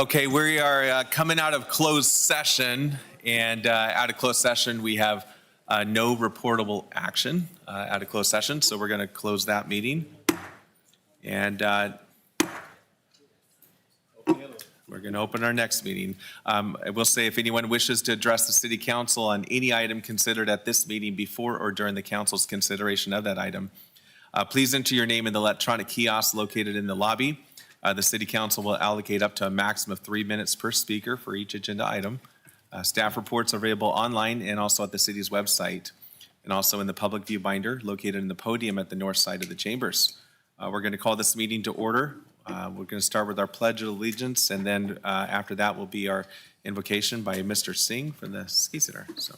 Okay, we are coming out of closed session, and out of closed session, we have no reportable action out of closed session, so we're going to close that meeting. And we're going to open our next meeting. I will say, if anyone wishes to address the city council on any item considered at this meeting before or during the council's consideration of that item, please enter your name in the electronic kiosk located in the lobby. The city council will allocate up to a maximum of 3 minutes per speaker for each agenda item. Staff reports are available online and also at the city's website, and also in the public view binder located in the podium at the north side of the chambers. We're going to call this meeting to order. We're going to start with our Pledge of Allegiance, and then after that will be our invocation by Mr. Singh from the Ski Center. So.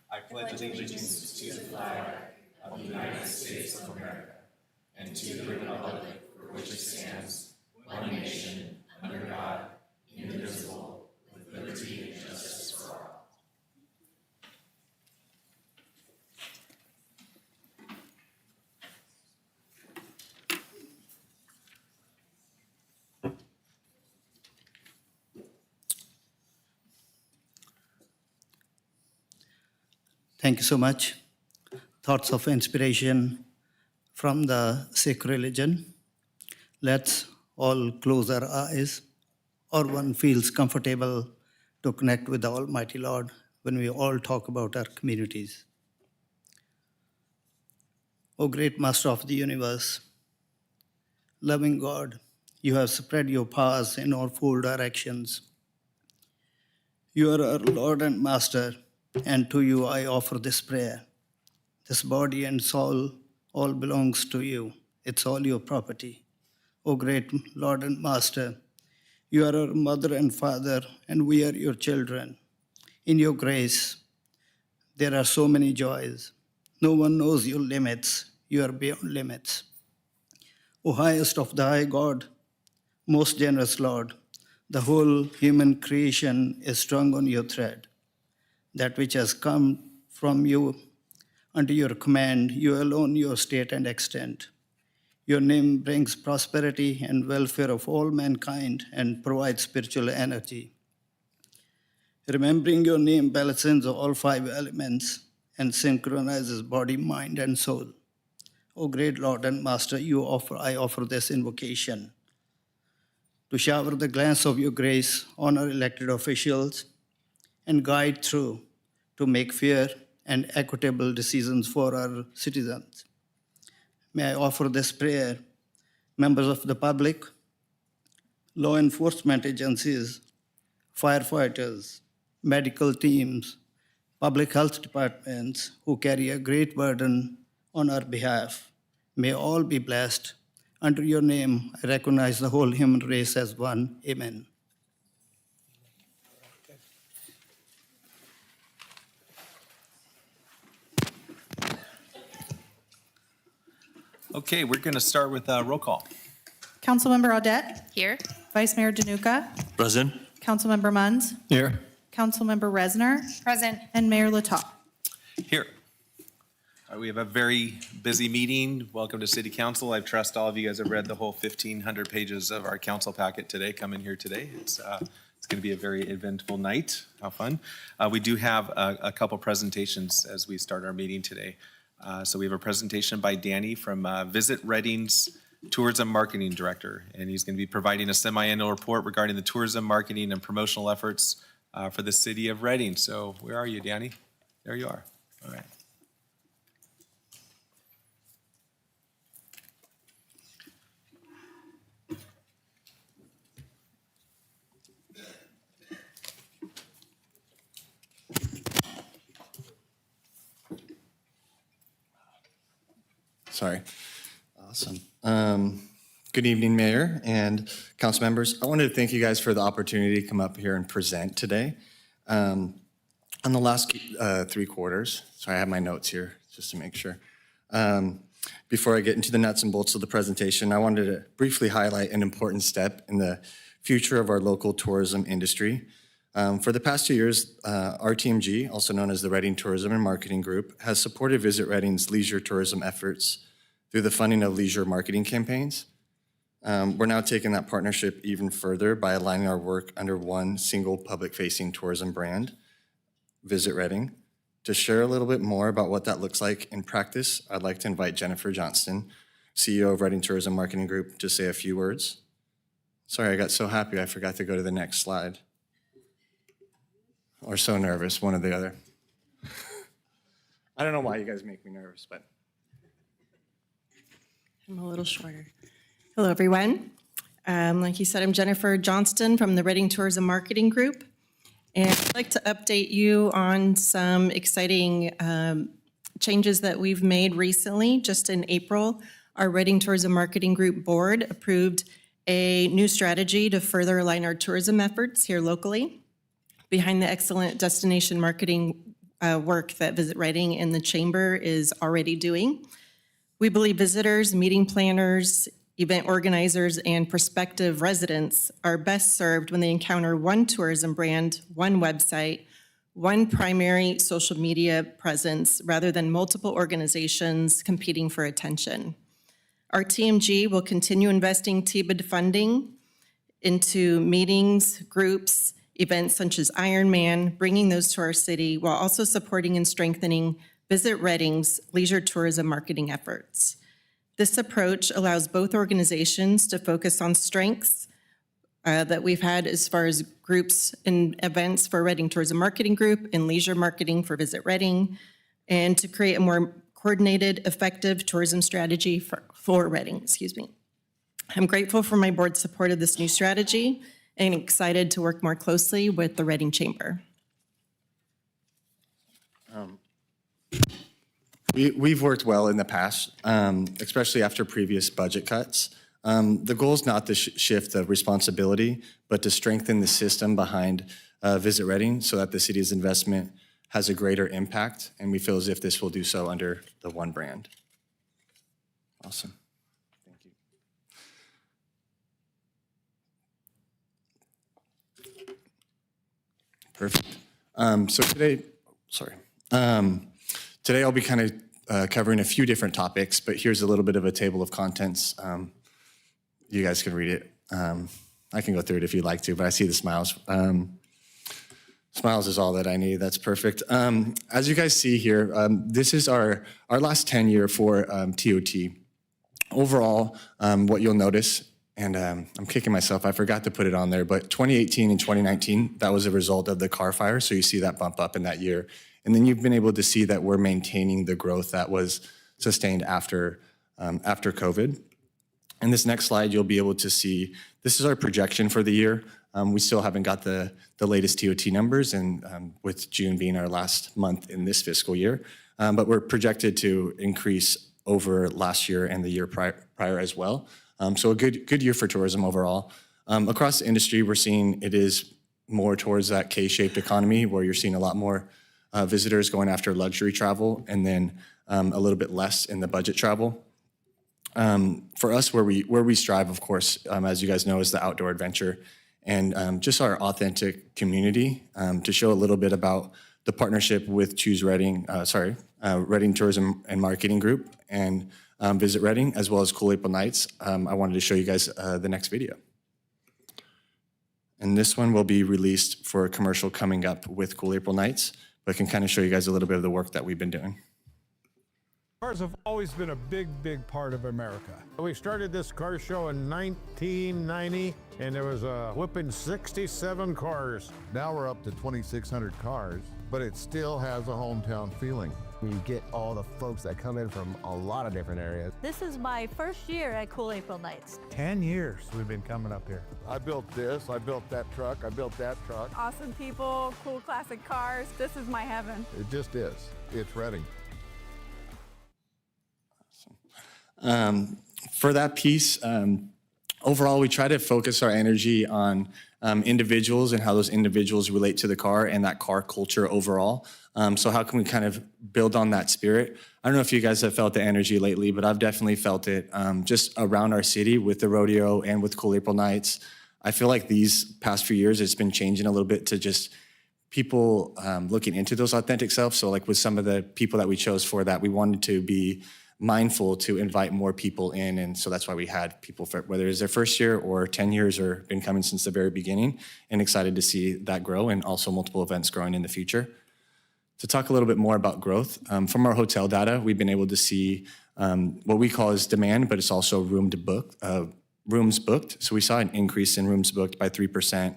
I pledge allegiance to the flag of the United States of America and to the republic for which it stands, one nation, under God, indivisible, with liberty and justice for all. Thank you so much. Thoughts of inspiration from the Sikh religion. Let's all close our eyes, or one feels comfortable to connect with the Almighty Lord when we all talk about our communities. O great Master of the universe, loving God, you have spread your powers in all four directions. You are our Lord and Master, and to you I offer this prayer. This body and soul all belongs to you. It's all your property. O great Lord and Master, you are our mother and father, and we are your children. In your grace, there are so many joys. No one knows your limits. You are beyond limits. O highest of the high God, most generous Lord, the whole human creation is strung on your thread. That which has come from you under your command, you alone your state and extent. Your name brings prosperity and welfare of all mankind and provides spiritual energy. Remembering your name balances all five elements and synchronizes body, mind, and soul. O great Lord and Master, I offer this invocation to shower the glance of your grace on our elected officials and guide through to make fair and equitable decisions for our citizens. May I offer this prayer, members of the public, law enforcement agencies, firefighters, medical teams, public health departments who carry a great burden on our behalf. May all be blessed. Under your name, I recognize the whole human race as one. Amen. Okay, we're going to start with roll call. Councilmember Audette? Here. Vice Mayor Danuka? Present. Councilmember Munns? Here. Councilmember Resner? Present. And Mayor Latou? Here. We have a very busy meeting. Welcome to City Council. I trust all of you guys have read the whole 1,500 pages of our council packet today, coming here today. It's going to be a very eventful night. How fun. We do have a couple presentations as we start our meeting today. So we have a presentation by Danny from Visit Reading's Tourism Marketing Director, and he's going to be providing a semi-annual report regarding the tourism marketing and promotional efforts for the city of Reading. So where are you, Danny? There you are. All right. Sorry. Awesome. Good evening, Mayor and council members. I wanted to thank you guys for the opportunity to come up here and present today. On the last 3 quarters, so I have my notes here just to make sure. Before I get into the nuts and bolts of the presentation, I wanted to briefly highlight an important step in the future of our local tourism industry. For the past 2 years, RTMG, also known as the Reading Tourism and Marketing Group, has supported Visit Reading's leisure tourism efforts through the funding of leisure marketing campaigns. We're now taking that partnership even further by aligning our work under one single public-facing tourism brand, Visit Reading. To share a little bit more about what that looks like in practice, I'd like to invite Jennifer Johnston, CEO of Reading Tourism Marketing Group, to say a few words. Sorry, I got so happy I forgot to go to the next slide. Or so nervous, one or the other. I don't know why you guys make me nervous, but. I'm a little shorter. Hello, everyone. Like you said, I'm Jennifer Johnston from the Reading Tourism Marketing Group. And I'd like to update you on some exciting changes that we've made recently. Just in April, our Reading Tourism Marketing Group board approved a new strategy to further align our tourism efforts here locally behind the excellent destination marketing work that Visit Reading and the Chamber is already doing. We believe visitors, meeting planners, event organizers, and prospective residents are best served when they encounter one tourism brand, one website, one primary social media presence, rather than multiple organizations competing for attention. Our TMG will continue investing TBID funding into meetings, groups, events such as Ironman, bringing those to our city, while also supporting and strengthening Visit Reading's leisure tourism marketing efforts. This approach allows both organizations to focus on strengths that we've had as far as groups and events for Reading Tourism Marketing Group and leisure marketing for Visit Reading, and to create a more coordinated, effective tourism strategy for Reading, I'm grateful for my board's support of this new strategy and excited to work more closely with the Reading Chamber. We've worked well in the past, especially after previous budget cuts. The goal is not to shift the responsibility, but to strengthen the system behind Visit Reading so that the city's investment has a greater impact, and we feel as if this will do so under the one brand. Awesome. Thank you. Perfect. So today I'll be kind of covering a few different topics, but here's a little bit of a table of contents. You guys can read it. I can go through it if you'd like to, but I see the smiles. Smiles is all that I need. That's perfect. As you guys see here, this is our last 10 year for TOT. Overall, what you'll notice, and I'm kicking myself, I forgot to put it on there, but 2018 and 2019, that was a result of the car fire, so you see that bump up in that year. And then you've been able to see that we're maintaining the growth that was sustained after COVID. In this next slide, you'll be able to see, this is our projection for the year. We still haven't got the latest TOT numbers, and with June being our last month in this fiscal year. But we're projected to increase over last year and the year prior as well. So a good year for tourism overall. Across the industry, we're seeing it is more towards that K-shaped economy where you're seeing a lot more visitors going after luxury travel, and then a little bit less in the budget travel. For us, where we strive, of course, as you guys know, is the outdoor adventure, and just our authentic community. To show a little bit about the partnership with Reading Tourism and Marketing Group and Visit Reading, as well as Cool April Nights. I wanted to show you guys the next video. And this one will be released for a commercial coming up with Cool April Nights, but I can kind of show you guys a little bit of the work that we've been doing. Cars have always been a big part of America. We started this car show in 1990, and there was a whopping 67 cars. Now we're up to 2,600 cars, but it still has a hometown feeling. You get all the folks that come in from a lot of different areas. This is my first year at Cool April Nights. 10 years we've been coming up here. I built this, I built that truck, I built that truck. Awesome people, cool classic cars. This is my heaven. It just is. It's Reading. For that piece, overall, we try to focus our energy on individuals and how those individuals relate to the car and that car culture overall. So how can we kind of build on that spirit? I don't know if you guys have felt the energy lately, but I've definitely felt it just around our city with the rodeo and with Cool April Nights. I feel like these past few years, it's been changing a little bit to just people looking into those authentic selves. So like with some of the people that we chose for that, we wanted to be mindful to invite more people in. And so that's why we had people, for, whether it's their first year or 10 years or been coming since the very beginning, and excited to see that grow and also multiple events growing in the future. To talk a little bit more about growth, from our hotel data, we've been able to see what we call as demand, but it's also rooms booked. So we saw an increase in rooms booked by 3%.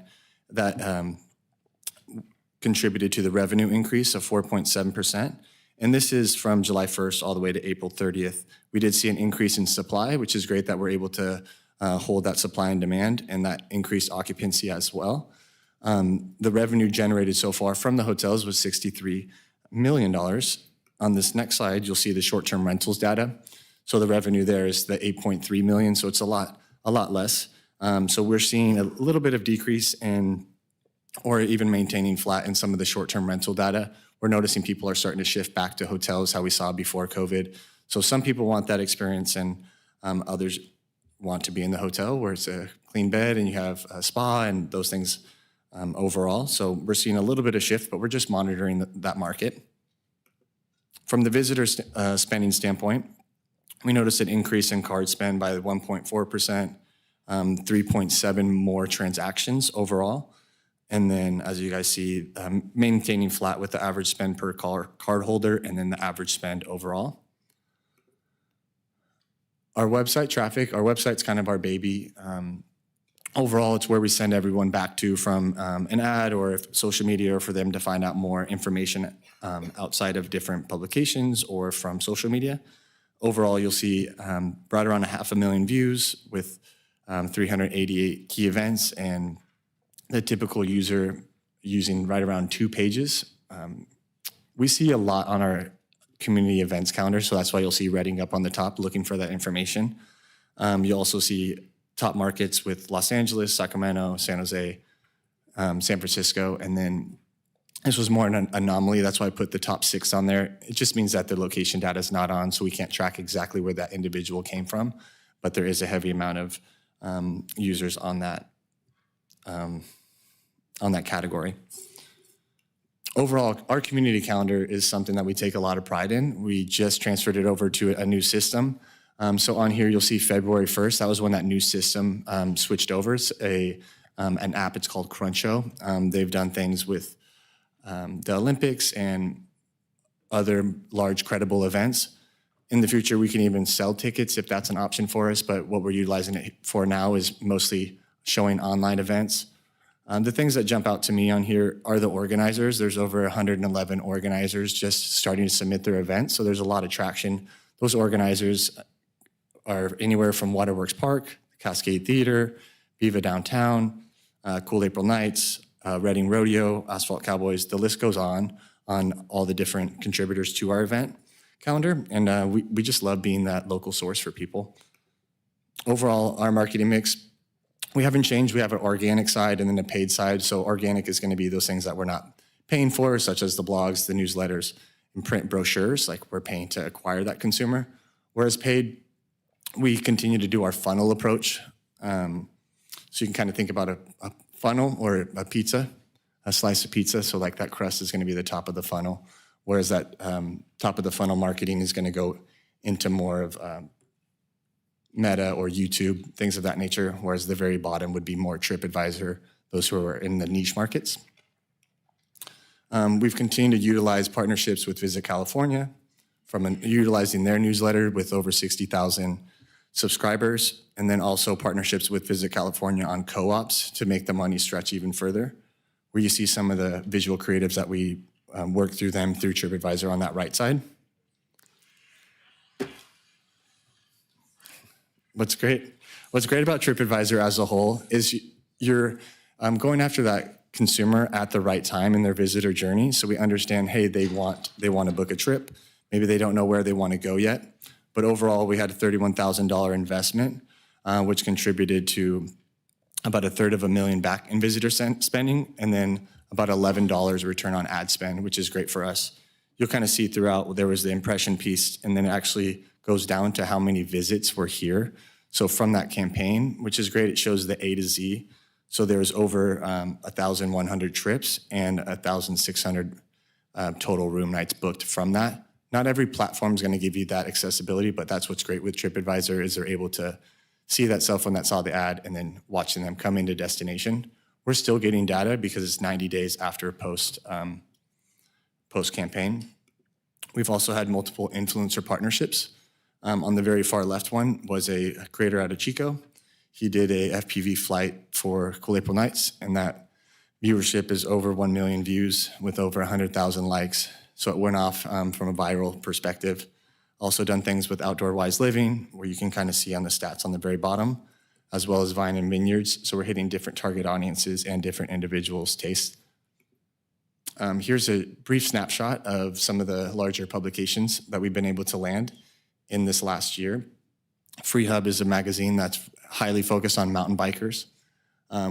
That contributed to the revenue increase of 4.7%. And this is from July 1st all the way to April 30th. We did see an increase in supply, which is great that we're able to hold that supply and demand and that increased occupancy as well. The revenue generated so far from the hotels was $63 million. On this next slide, you'll see the short-term rentals data. So the revenue there is the 8.3 million, so it's a lot less. So we're seeing a little bit of decrease in, or even maintaining flat in some of the short-term rental data. We're noticing people are starting to shift back to hotels, how we saw before COVID. So some people want that experience, and others want to be in the hotel where it's a clean bed and you have a spa and those things overall. So we're seeing a little bit of shift, but we're just monitoring that market. From the visitor spending standpoint, we noticed an increase in card spend by 1.4%, 3.7 more transactions overall. And then, as you guys see, maintaining flat with the average spend per card holder and then the average spend overall. Our website traffic, our website's kind of our baby. Overall, it's where we send everyone back to from an ad or social media, or for them to find out more information outside of different publications or from social media. Overall, you'll see right around 500,000 views with 388 key events, and the typical user using right around 2 pages. We see a lot on our community events calendar, so that's why you'll see Reading up on the top looking for that information. You'll also see top markets with Los Angeles, Sacramento, San Jose, San Francisco, and then this was more an anomaly. That's why I put the top 6 on there. It just means that the location data is not on, so we can't track exactly where that individual came from, but there is a heavy amount of users on that category. Overall, our community calendar is something that we take a lot of pride in. We just transferred it over to a new system. So on here, you'll see February 1st. That was when that new system switched over. It's an app. It's called Cruncho. They've done things with the Olympics and other large credible events. In the future, we can even sell tickets if that's an option for us, but what we're utilizing it for now is mostly showing online events. The things that jump out to me on here are the organizers. There's over 111 organizers just starting to submit their events, so there's a lot of traction. Those organizers are anywhere from Waterworks Park, Cascade Theater, Viva Downtown, Cool April Nights, Reading Rodeo, Asphalt Cowboys. The list goes on all the different contributors to our event calendar, and we just love being that local source for people. Overall, our marketing mix, we haven't changed. We have an organic side and then a paid side. So organic is going to be those things that we're not paying for, such as the blogs, the newsletters, and print brochures, like we're paying to acquire that consumer. Whereas paid, we continue to do our funnel approach. So you can kind of think about a funnel or a pizza, a slice of pizza. So like that crust is going to be the top of the funnel, whereas that top of the funnel marketing is going to go into more of Meta or YouTube, things of that nature, whereas the very bottom would be more TripAdvisor, those who are in the niche markets. We've continued to utilize partnerships with Visit California, utilizing their newsletter with over 60,000 subscribers, and then also partnerships with Visit California on co-ops to make the money stretch even further, where you see some of the visual creatives that we work through them through TripAdvisor on that right side. What's great about TripAdvisor as a whole is you're going after that consumer at the right time in their visitor journey. So we understand, hey, they want to book a trip. Maybe they don't know where they want to go yet. But overall, we had a $31,000 investment, which contributed to about $350,000 back in visitor spending, and then about $11 return on ad spend, which is great for us. You'll kind of see throughout, there was the impression piece, and then it actually goes down to how many visits were here. So from that campaign, which is great, it shows the A to Z. So there's over 1,100 trips and 1,600 total room nights booked from that. Not every platform is going to give you that accessibility, but that's what's great with TripAdvisor is they're able to see that cell phone that saw the ad and then watching them come into destination. We're still getting data because it's 90 days after post campaign. We've also had multiple influencer partnerships. On the very far left one was a creator out of Chico. He did a FPV flight for Cool April Nights, and that viewership is over 1 million views with over 100,000 likes. So it went off from a viral perspective. Also done things with Outdoor Wise Living, where you can kind of see on the stats on the very bottom, as well as Vine and Vineyards. So we're hitting different target audiences and different individuals' tastes. Here's a brief snapshot of some of the larger publications that we've been able to land in this last year. Free Hub is a magazine that's highly focused on mountain bikers,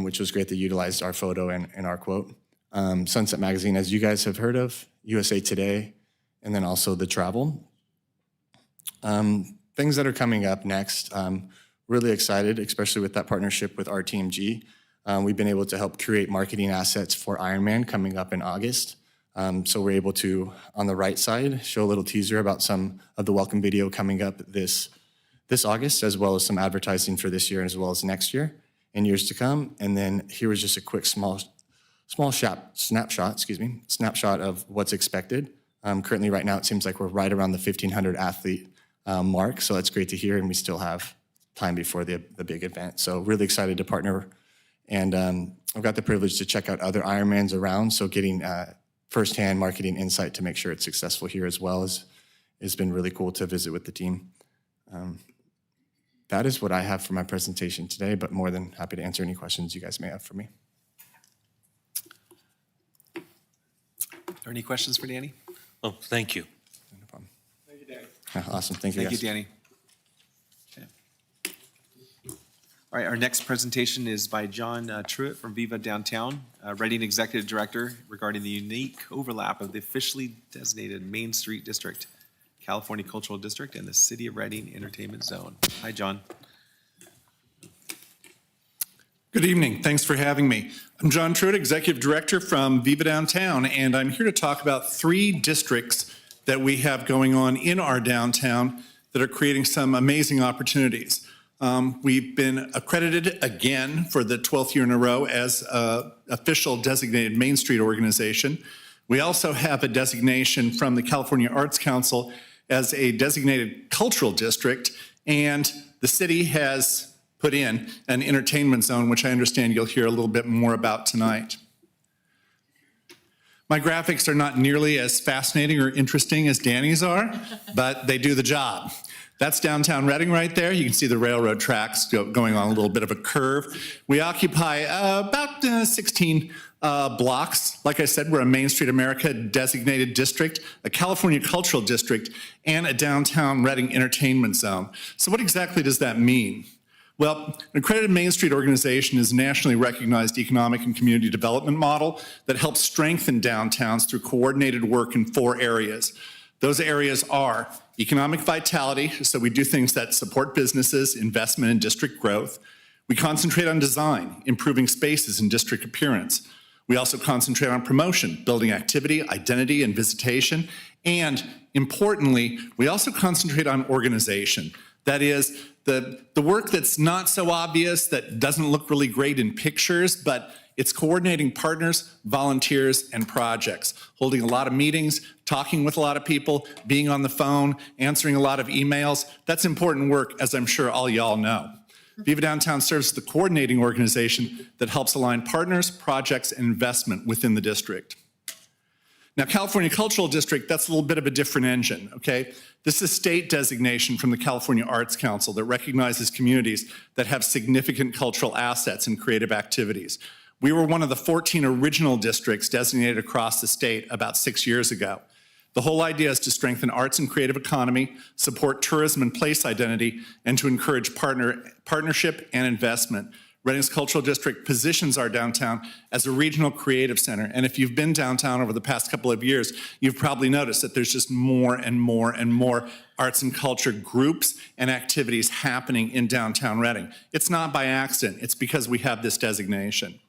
which was great. They utilized our photo and our quote. Sunset Magazine, as you guys have heard of, USA Today, and then also The Travel. Things that are coming up next, really excited, especially with that partnership with RTMG. We've been able to help curate marketing assets for Ironman coming up in August. So we're able to, on the right side, show a little teaser about some of the welcome video coming up this August, as well as some advertising for this year as well as next year and years to come. And then here was just a quick snapshot of what's expected. Currently right now, it seems like we're right around the 1,500 athlete mark. So that's great to hear. And we still have time before the big event. So really excited to partner. And I've got the privilege to check out other Ironmans around. So getting firsthand marketing insight to make sure it's successful here as well has been really cool to visit with the team. That is what I have for my presentation today, but more than happy to answer any questions you guys may have for me. Are there any questions for Danny? Oh, thank you. No problem. Thank you, Danny. Awesome. Thank you, Thank guys. you, Danny. Okay. All right, our next presentation is by John Truitt from Viva Downtown, Reading Executive Director, regarding the unique overlap of the officially designated Main Street District, California Cultural District, and the City of Reading Entertainment Zone. Hi, John. Good evening. Thanks for having me. I'm John Truitt, Executive Director from Viva Downtown, and I'm here to talk about 3 districts that we have going on in our downtown that are creating some amazing opportunities. We've been accredited again for the 12th year in a row as an official designated Main Street organization. We also have a designation from the California Arts Council as a designated cultural district, and the city has put in an entertainment zone, which I understand you'll hear a little bit more about tonight. My graphics are not nearly as fascinating or interesting as Danny's are, but they do the job. That's downtown Reading right there. You can see the railroad tracks going on a little bit of a curve. We occupy about 16 blocks. Like I said, we're a Main Street America designated district, a California cultural district, and a downtown Reading entertainment zone. So what exactly does that mean? Well, an accredited Main Street organization is a nationally recognized economic and community development model that helps strengthen downtowns through coordinated work in 4 areas. Those areas are economic vitality, so we do things that support businesses, investment, and district growth. We concentrate on design, improving spaces and district appearance. We also concentrate on promotion, building activity, identity, and visitation. And importantly, we also concentrate on organization. That is, the work that's not so obvious, that doesn't look really great in pictures, but it's coordinating partners, volunteers, and projects, holding a lot of meetings, talking with a lot of people, being on the phone, answering a lot of emails. That's important work, as I'm sure all y'all know. Viva Downtown serves as the coordinating organization that helps align partners, projects, and investment within the district. Now, California Cultural District, that's a little bit of a different engine, okay? This is a state designation from the California Arts Council that recognizes communities that have significant cultural assets and creative activities. We were one of the 14 original districts designated across the state about 6 years ago. The whole idea is to strengthen arts and creative economy, support tourism and place identity, and to encourage partnership and investment. Reading's Cultural District positions our downtown as a regional creative center. And if you've been downtown over the past couple of years, you've probably noticed that there's just more and more and more arts and culture groups and activities happening in downtown Reading. It's not by accident. It's because we have this designation.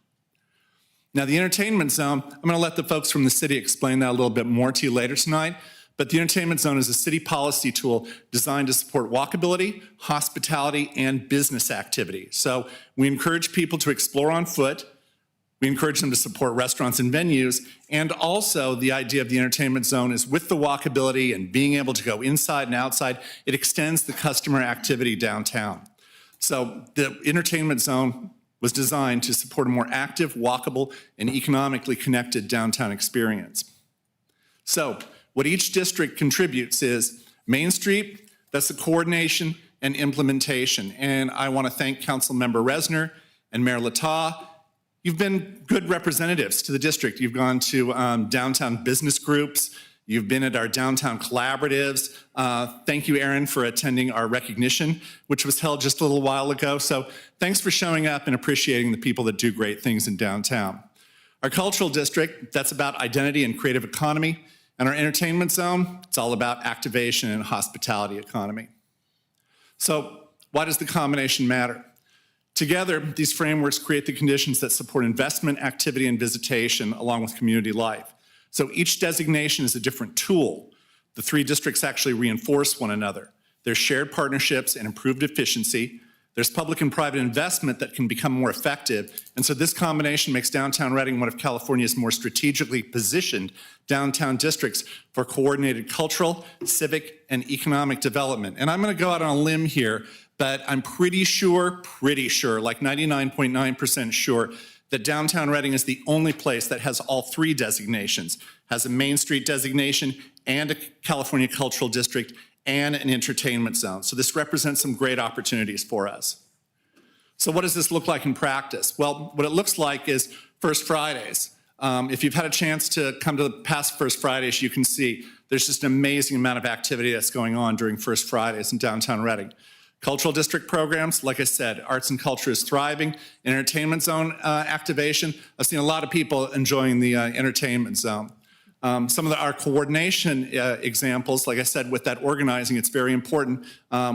Now, the entertainment zone, I'm going to let the folks from the city explain that a little bit more to you later tonight. but the entertainment zone is a city policy tool designed to support walkability, hospitality, and business activity. So we encourage people to explore on foot. We encourage them to support restaurants and venues. And also the idea of the entertainment zone is with the walkability and being able to go inside and outside, it extends the customer activity downtown. So the entertainment zone was designed to support a more active, walkable, and economically connected downtown experience. So what each district contributes is Main Street, that's the coordination and implementation. And I want to thank Councilmember Resner and Mayor Latah. You've been good representatives to the district. You've gone to downtown business groups. You've been at our downtown collaboratives. Thank you, Aaron, for attending our recognition, which was held just a little while ago. So thanks for showing up and appreciating the people that do great things in downtown. Our cultural district, that's about identity and creative economy. And our entertainment zone, it's all about activation and hospitality economy. So why does the combination matter? Together, these frameworks create the conditions that support investment, activity, and visitation along with community life. So each designation is a different tool. The three districts actually reinforce one another. There's shared partnerships and improved efficiency. There's public and private investment that can become more effective. And so this combination makes downtown Reading one of California's more strategically positioned downtown districts for coordinated cultural, civic, and economic development. And I'm going to go out on a limb here, but I'm pretty sure, like 99.9% sure, that downtown Reading is the only place that has all three designations, has a Main Street designation and a California Cultural District and an entertainment zone. So this represents some great opportunities for us. So what does this look like in practice? Well, what it looks like is First Fridays. If you've had a chance to come to the past First Fridays, you can see there's just an amazing amount of activity that's going on during First Fridays in downtown Reading. Cultural district programs, like I said, arts and culture is thriving. Entertainment zone activation, I've seen a lot of people enjoying the entertainment zone. Some of our coordination examples, like I said, with that organizing, it's very important.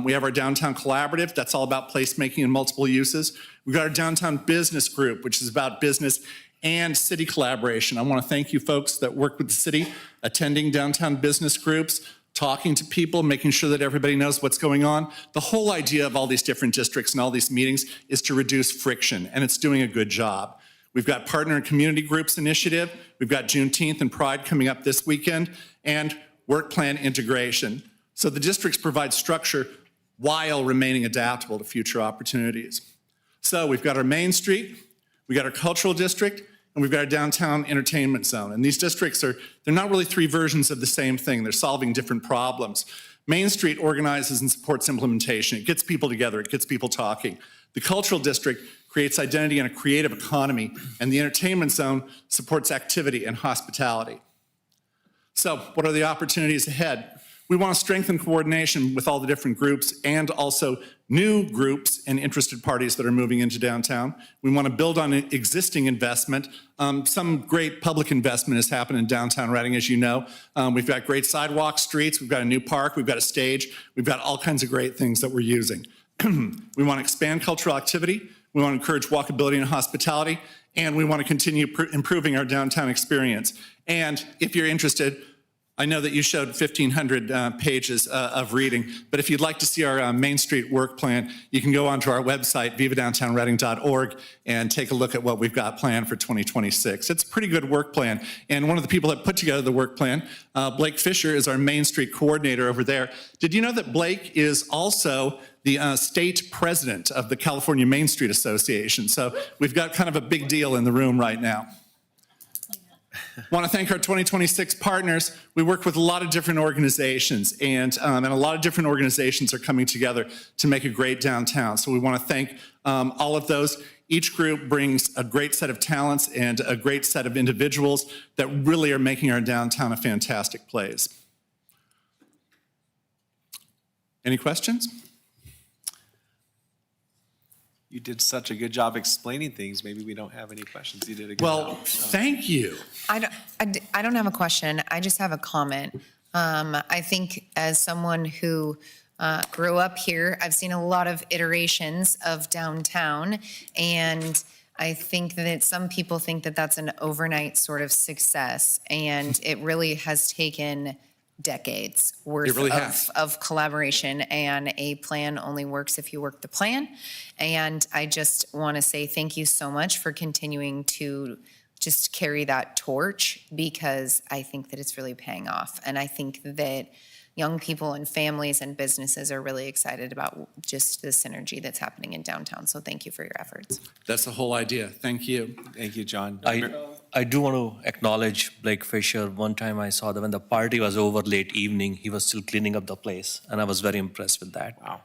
We have our downtown collaborative, that's all about placemaking and multiple uses. We've got our downtown business group, which is about business and city collaboration. I want to thank you folks that work with the city, attending downtown business groups, talking to people, making sure that everybody knows what's going on. The whole idea of all these different districts and all these meetings is to reduce friction, and it's doing a good job. We've got Partner and Community Groups Initiative. We've got Juneteenth and Pride coming up this weekend, and work plan integration. So the districts provide structure while remaining adaptable to future opportunities. So we've got our Main Street, we've got our cultural district, and we've got our downtown entertainment zone. And these districts they're not really three versions of the same thing. They're solving different problems. Main Street organizes and supports implementation. It gets people together, it gets people talking. The cultural district creates identity and a creative economy, and the entertainment zone supports activity and hospitality. So what are the opportunities ahead? We want to strengthen coordination with all the different groups and also new groups and interested parties that are moving into downtown. We want to build on existing investment. Some great public investment has happened in downtown Reading, as you know. We've got great sidewalks, streets, we've got a new park, we've got a stage, we've got all kinds of great things that we're using. We want to expand cultural activity, we want to encourage walkability and hospitality, and we want to continue improving our downtown experience. And if you're interested, I know that you showed 1,500 pages of reading, but if you'd like to see our Main Street work plan, you can go onto our website, vivadowntownreading.org, and take a look at what we've got planned for 2026. It's a pretty good work plan. And one of the people that put together the work plan, Blake Fisher, is our Main Street coordinator over there. Did you know that Blake is also the state president of the California Main Street Association? So we've got kind of a big deal in the room right now. Want to thank our 2026 partners. We work with a lot of different organizations, and a lot of different organizations are coming together to make a great downtown. So we want to thank all of those. Each group brings a great set of talents and a great set of individuals that really are making our downtown a fantastic place. Any questions? You did such a good job explaining things. Maybe we don't have any questions. You did a good Well, job. thank you. I don't have a question. I just have a comment. I think as someone who grew up here, I've seen a lot of iterations of downtown, and I think that some people think that that's an overnight sort of success, and it really has taken decades worth really of, has. of collaboration, and a plan only works if you work the plan. And I just want to say thank you so much for continuing to just carry that torch, because I think that it's really paying off. And I think that young people and families and businesses are really excited about just the synergy that's happening in downtown. So thank you for your efforts. That's the whole idea. Thank you. Thank you, John. I do want to acknowledge Blake Fisher. One time I saw that when the party was over late evening, he was still cleaning up the place, and I was very impressed with that. Wow,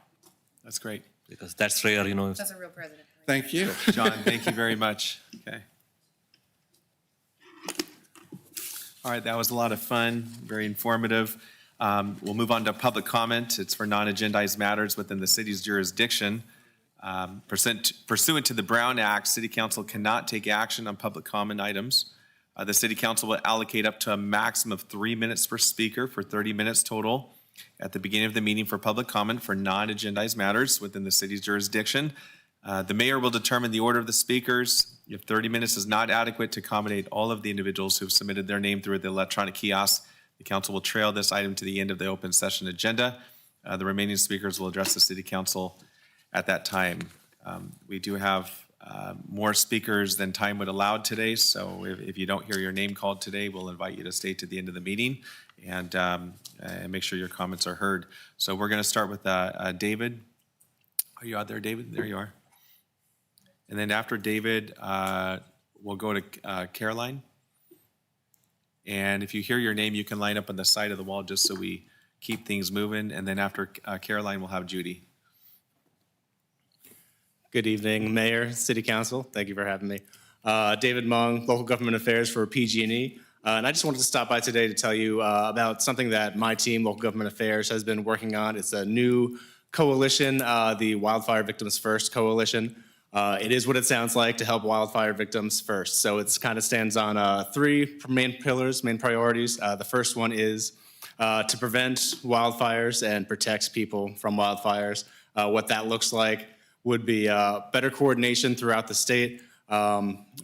that's great. Because that's rare, you know. That's a real president. Thank you. John, thank you very much. Okay. All right, that was a lot of fun, very informative. We'll move on to public comment. It's for non-agendized matters within the city's jurisdiction. Pursuant to the Brown Act, City Council cannot take action on public comment items. The City Council will allocate up to a maximum of 3 minutes per speaker for 30 minutes total at the beginning of the meeting for public comment for non-agendized matters within the city's jurisdiction. The mayor will determine the order of the speakers. If 30 minutes is not adequate to accommodate all of the individuals who have submitted their name through the electronic kiosk, the council will trail this item to the end of the open session agenda. The remaining speakers will address the city council at that time. We do have more speakers than time would allow today, so if you don't hear your name called today, we'll invite you to stay to the end of the meeting and make sure your comments are heard. So we're going to start with David. Are you out there, David? There you are. And then after David, we'll go to Caroline. And if you hear your name, you can line up on the side of the wall just so we keep things moving. And then after Caroline, we'll have Judy. Good evening, Mayor, City Council. Thank you for having me. David Mung, Local Government Affairs for PG&E. And I just wanted to stop by today to tell you about something that my team, Local Government Affairs, has been working on. It's a new coalition, the Wildfire Victims First Coalition. It is what it sounds like, to help wildfire victims first. So it kind of stands on 3 main pillars, main priorities. The first one is to prevent wildfires and protect people from wildfires. What that looks like would be better coordination throughout the state,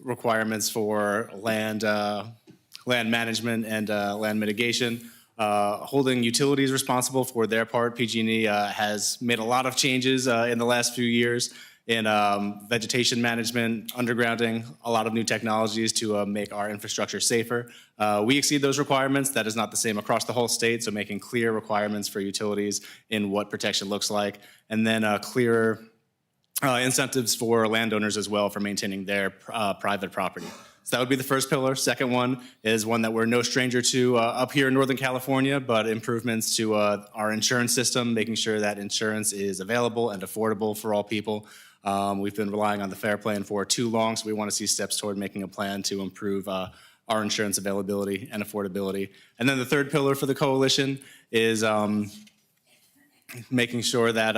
requirements for land management and land mitigation, holding utilities responsible for their part. PG&E has made a lot of changes in the last few years in vegetation management, undergrounding, a lot of new technologies to make our infrastructure safer. We exceed those requirements. That is not the same across the whole state, so making clear requirements for utilities in what protection looks like, and then clearer incentives for landowners as well for maintaining their private property. So that would be the first pillar. Second one is one that we're no stranger to up here in Northern California, but improvements to our insurance system, making sure that insurance is available and affordable for all people. We've been relying on the FAIR Plan for too long, so we want to see steps toward making a plan to improve our insurance availability and affordability. And then the third pillar for the coalition is making sure that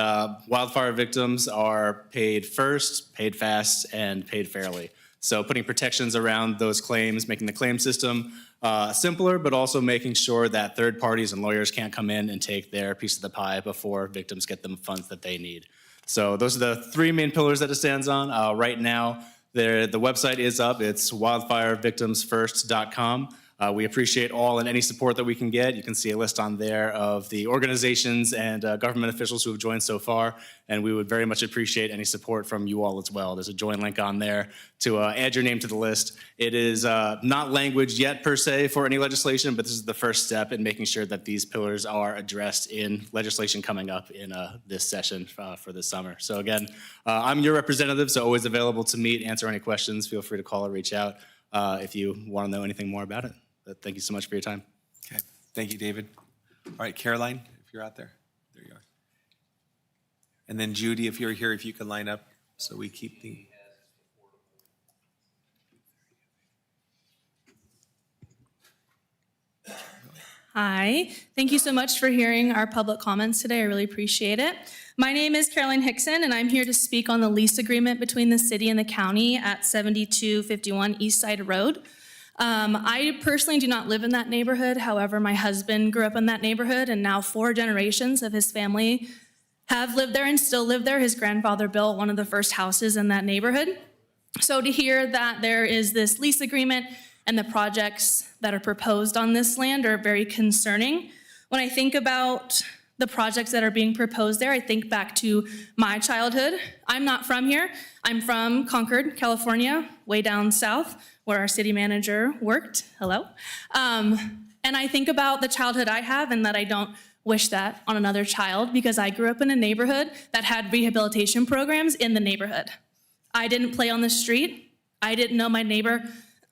wildfire victims are paid first, paid fast, and paid fairly. So putting protections around those claims, making the claim system simpler, but also making sure that third parties and lawyers can't come in and take their piece of the pie before victims get the funds that they need. So those are the 3 main pillars that it stands on. Right now, the website is up. It's wildfirevictimsfirst.com. We appreciate all and any support that we can get. You can see a list on there of the organizations and government officials who have joined so far, and we would very much appreciate any support from you all as well. There's a join link on there to add your name to the list. It is not language yet per se for any legislation, but this is the first step in making sure that these pillars are addressed in legislation coming up in this session for this summer. So again, I'm your representative, so always available to meet, answer any questions. Feel free to call or reach out if you want to know anything more about it. But thank you so much for your time. Okay, thank you, David. All right, Caroline, if you're out there, there you are. And then Judy, if you're here, if you can line up so we keep the. Hi, thank you so much for hearing our public comments today. I really appreciate it. My name is Caroline Hickson, and I'm here to speak on the lease agreement between the city and the county at 7251 East Side Road. I personally do not live in that neighborhood. However, my husband grew up in that neighborhood, and now 4 generations of his family have lived there and still live there. His grandfather built one of the first houses in that neighborhood. So to hear that there is this lease agreement and the projects that are proposed on this land are very concerning. When I think about the projects that are being proposed there, I think back to my childhood. I'm not from here. I'm from Concord, California, way down south, where our city manager worked. Hello. And I think about the childhood I have and that I don't wish that on another child because I grew up in a neighborhood that had rehabilitation programs in the neighborhood. I didn't play on the street. I didn't know my neighbor,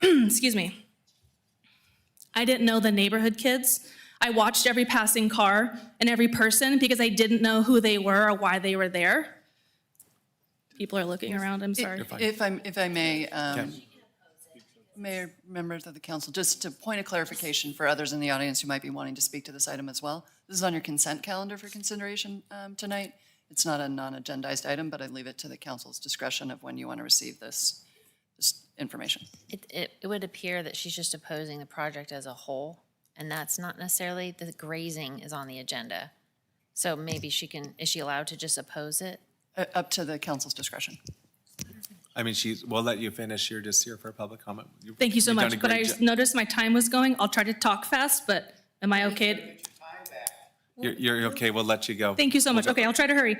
excuse me. I didn't know the neighborhood kids. I watched every passing car and every person because I didn't know who they were or why they were there. People are looking around, I'm sorry. If I may, Mayor, members of the council, just to point of clarification for others in the audience who might be wanting to speak to this item as well. This is on your consent calendar for consideration tonight. It's not a non-agendized item, but I leave it to the council's discretion of when you want to receive this information. It would appear that she's just opposing the project as a whole, and that's not necessarily, the grazing is on the agenda. So maybe is she allowed to just oppose it? Up to the council's discretion. I mean, we'll let you finish. You're just here for public comment. Thank you so You've done much, a but I great just noticed my time was going. I'll try to talk fast, but am I okay? You're okay. We'll let you go. Thank you so much. Okay, I'll try to hurry.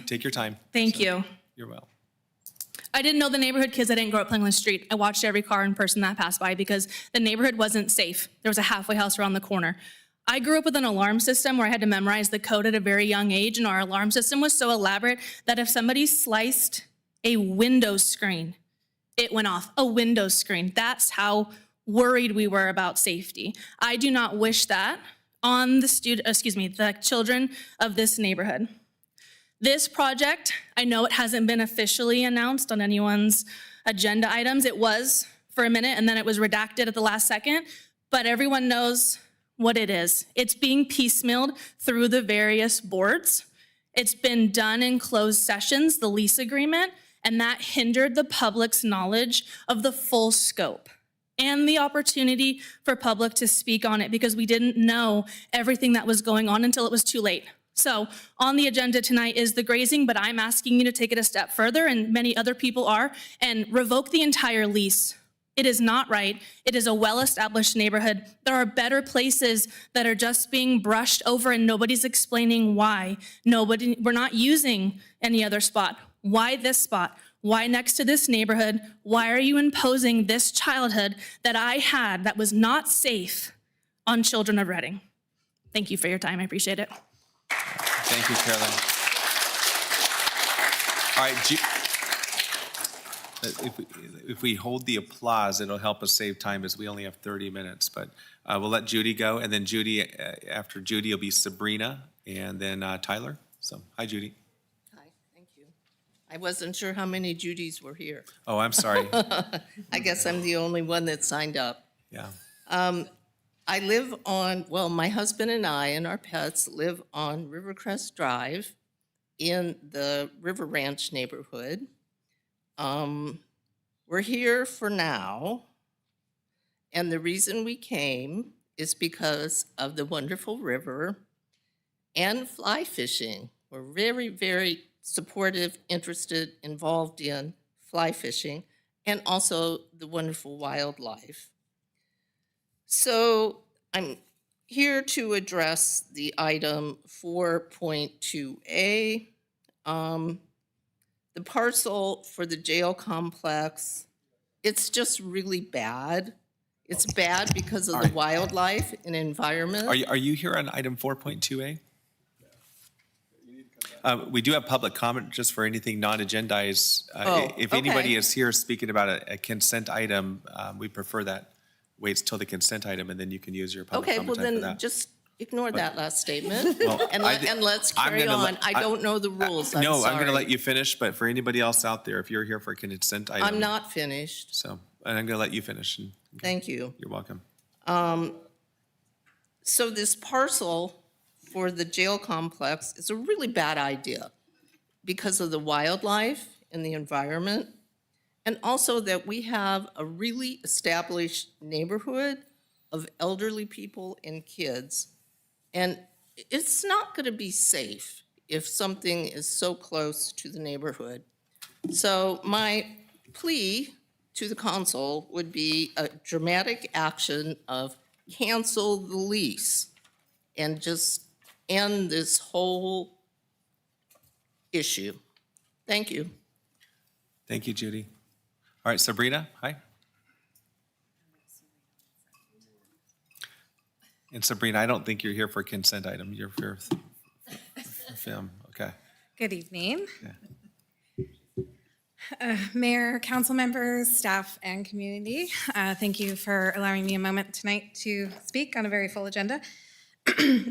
Take your time. Thank you. You're well. I didn't know the neighborhood kids. I didn't grow up playing on the street. I watched every car and person that passed by because the neighborhood wasn't safe. There was a halfway house around the corner. I grew up with an alarm system where I had to memorize the code at a very young age, and our alarm system was so elaborate that if somebody sliced a window screen, it went off. A window screen. That's how worried we were about safety. I do not wish that on the children of this neighborhood. This project, I know it hasn't been officially announced on anyone's agenda items. It was for a minute, and then it was redacted at the last second, but everyone knows what it is. It's being piecemealed through the various boards. It's been done in closed sessions, the lease agreement, and that hindered the public's knowledge of the full scope and the opportunity for public to speak on it because we didn't know everything that was going on until it was too late. So on the agenda tonight is the grazing, but I'm asking you to take it a step further, and many other people are, and revoke the entire lease. It is not right. It is a well-established neighborhood. There are better places that are just being brushed over and nobody's explaining why. We're not using any other spot. Why this spot? Why next to this neighborhood? Why are you imposing this childhood that I had that was not safe on children of Reading? Thank you for your time. I appreciate it. Thank you, Carolyn. All right, if we hold the applause, it'll help us save time as we only have 30 minutes. But we'll let Judy go, and then Judy, after Judy will be Sabrina, and then Tyler. So, hi, Judy. Hi, thank you. I wasn't sure how many Judys were here. Oh, I'm sorry. I guess I'm the only one that signed up. Yeah. I live on, well, my husband and I and our pets live on Rivercrest Drive in the River Ranch neighborhood. We're here for now, and the reason we came is because of the wonderful river and fly fishing. We're very, very supportive, interested, involved in fly fishing, and also the wonderful wildlife. So I'm here to address the item 4.2A. The parcel for the jail complex, it's just really bad. It's bad because of the wildlife and environment. Are you here on item 4.2A? We do have public comment just for anything non-agendized. If anybody is here speaking about a consent item, we prefer that waits till the consent item, and then you can use your public Okay, comment well time for then that. just ignore that last statement Well, and let's I'm carry gonna on. I don't know the rules, I'm No, I'm going to sorry. let you finish, but for anybody else out there, if you're here for a consent item. I'm not finished. So, and I'm going to let you finish. And, Thank you. You're welcome. So this parcel for the jail complex is a really bad idea because of the wildlife and the environment, and also that we have a really established neighborhood of elderly people and kids. And it's not going to be safe if something is so close to the neighborhood. So my plea to the council would be a dramatic action of cancel the lease and just end this whole issue. Thank you. Thank you, Judy. All right, Sabrina, hi. And Sabrina, I don't think you're here for a consent item. You're here for film. Okay. Good evening. Mayor, council members, staff, and community. Thank you for allowing me a moment tonight to speak on a very full agenda.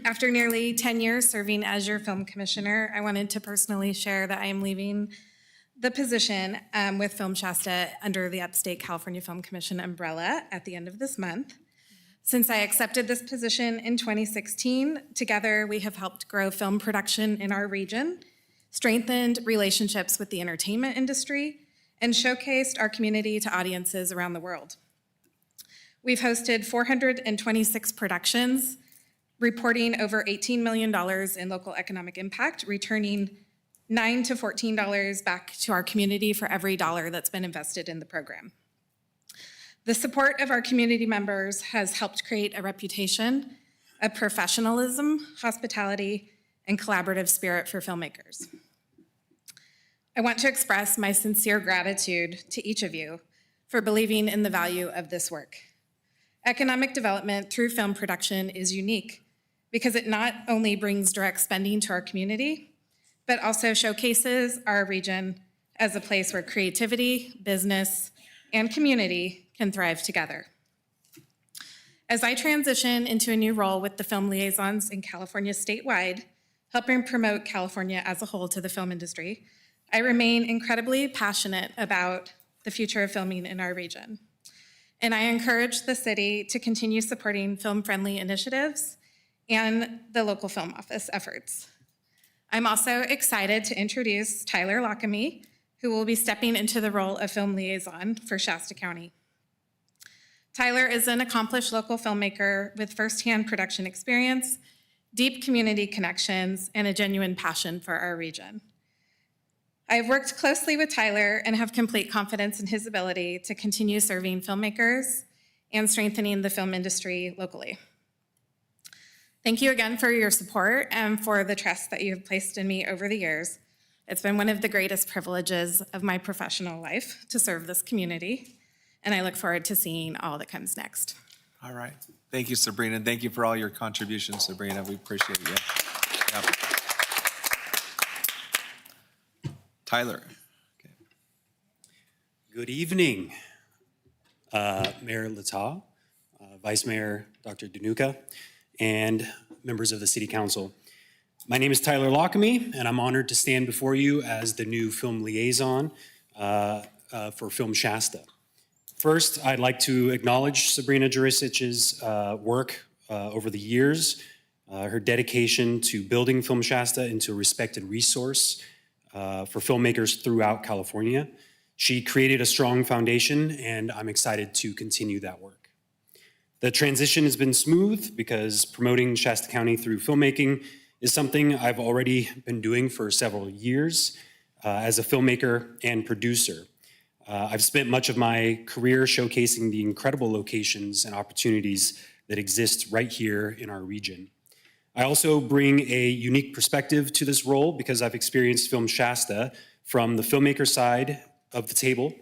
After nearly 10 years serving as your film commissioner, I wanted to personally share that I am leaving the position with Film Shasta under the Upstate California Film Commission umbrella at the end of this month. Since I accepted this position in 2016, together we have helped grow film production in our region, strengthened relationships with the entertainment industry, and showcased our community to audiences around the world. We've hosted 426 productions, reporting over $18 million in local economic impact, returning $9 to $14 back to our community for every dollar that's been invested in the program. The support of our community members has helped create a reputation of professionalism, hospitality, and collaborative spirit for filmmakers. I want to express my sincere gratitude to each of you for believing in the value of this work. Economic development through film production is unique because it not only brings direct spending to our community, but also showcases our region as a place where creativity, business, and community can thrive together. As I transition into a new role with the Film Liaisons in California statewide, helping promote California as a whole to the film industry, I remain incredibly passionate about the future of filming in our region. And I encourage the city to continue supporting film-friendly initiatives and the local film office efforts. I'm also excited to introduce Tyler Lockamy, who will be stepping into the role of Film Liaison for Shasta County. Tyler is an accomplished local filmmaker with firsthand production experience, deep community connections, and a genuine passion for our region. I have worked closely with Tyler and have complete confidence in his ability to continue serving filmmakers and strengthening the film industry locally. Thank you again for your support and for the trust that you have placed in me over the years. It's been one of the greatest privileges of my professional life to serve this community, and I look forward to seeing all that comes next. All right. Thank you, Sabrina. And thank you for all your contributions, Sabrina. We appreciate you. Yep. Tyler. Good evening, Mayor Lata, Vice Mayor Dr. Danuka, and members of the City Council. My name is Tyler Lockamy, and I'm honored to stand before you as the new film liaison for Film Shasta. First, I'd like to acknowledge Sabrina Jurisic's work over the years, her dedication to building Film Shasta into a respected resource for filmmakers throughout California. She created a strong foundation, and I'm excited to continue that work. The transition has been smooth because promoting Shasta County through filmmaking is something I've already been doing for several years as a filmmaker and producer. I've spent much of my career showcasing the incredible locations and opportunities that exist right here in our region. I also bring a unique perspective to this role because I've experienced Film Shasta from the filmmaker side of the table.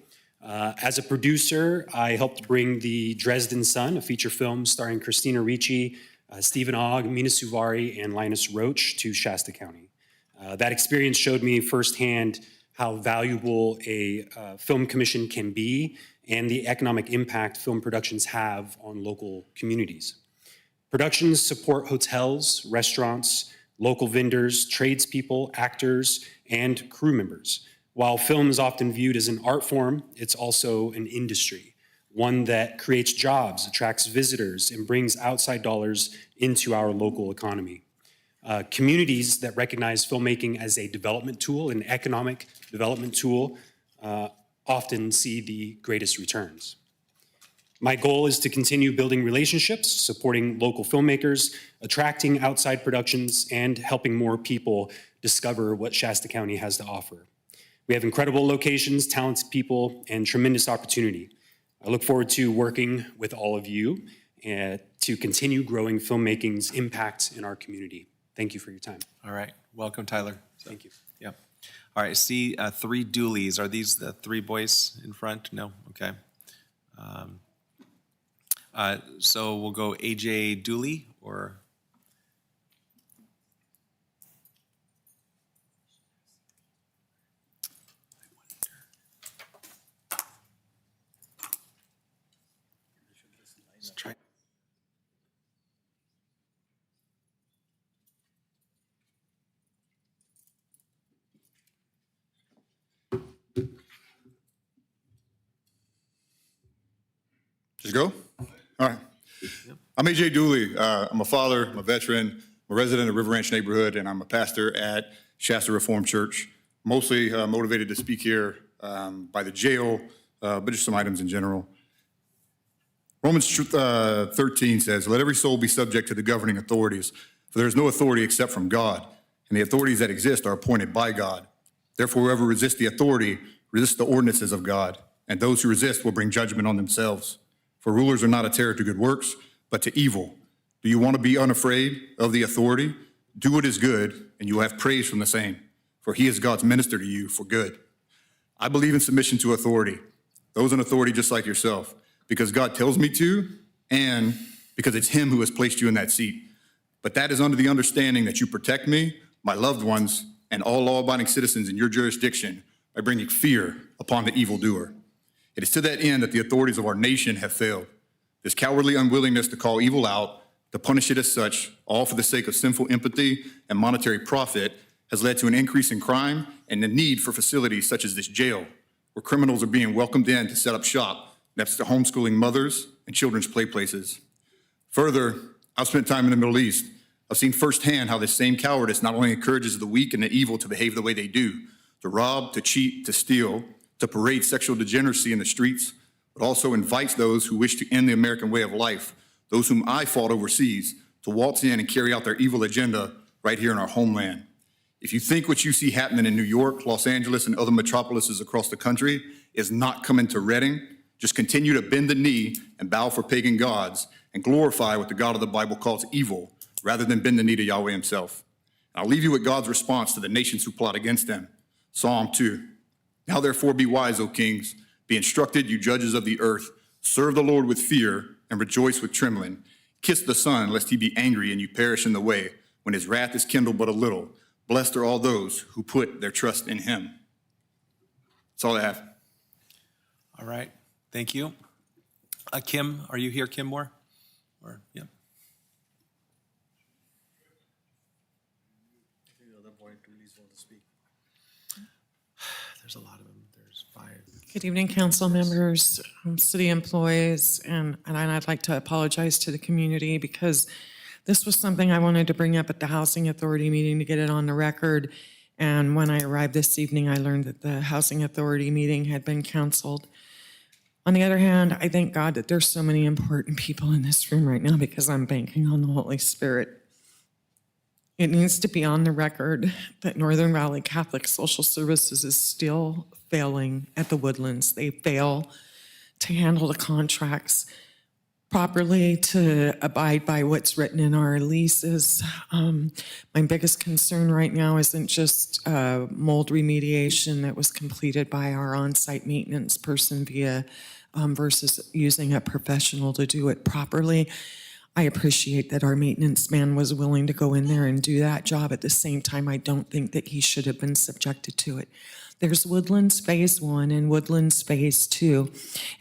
As a producer, I helped bring The Dresden Sun, a feature film starring Christina Ricci, Stephen Ogg, Mina Suvari, and Linus Roach to Shasta County. That experience showed me firsthand how valuable a film commission can be and the economic impact film productions have on local communities. Productions support hotels, restaurants, local vendors, tradespeople, actors, and crew members. While film is often viewed as an art form, it's also an industry, one that creates jobs, attracts visitors, and brings outside dollars into our local economy. Communities that recognize filmmaking as a development tool, an economic development tool, often see the greatest returns. My goal is to continue building relationships, supporting local filmmakers, attracting outside productions, and helping more people discover what Shasta County has to offer. We have incredible locations, talented people, and tremendous opportunity. I look forward to working with all of you to continue growing filmmaking's impact in our community. Thank you for your time. All right, welcome, Tyler. Thank you. Yep. All right, I see 3 Dooleys. Are these the 3 boys in front? No? Okay. So we'll go AJ Dooley or? Let's try. Just go? All right. I'm AJ Dooley. I'm a father, I'm a veteran, I'm a resident of River Ranch neighborhood, and I'm a pastor at Shasta Reformed Church. Mostly motivated to speak here by the jail, but just some items in general. Romans 13 says, "Let every soul be subject to the governing authorities, for there is no authority except from God, and the authorities that exist are appointed by God. Therefore, whoever resists the authority resists the ordinances of God, and those who resist will bring judgment on themselves. For rulers are not a terror to good works, but to evil. Do you want to be unafraid of the authority? Do what is good, and you will have praise from the same, for he is God's minister to you for good." I believe in submission to authority, those in authority just like yourself, because God tells me to, and because it's him who has placed you in that seat. But that is under the understanding that you protect me, my loved ones, and all law-abiding citizens in your jurisdiction by bringing fear upon the evildoer. It is to that end that the authorities of our nation have failed. This cowardly unwillingness to call evil out, to punish it as such, all for the sake of sinful empathy and monetary profit, has led to an increase in crime and the need for facilities such as this jail, where criminals are being welcomed in to set up shop next to homeschooling mothers and children's play places. Further, I've spent time in the Middle East. I've seen firsthand how this same cowardice not only encourages the weak and the evil to behave the way they do, to rob, to cheat, to steal, to parade sexual degeneracy in the streets, but also invites those who wish to end the American way of life, those whom I fought overseas, to waltz in and carry out their evil agenda right here in our homeland. If you think what you see happening in New York, Los Angeles, and other metropolises across the country is not coming to Reading, just continue to bend the knee and bow for pagan gods and glorify what the God of the Bible calls evil, rather than bend the knee to Yahweh himself. And I'll leave you with God's response to the nations who plot against them. Psalm 2. "Now therefore be wise, O kings, be instructed, you judges of the earth. Serve the Lord with fear and rejoice with trembling. Kiss the Son, lest he be angry and you perish in the way, when his wrath is kindled but a little. Blessed are all those who put their trust in him." That's all I have. All right, thank you. Kim, are you here, Kim Moore? Or, yeah. There's a lot of them. There's 5. Good evening, council members, city employees, and I'd like to apologize to the community because this was something I wanted to bring up at the Housing Authority meeting to get it on the record. And when I arrived this evening, I learned that the Housing Authority meeting had been canceled. On the other hand, I thank God that there's so many important people in this room right now because I'm banking on the Holy Spirit. It needs to be on the record that Northern Valley Catholic Social Services is still failing at the Woodlands. They fail to handle the contracts properly, to abide by what's written in our leases. My biggest concern right now isn't just mold remediation that was completed by our on-site maintenance person via versus using a professional to do it properly. I appreciate that our maintenance man was willing to go in there and do that job. At the same time, I don't think that he should have been subjected to it. There's Woodlands Phase 1 and Woodlands Phase 2.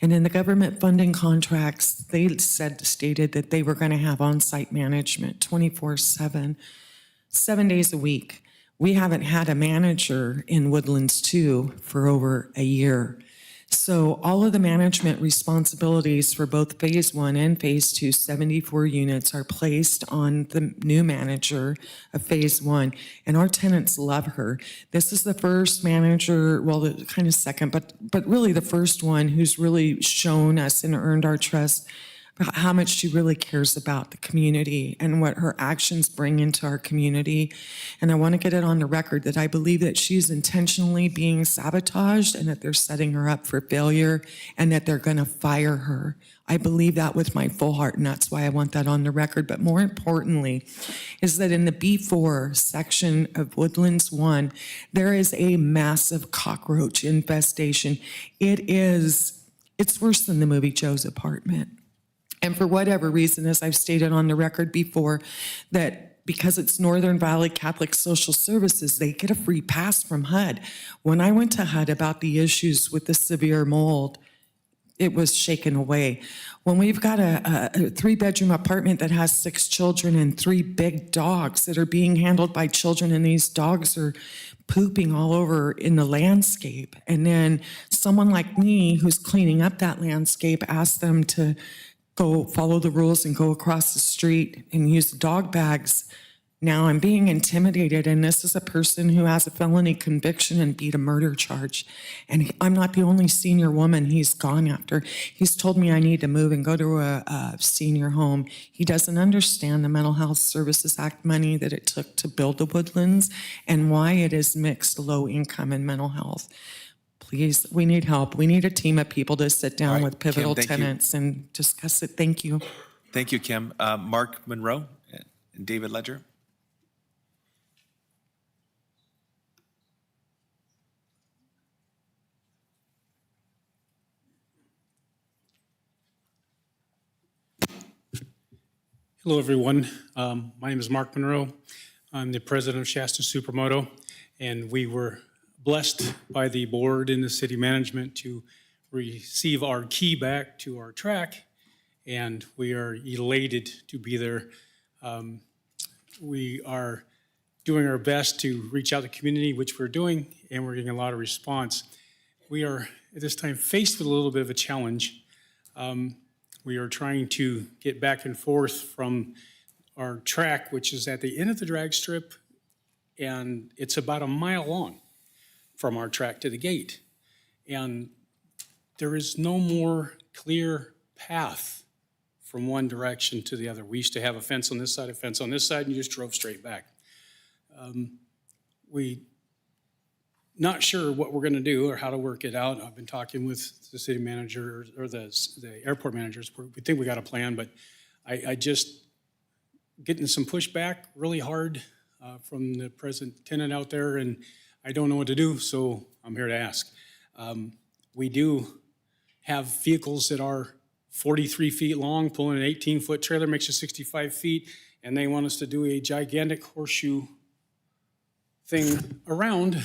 And in the government funding contracts, they stated that they were going to have on-site management 24/7, 7 days a week. We haven't had a manager in Woodlands 2 for over a year. So all of the management responsibilities for both Phase 1 and Phase 2, 74 units, are placed on the new manager of Phase 1, and our tenants love her. This is the first manager, well, the kind of second, but really the first one who's really shown us and earned our trust how much she really cares about the community and what her actions bring into our community. And I want to get it on the record that I believe that she's intentionally being sabotaged and that they're setting her up for failure and that they're going to fire her. I believe that with my full heart, and that's why I want that on the record. But more importantly, is that in the B4 section of Woodlands 1, there is a massive cockroach infestation. It's worse than the movie Joe's Apartment. And for whatever reason, as I've stated on the record before, that because it's Northern Valley Catholic Social Services, they get a free pass from HUD. When I went to HUD about the issues with the severe mold, it was shaken away. When we've got a 3-bedroom apartment that has 6 children and 3 big dogs that are being handled by children, and these dogs are pooping all over in the landscape, and then someone like me who's cleaning up that landscape asks them to go follow the rules and go across the street and use the dog bags. Now I'm being intimidated, and this is a person who has a felony conviction and beat a murder charge. And I'm not the only senior woman he's gone after. He's told me I need to move and go to a senior home. He doesn't understand the Mental Health Services Act money that it took to build the Woodlands and why it is mixed low income and mental health. Please, we need help. We need a team of people to sit down All right, with pivotal Kim, thank you. tenants and discuss it. Thank you. Thank you, Kim. Mark Monroe and David Ledger. Hello, everyone. My name is Mark Monroe. I'm the president of Shasta Supermoto, and we were blessed by the board and the city management to receive our key back to our track, and we are elated to be there. We are doing our best to reach out to the community, which we're doing, and we're getting a lot of response. We are, at this time, faced with a little bit of a challenge. We are trying to get back and forth from our track, which is at the end of the drag strip, and it's about a mile long from our track to the gate. And there is no more clear path from one direction to the other. We used to have a fence on this side, a fence on this side, and you just drove straight back. We not sure what we're going to do or how to work it out. I've been talking with the city manager or the airport managers. We think we got a plan, but I just getting some pushback really hard from the present tenant out there, and I don't know what to do, so I'm here to ask. We do have vehicles that are 43 feet long, pulling an 18-foot trailer, makes you 65 feet, and they want us to do a gigantic horseshoe thing around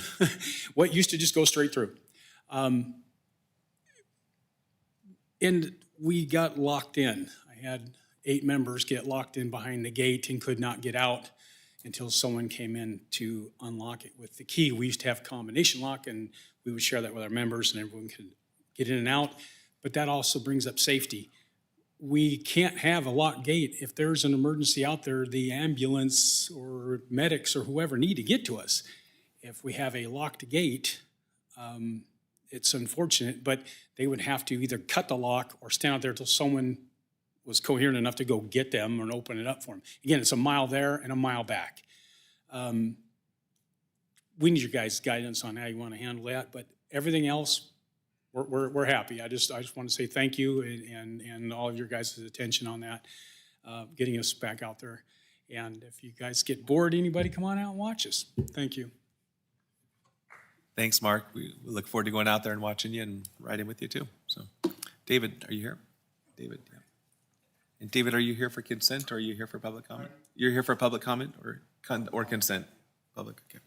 what used to just go straight through. And we got locked in. I had 8 members get locked in behind the gate and could not get out until someone came in to unlock it with the key. We used to have combination lock, and we would share that with our members, and everyone could get in and out. But that also brings up safety. We can't have a locked gate. If there's an emergency out there, the ambulance or medics or whoever need to get to us. If we have a locked gate, it's unfortunate, but they would have to either cut the lock or stand out there until someone was coherent enough to go get them and open it up for them. Again, it's a mile there and a mile back. We need your guys' guidance on how you want to handle that, but everything else, we're happy. I just want to say thank you and all of your guys' attention on that, getting us back out there. And if you guys get bored, anybody come on out and watch us. Thank you. Thanks, Mark. We look forward to going out there and watching you and riding with you too. So, David, are you here? David, yeah. And David, are you here for consent or are you here for public comment? You're here for public comment or consent? Public, okay.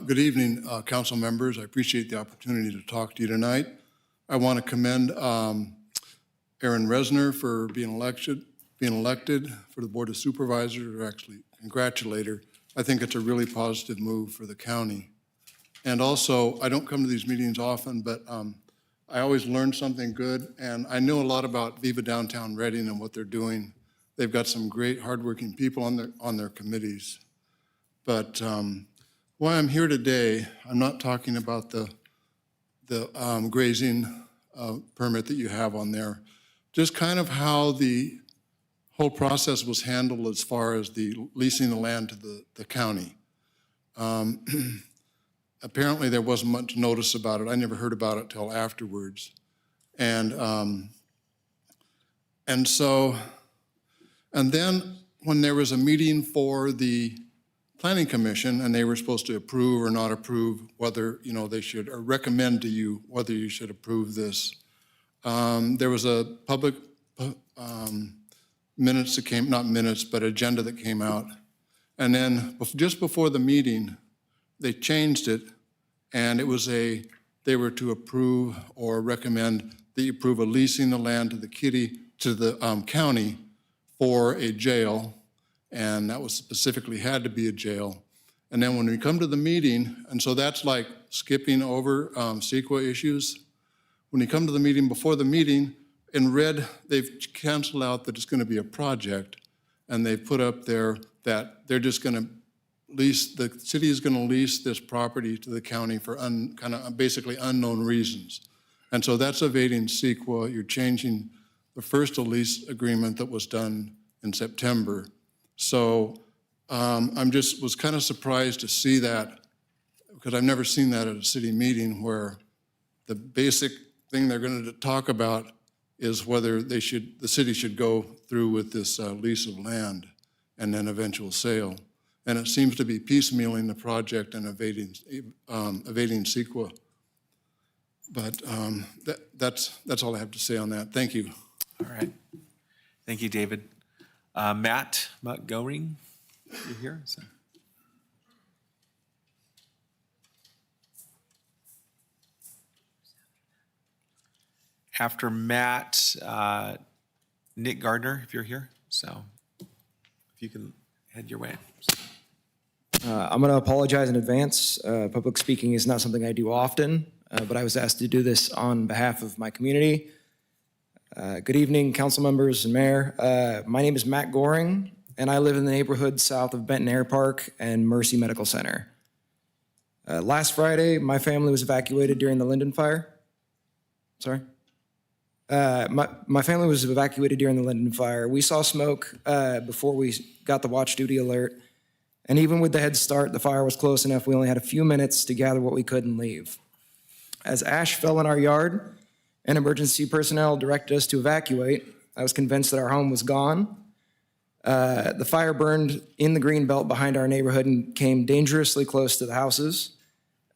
Good evening, council members. I appreciate the opportunity to talk to you tonight. I want to commend Aaron Resner for being elected for the Board of Supervisors, or actually congratulate her. I think it's a really positive move for the county. And also, I don't come to these meetings often, but I always learn something good, and I know a lot about Viva Downtown Reading and what they're doing They've got some great hardworking people on their committees. But why I'm here today, I'm not talking about the grazing permit that you have on there, just kind of how the whole process was handled as far as the leasing the land to the county. Apparently there wasn't much notice about it. I never heard about it till afterwards. And then when there was a meeting for the Planning Commission and they were supposed to approve or not approve whether, they should, or recommend to you whether you should approve this, there was a public minutes that came, not minutes, but agenda that came out. And then just before the meeting, they changed it, and it was they were to approve or recommend that you approve of leasing the land to the county for a jail, and that was specifically had to be a jail. And then when we come to the meeting, and so that's like skipping over CEQA issues. When you come to the meeting, before the meeting, in red, they've canceled out that it's going to be a project, and they've put up there that they're just going to lease, the city is going to lease this property to the county for kind of basically unknown reasons. And so that's evading CEQA. You're changing the first lease agreement that was done in September. So was kind of surprised to see that, because I've never seen that at a city meeting where the basic thing they're going to talk about is whether the city should go through with this lease of land and then eventual sale. And it seems to be piecemealing the project and evading CEQA. But that's all I have to say on that. Thank you. All right. Thank you, David. Matt Montgomery, you here? So. After Matt, Nick Gardner, if you're here. So if you can head your way. I'm going to apologize in advance. Public speaking is not something I do often, but I was asked to do this on behalf of my community. Good evening, council members and mayor. My name is Matt Goring, and I live in the neighborhood south of Benton Air Park and Mercy Medical Center. Last Friday, my family was evacuated during the Linden fire. Sorry? My family was evacuated during the Linden fire. We saw smoke before we got the watch duty alert. And even with the head start, the fire was close enough. We only had a few minutes to gather what we could and leave. As ash fell in our yard and emergency personnel directed us to evacuate, I was convinced that our home was gone. The fire burned in the green belt behind our neighborhood and came dangerously close to the houses.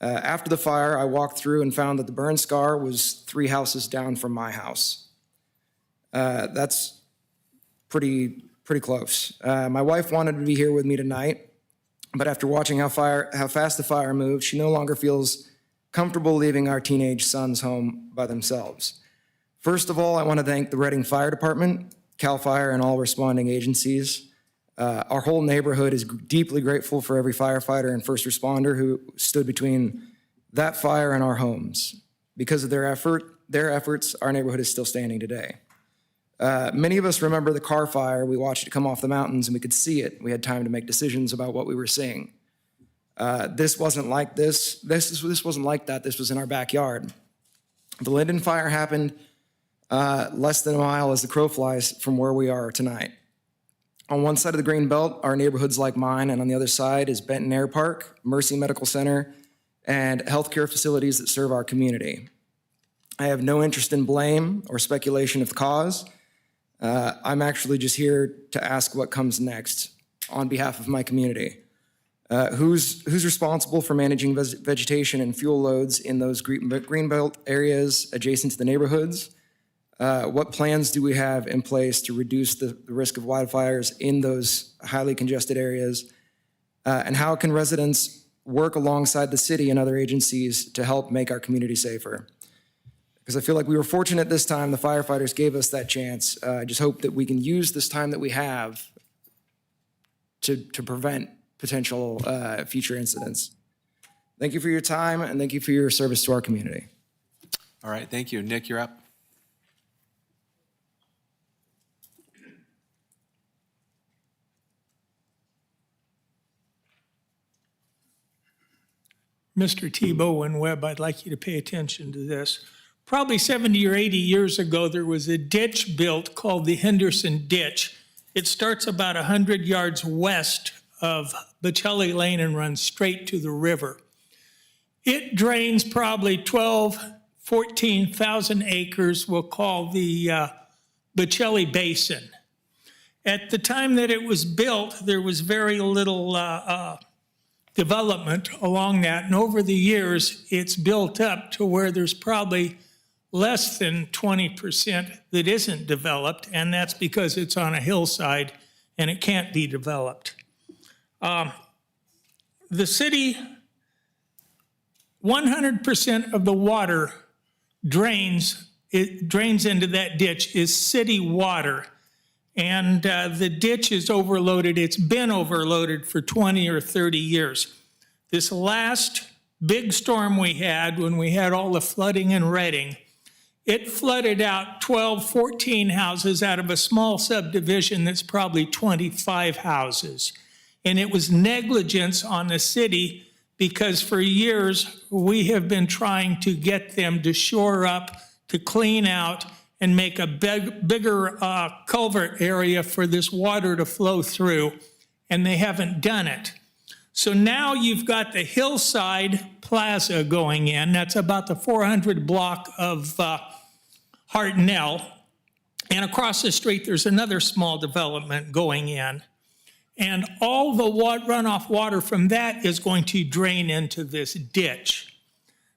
After the fire, I walked through and found that the burn scar was 3 houses down from my house. That's pretty close. My wife wanted to be here with me tonight, but after watching how fast the fire moved, she no longer feels comfortable leaving our teenage sons home by themselves. First of all, I want to thank the Reading Fire Department, CAL FIRE, and all responding agencies. Our whole neighborhood is deeply grateful for every firefighter and first responder who stood between that fire and our homes. Because of their efforts, our neighborhood is still standing today. Many of us remember the Carr fire. We watched it come off the mountains and we could see it. We had time to make decisions about what we were seeing. This wasn't like this. This wasn't like that. This was in our backyard. The Linden fire happened less than a mile as the crow flies from where we are tonight. On one side of the green belt are neighborhoods like mine, and on the other side is Benton Air Park, Mercy Medical Center, and healthcare facilities that serve our community. I have no interest in blame or speculation of the cause. I'm actually just here to ask what comes next on behalf of my community. Who's responsible for managing vegetation and fuel loads in those greenbelt areas adjacent to the neighborhoods? What plans do we have in place to reduce the risk of wildfires in those highly congested areas? And how can residents work alongside the city and other agencies to help make our community safer? Because I feel like we were fortunate this time. The firefighters gave us that chance. I just hope that we can use this time that we have to prevent potential future incidents. Thank you for your time, and thank you for your service to our community. All right, thank you. Nick, you're up. Mr. Tebow and Webb, I'd like you to pay attention to this. Probably 70 or 80 years ago, there was a ditch built called the Henderson Ditch. It starts about 100 yards west of Bocelli Lane and runs straight to the river. It drains probably 14,000 acres, we'll call the Bocelli Basin. At the time that it was built, there was very little development along that. And over the years, it's built up to where there's probably less than 20% that isn't developed, and that's because it's on a hillside and it can't be developed. The city, 100% of the water drains into that ditch is city water. And the ditch is overloaded. It's been overloaded for 20 or 30 years. This last big storm we had, when we had all the flooding in Reading, it flooded out 12, 14 houses out of a small subdivision that's probably 25 houses. And it was negligence on the city because for years we have been trying to get them to shore up, to clean out, and make a bigger culvert area for this water to flow through, and they haven't done it. So now you've got the Hillside Plaza going in. That's about the 400 block of Hartnell. And across the street, there's another small development going in. And all the runoff water from that is going to drain into this ditch.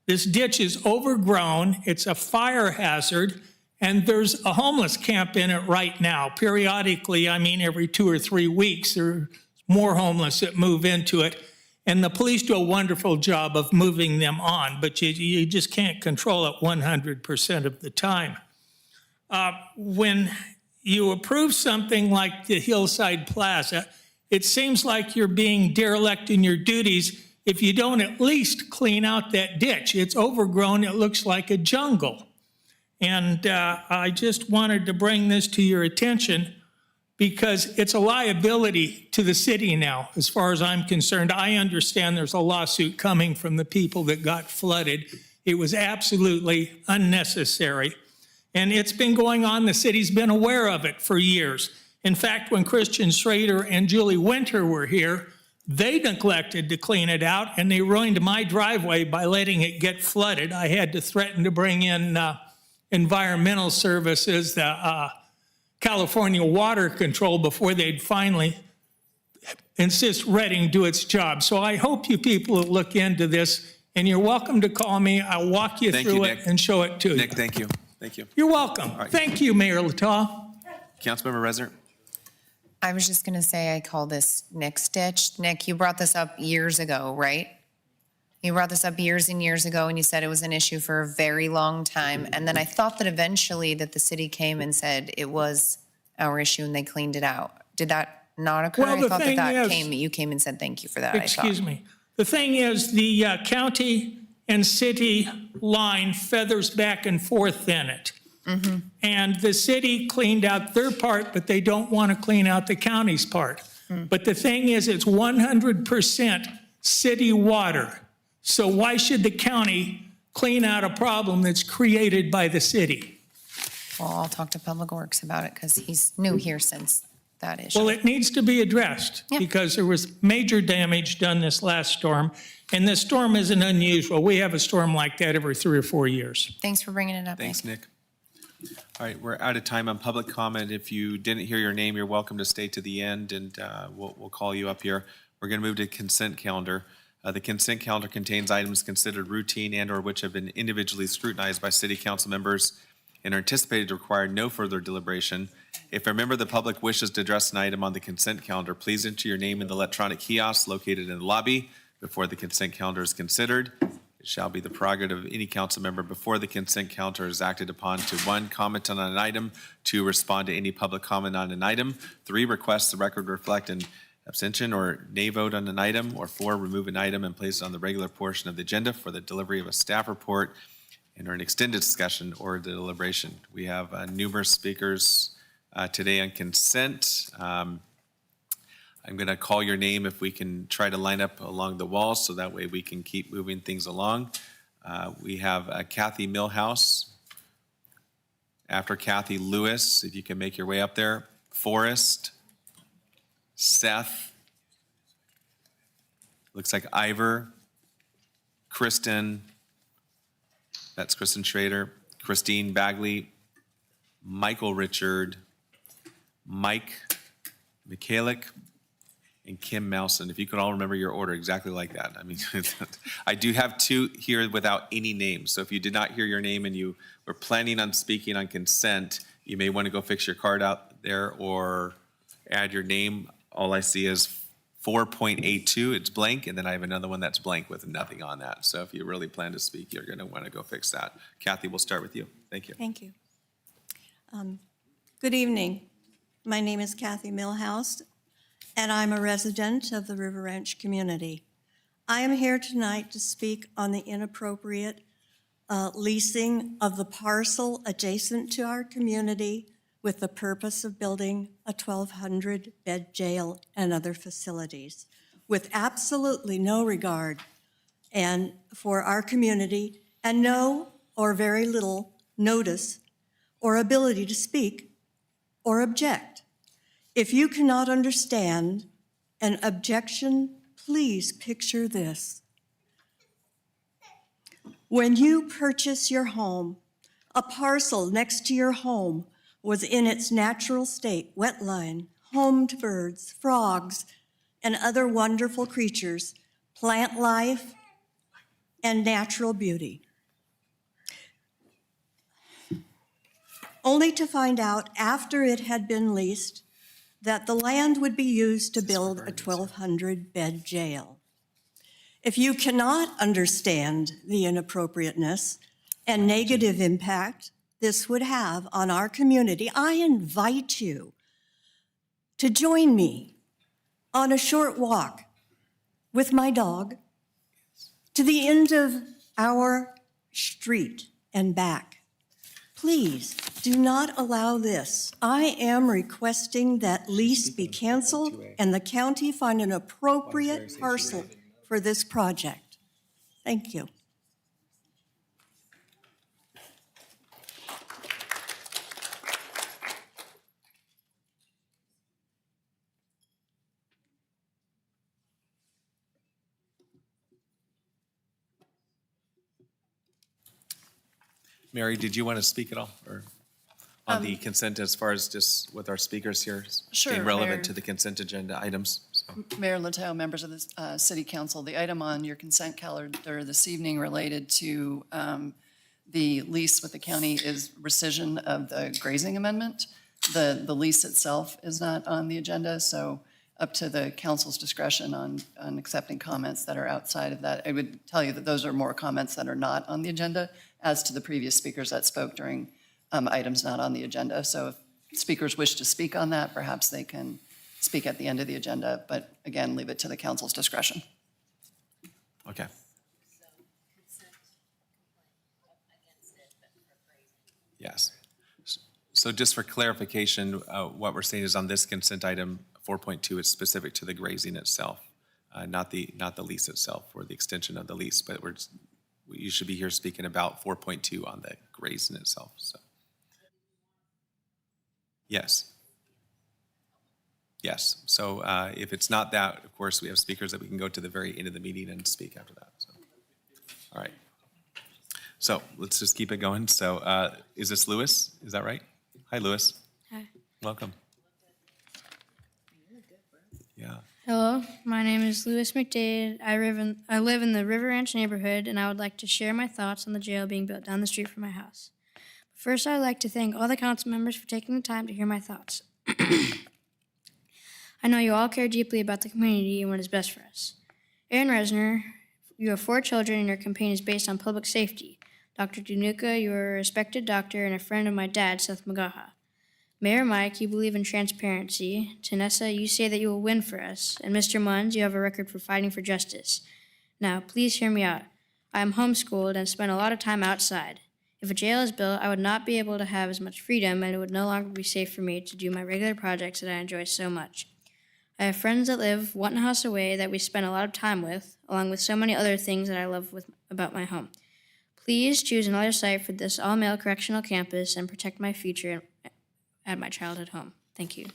This ditch is overgrown. It's a fire hazard. And there's a homeless camp in it right now. Periodically, I mean every 2 or 3 weeks, there are more homeless that move into it. And the police do a wonderful job of moving them on, but you just can't control it 100% of the time. When you approve something like the Hillside Plaza, it seems like you're being derelict in your duties if you don't at least clean out that ditch. It's overgrown. It looks like a jungle. And I just wanted to bring this to your attention because it's a liability to the city now, as far as I'm concerned. I understand there's a lawsuit coming from the people that got flooded. It was absolutely unnecessary. And it's been going on. The city's been aware of it for years. In fact, when Christian Schrader and Julie Winter were here, they neglected to clean it out, and they ruined my driveway by letting it get flooded. I had to threaten to bring in environmental services, the California Water Control, before they'd finally insist Reading do its job. So I hope you people will look into this, and you're welcome to call me. I'll walk you through it and show it to you. Nick, thank you. Thank you. You're welcome. Right. Thank you, Mayor Lataw. Councilmember Resner. I was just going to say I call this Nick's ditch. Nick, you brought this up years ago, right? You brought this up years and years ago, and you said it was an issue for a very long time. And then I thought that eventually that the city came and said it was our issue and they cleaned it out. Did that not occur? Well, I thought you came and said thank you for that. Excuse me. The thing is, the county and city line feathers back and forth in it. Mm-hmm. And the city cleaned out their part, but they don't want to clean out the county's part. But the thing is, it's 100% city water. So why should the county clean out a problem that's created by the city? Well, I'll talk to Public Works about it because he's new here since that issue. Well, it needs to be addressed because there was major damage done this last storm. And this storm isn't unusual. We have a storm like that every 3 or 4 years. Thanks for bringing it up. Thanks, Nick. All right, we're out of time on public comment. If you didn't hear your name, you're welcome to stay to the end, and we'll call you up here. We're going to move to consent calendar. The consent calendar contains items considered routine and/or which have been individually scrutinized by city council members and are anticipated to require no further deliberation. If a member of the public wishes to address an item on the consent calendar, please enter your name in the electronic kiosk located in the lobby before the consent calendar is considered. It shall be the prerogative of any council member before the consent calendar is acted upon to 1, comment on an item, 2, respond to any public comment on an item, 3, request the record reflect an abstention or nay vote on an item, or 4, remove an item and place it on the regular portion of the agenda for the delivery of a staff report and or an extended discussion or deliberation. We have numerous speakers today on consent. I'm going to call your name if we can try to line up along the walls so that way we can keep moving things along. We have Kathy Millhouse. After Kathy, Lewis, if you can make your way up there. Forrest, Seth, looks like Ivor, Kristen, that's Kristen Schrader, Christine Bagley, Michael Richard, Mike Michalik, and Kim Mousen. If you could all remember your order exactly like that. I mean, I do have two here without any names. So if you did not hear your name and you were planning on speaking on consent, you may want to go fix your card out there or add your name. All I see is 4.82, it's blank, and then I have another one that's blank with nothing on that. So if you really plan to speak, you're going to want to go fix that. Kathy, we'll start with you. Thank you. Thank you. Good evening. My name is Kathy Millhouse, and I'm a resident of the River Ranch community. I am here tonight to speak on the inappropriate leasing of the parcel adjacent to our community with the purpose of building a 1,200-bed jail and other facilities with absolutely no regard and for our community and no or very little notice or ability to speak or object. If you cannot understand an objection, please picture this. When you purchase your home, a parcel next to your home was in its natural state, wetline, home to birds, frogs, and other wonderful creatures, plant life, and natural beauty. Only to find out after it had been leased that the land would be used to build a 1,200-bed jail. If you cannot understand the inappropriateness and negative impact this would have on our community, I invite you to join me on a short walk with my dog to the end of our street and back. Please do not allow this. I am requesting that lease be canceled and the county find an appropriate parcel for this project. Thank you. Mary, did you want to speak at all, or on the consent as far as just with our speakers here? Sure, Being relevant Mayor. to the consent agenda items? So. Mayor Lateo, members of the City Council, the item on your consent calendar this evening related to the lease with the county is rescission of the grazing amendment. The lease itself is not on the agenda, so up to the council's discretion on accepting comments that are outside of that. I would tell you that those are more comments that are not on the agenda as to the previous speakers that spoke during items not on the agenda. So if speakers wish to speak on that, perhaps they can speak at the end of the agenda, but again, leave it to the council's discretion. Okay. Yes. So just for clarification, what we're saying is on this consent item 4.2, it's specific to the grazing itself, not the lease itself or the extension of the lease, but you should be here speaking about 4.2 on the grazing itself. So, yes. Yes. So if it's not that, of course, we have speakers that we can go to the very end of the meeting and speak after that. So, all right. So let's just keep it going. So is this Lewis? Is that right? Hi, Lewis. Hi. Welcome. Yeah. Hello, my name is Lewis McDade. I live in the River Ranch neighborhood, and I would like to share my thoughts on the jail being built down the street from my house. First, I'd like to thank all the council members for taking the time to hear my thoughts. I know you all care deeply about the community and what is best for us. Aaron Resner, you have 4 children, and your campaign is based on public safety. Dr. Danuka, you are a respected doctor and a friend of my dad, Seth Magaha. Mayor Mike, you believe in transparency. Tanessa, you say that you will win for us. And Mr. Munns, you have a record for fighting for justice. Now, please hear me out. I am homeschooled and spend a lot of time outside. If a jail is built, I would not be able to have as much freedom, and it would no longer be safe for me to do my regular projects that I enjoy so much. I have friends that live one house away that we spend a lot of time with, along with so many other things that I love about my home. Please choose another site for this all-male correctional campus and protect my future at my childhood home. Thank you.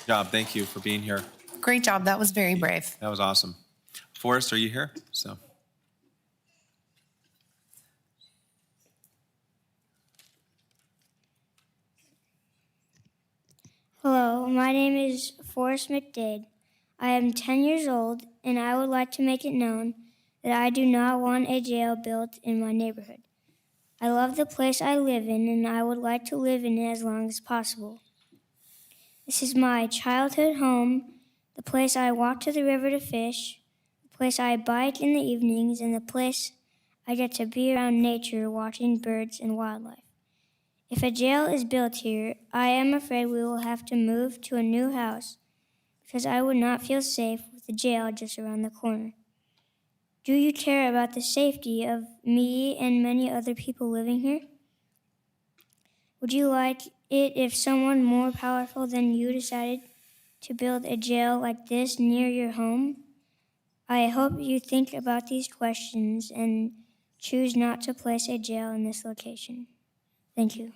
Job, thank you for being here. Great job. That was very brave. That was awesome. Forrest, are you here? So, Hello, my name is Forrest McDade. I am 10 years old, and I would like to make it known that I do not want a jail built in my neighborhood. I love the place I live in, and I would like to live in it as long as possible. This is my childhood home, the place I walk to the river to fish, the place I bike in the evenings, and the place I get to be around nature watching birds and wildlife. If a jail is built here, I am afraid we will have to move to a new house because I would not feel safe with the jail just around the corner. Do you care about the safety of me and many other people living here? Would you like it if someone more powerful than you decided to build a jail like this near your home? I hope you think about these questions and choose not to place a jail in this location. Thank you.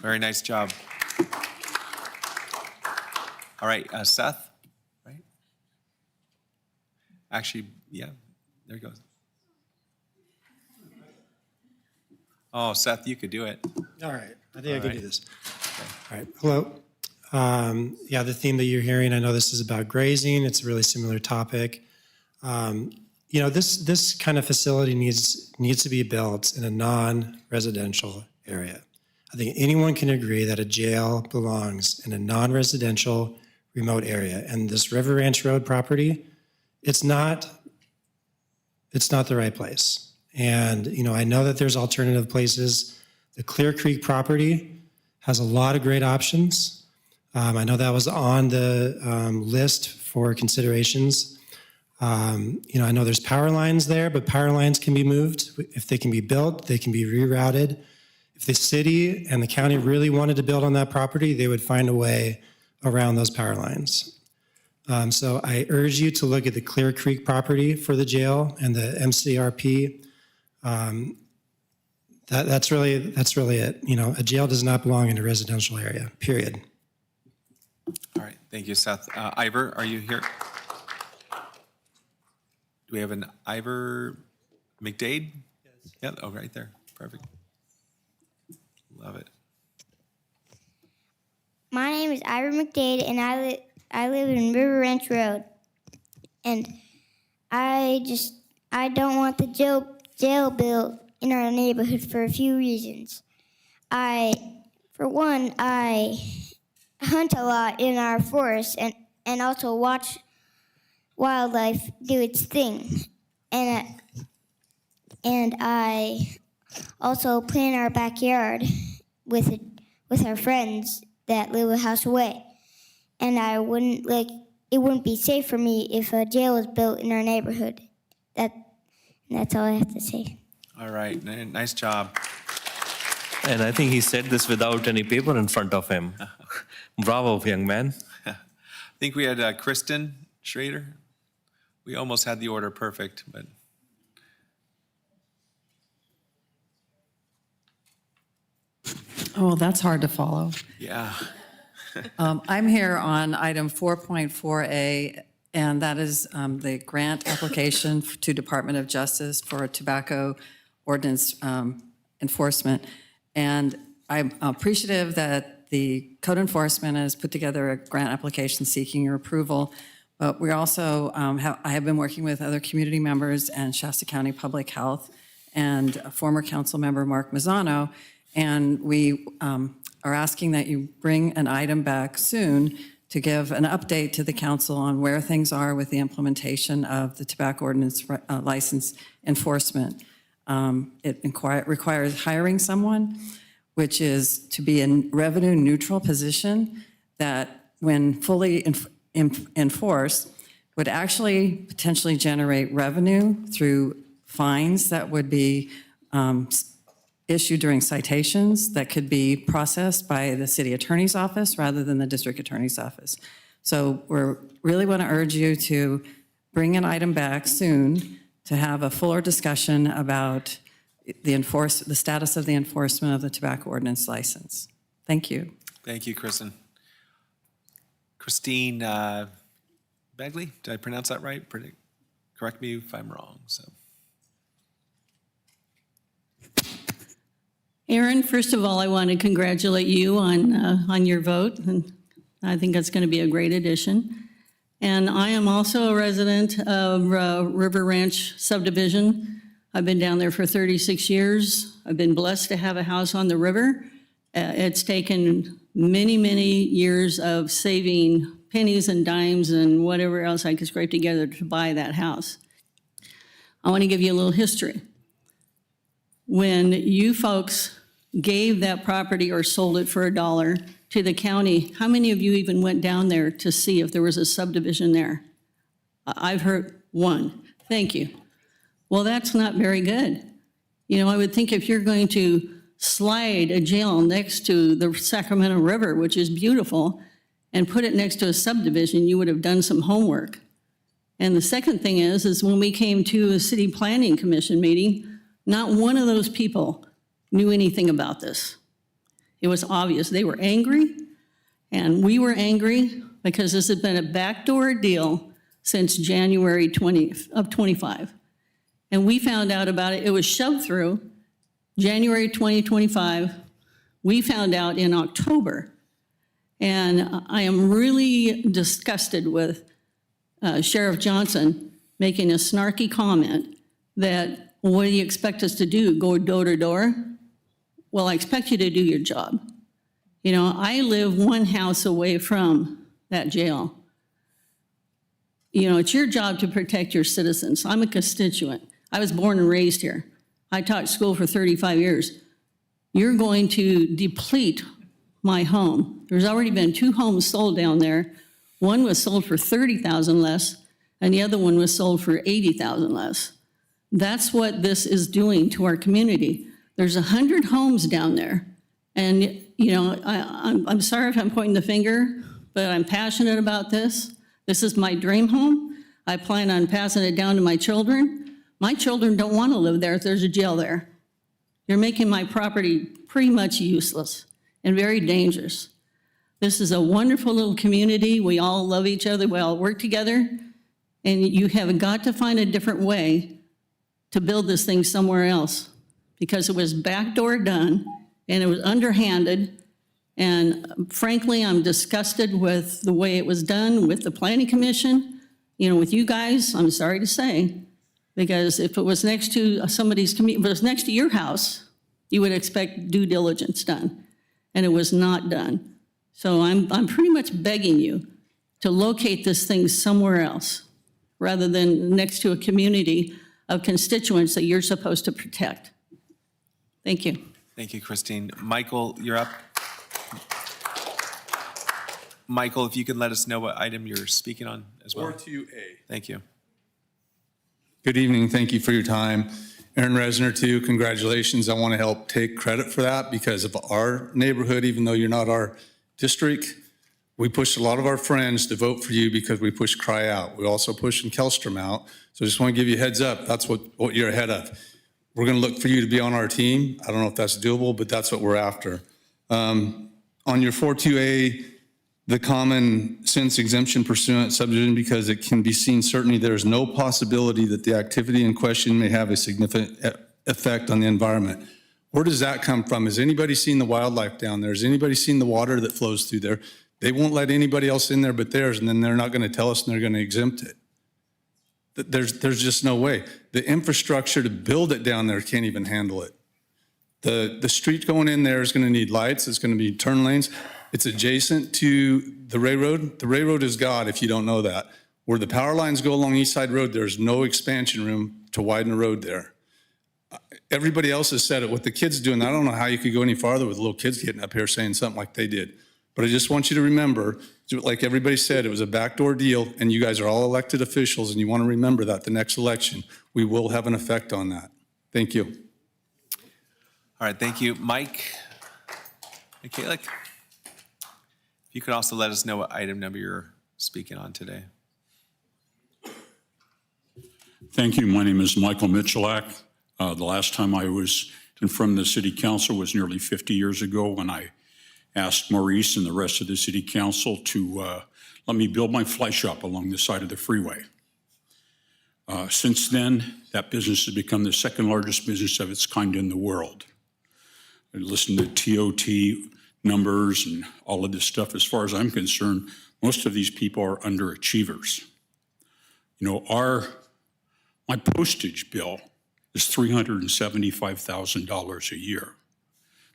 very nice job. All right, Seth, right? Actually, yeah, there he goes. Oh, Seth, you could do it. All right, I think I can do this. Okay. All right, hello. Yeah, the theme that you're hearing, I know this is about grazing. It's a really similar topic. You know, this kind of facility needs to be built in a non-residential area. I think anyone can agree that a jail belongs in a non-residential remote area. And this River Ranch Road property, it's not the right place. And, you know, I know that there's alternative places. The Clear Creek property has a lot of great options. I know that was on the list for considerations. You know, I know there's power lines there, but power lines can be moved. If they can be built, they can be rerouted. If the city and the county really wanted to build on that property, they would find a way around those power lines. So I urge you to look at the Clear Creek property for the jail and the MCRP. That's really it. You know, a jail does not belong in a residential area, period. All right, thank you, Seth. Ivor, are you here? Do we have an Ivor McDade? Yes. Yeah, oh, right there, perfect. Love it. My name is Ivor McDade, and I live in River Ranch Road. And I don't want the jail built in our neighborhood for a few reasons. For one, I hunt a lot in our forest and also watch wildlife do its thing. And I also play in our backyard with our friends that live a house away. And it wouldn't be safe for me if a jail was built in our neighborhood. That's all I have to say. All right, nice job. And I think he said this without any paper in front of him. Bravo, young man. I think we had Kristen Schrader. We almost had the order perfect, but. Oh, that's hard to follow. Yeah. I'm here on item 4.4A, and that is the grant application to Department of Justice for tobacco ordinance enforcement. And I'm appreciative that the code enforcement has put together a grant application seeking your approval. But we also, I have been working with other community members and Shasta County Public Health and former council member Mark Mazzano, and we are asking that you bring an item back soon to give an update to the council on where things are with the implementation of the tobacco ordinance license enforcement. It requires hiring someone, which is to be a revenue neutral position that when fully enforced would actually potentially generate revenue through fines that would be issued during citations that could be processed by the city attorney's office rather than the district attorney's office. So we're really want to urge you to bring an item back soon to have a fuller discussion about the status of the enforcement of the tobacco ordinance license. Thank you. Thank you, Kristen. Christine Bagley, did I pronounce that right? Correct me if I'm wrong. So, Aaron, first of all, I want to congratulate you on your vote, and I think that's going to be a great addition. And I am also a resident of River Ranch subdivision. I've been down there for 36 years. I've been blessed to have a house on the river. It's taken many, many years of saving pennies and dimes and whatever else I could scrape together to buy that house. I want to give you a little history. When you folks gave that property or sold it for $1 to the county, how many of you even went down there to see if there was a subdivision there? I've heard one. Thank you. Well, that's not very good. You know, I would think if you're going to slide a jail next to the Sacramento River, which is beautiful, and put it next to a subdivision, you would have done some homework. And the second thing is when we came to a city planning commission meeting, not one of those people knew anything about this. It was obvious. They were angry, and we were angry because this has been a backdoor deal since January 20th of 25. And we found out about it. It was shoved through January 2025. We found out in October. And I am really disgusted with Sheriff Johnson making a snarky comment that, well, what do you expect us to do, go door to door? Well, I expect you to do your job. You know, I live one house away from that jail. You know, it's your job to protect your citizens. I'm a constituent. I was born and raised here. I taught school for 35 years. You're going to deplete my home. There's already been 2 homes sold down there. One was sold for $30,000 less, and the other one was sold for $80,000 less. That's what this is doing to our community. There's 100 homes down there. And, you know, I'm sorry if I'm pointing the finger, but I'm passionate about this. This is my dream home. I plan on passing it down to my children. My children don't want to live there if there's a jail there. You're making my property pretty much useless and very dangerous. This is a wonderful little community. We all love each other. We all work together. And you have got to find a different way to build this thing somewhere else, because it was backdoor done and it was underhanded. And frankly, I'm disgusted with the way it was done with the Planning Commission. You know, with you guys, I'm sorry to say, because if it was next to somebody's community, if it was next to your house, you would expect due diligence done, and it was not done. So I'm pretty much begging you to locate this thing somewhere else rather than next to a community of constituents that you're supposed to protect. Thank you. thank you, Christine. Michael, you're up. Michael, if you could let us know what item you're speaking on as well. 42A. Thank you. Good evening. Thank you for your time. Aaron Resner, too, congratulations. I want to help take credit for that because of our neighborhood, even though you're not our district. We pushed a lot of our friends to vote for you because we pushed Cry Out. We also pushed Kellstrom out. So I just want to give you a heads up. That's what you're ahead of. We're going to look for you to be on our team. I don't know if that's doable, but that's what we're after. On your 42A, the common sense exemption pursuant subdivision, because it can be seen certainly there is no possibility that the activity in question may have a significant effect on the environment. Where does that come from? Has anybody seen the wildlife down there? Has anybody seen the water that flows through there? They won't let anybody else in there but theirs, and then they're not going to tell us and they're going to exempt it. There's just no way. The infrastructure to build it down there can't even handle it. The street going in there is going to need lights. It's going to be turn lanes. It's adjacent to the railroad. The railroad is God, if you don't know that. Where the power lines go along East Side Road, there's no expansion room to widen the road there. Everybody else has said it. What the kids doing, I don't know how you could go any farther with little kids getting up here saying something like they did. But I just want you to remember, like everybody said, it was a backdoor deal, and you guys are all elected officials, and you want to remember that the next election, we will have an effect on that. Thank you. All right, thank you. Mike Mikalik, if you could also let us know what item number you're speaking on today. Thank you. My name is Michael Michalak. The last time I was in front of the city council was nearly 50 years ago when I asked Maurice and the rest of the city council to let me build my fly shop along the side of the freeway. Since then, that business has become the second largest business of its kind in the world. I listen to TOT numbers and all of this stuff. As far as I'm concerned, most of these people are underachievers. You know, my postage bill is $375,000 a year.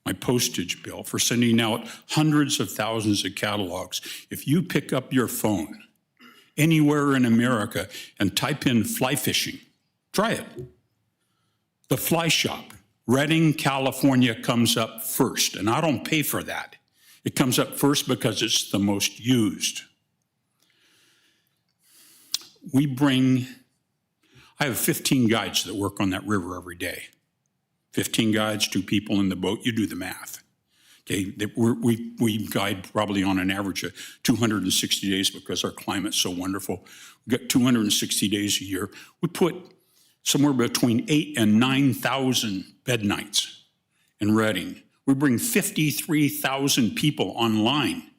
My postage bill for sending out hundreds of thousands of catalogs. If you pick up your phone anywhere in America and type in fly fishing, try it. The Fly Shop, Redding, California comes up first, and I don't pay for that. It comes up first because it's the most used. I have 15 guides that work on that river every day. 15 guides, 2 people in the boat, you do the math. Okay, we guide probably on an average of 260 days because our climate's so wonderful. We got 260 days a year. We put somewhere between 8,000 and 9,000 bed nights in Redding. We bring 53,000 people online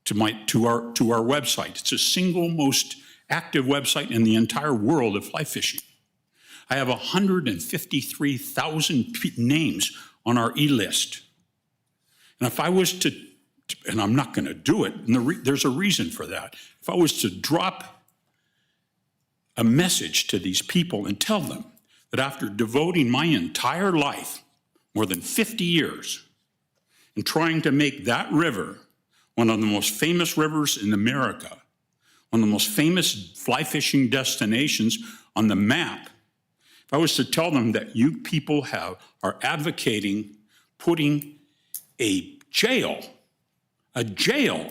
to our website. It's the single most active website in the entire world of fly fishing. I have 153,000 names on our e-list. And if I was to, and I'm not going to do it, and there's a reason for that. If I was to drop a message to these people and tell them that after devoting my entire life, more than 50 years, in trying to make that river one of the most famous rivers in America, one of the most famous fly fishing destinations on the map, if I was to tell them that you people are advocating putting a jail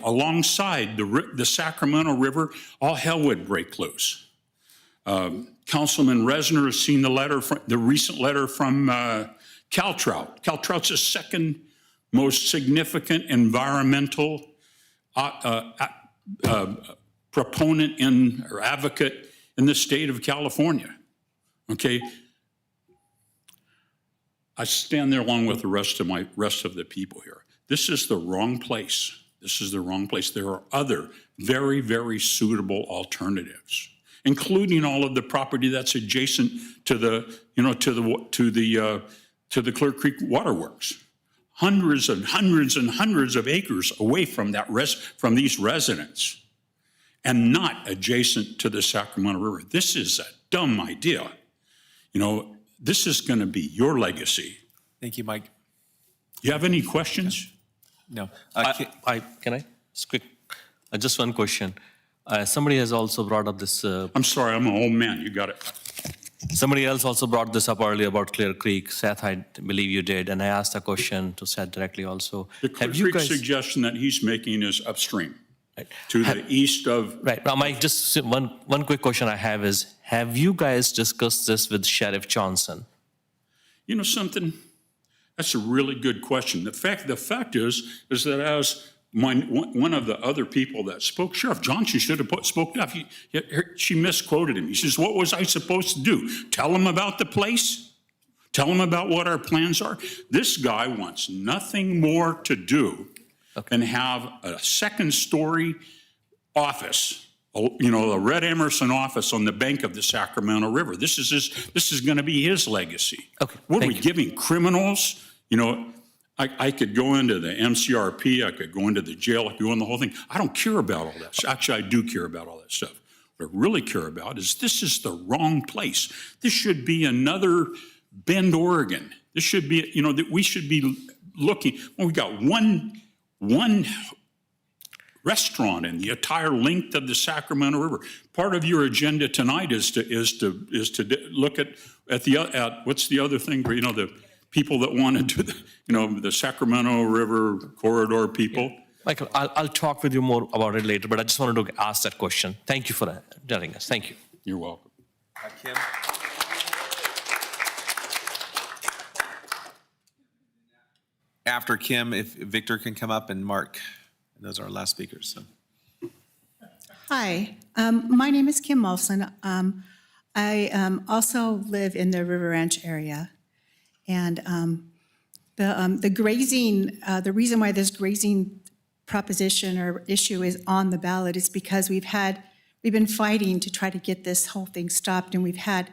alongside the Sacramento River, all hell would break loose. Councilman Resner has seen the recent letter from Caltrout. Caltrout's the second most significant environmental proponent or advocate in the state of California. Okay, I stand there along with the rest of the people here. This is the wrong place. This is the wrong place. There are other very, very suitable alternatives, including all of the property that's adjacent to the Clear Creek Waterworks. Hundreds and hundreds and hundreds of acres away from from these residents, and not adjacent to the Sacramento River. This is a dumb idea. You know, this is going to be your legacy. Thank you, Mike. You have any questions? No. Can I? Just one question. Somebody has also brought up this. I'm sorry, I'm an old man. You got it. Somebody else also brought this up earlier about Clear Creek. Seth, I believe you did, and I asked a question to Seth directly also. The Clear Creek suggestion that he's making is upstream, to the east of. Right. Now, Mike, just one quick question I have is, have you guys discussed this with Sheriff Johnson? You know something? That's a really good question. The fact is that as one of the other people that spoke, Sheriff Johnson should have spoken up. She misquoted him. He says, "What was I supposed to do? Tell him about the place? Tell him about what our plans are?" This guy wants nothing more to do than have a second-story office, you know, a Red Emerson office on the bank of the Sacramento River. This is going to be his legacy. Okay. What are we giving criminals? You know, I could go into the MCRP, I could go into the jail, I could go into the whole thing. I don't care about all that. Actually, I do care about all that stuff. What I really care about is this is the wrong place. This should be another Bend, Oregon. This should be, you know, that we should be looking. Well, we got one restaurant in the entire length of the Sacramento River. Part of your agenda tonight is to look at what's the other thing? You know, the people that want to do the Sacramento River corridor people. Michael, I'll talk with you more about it later, but I just wanted to ask that question. Thank you for telling us. Thank you. You're welcome. Kim? after Kim, if Victor can come up, and Mark. And those are our last speakers, so. Hi, my name is Kim Molson. I also live in the River Ranch area. And the grazing, the reason why this grazing proposition or issue is on the ballot is because we've been fighting to try to get this whole thing stopped, and we've had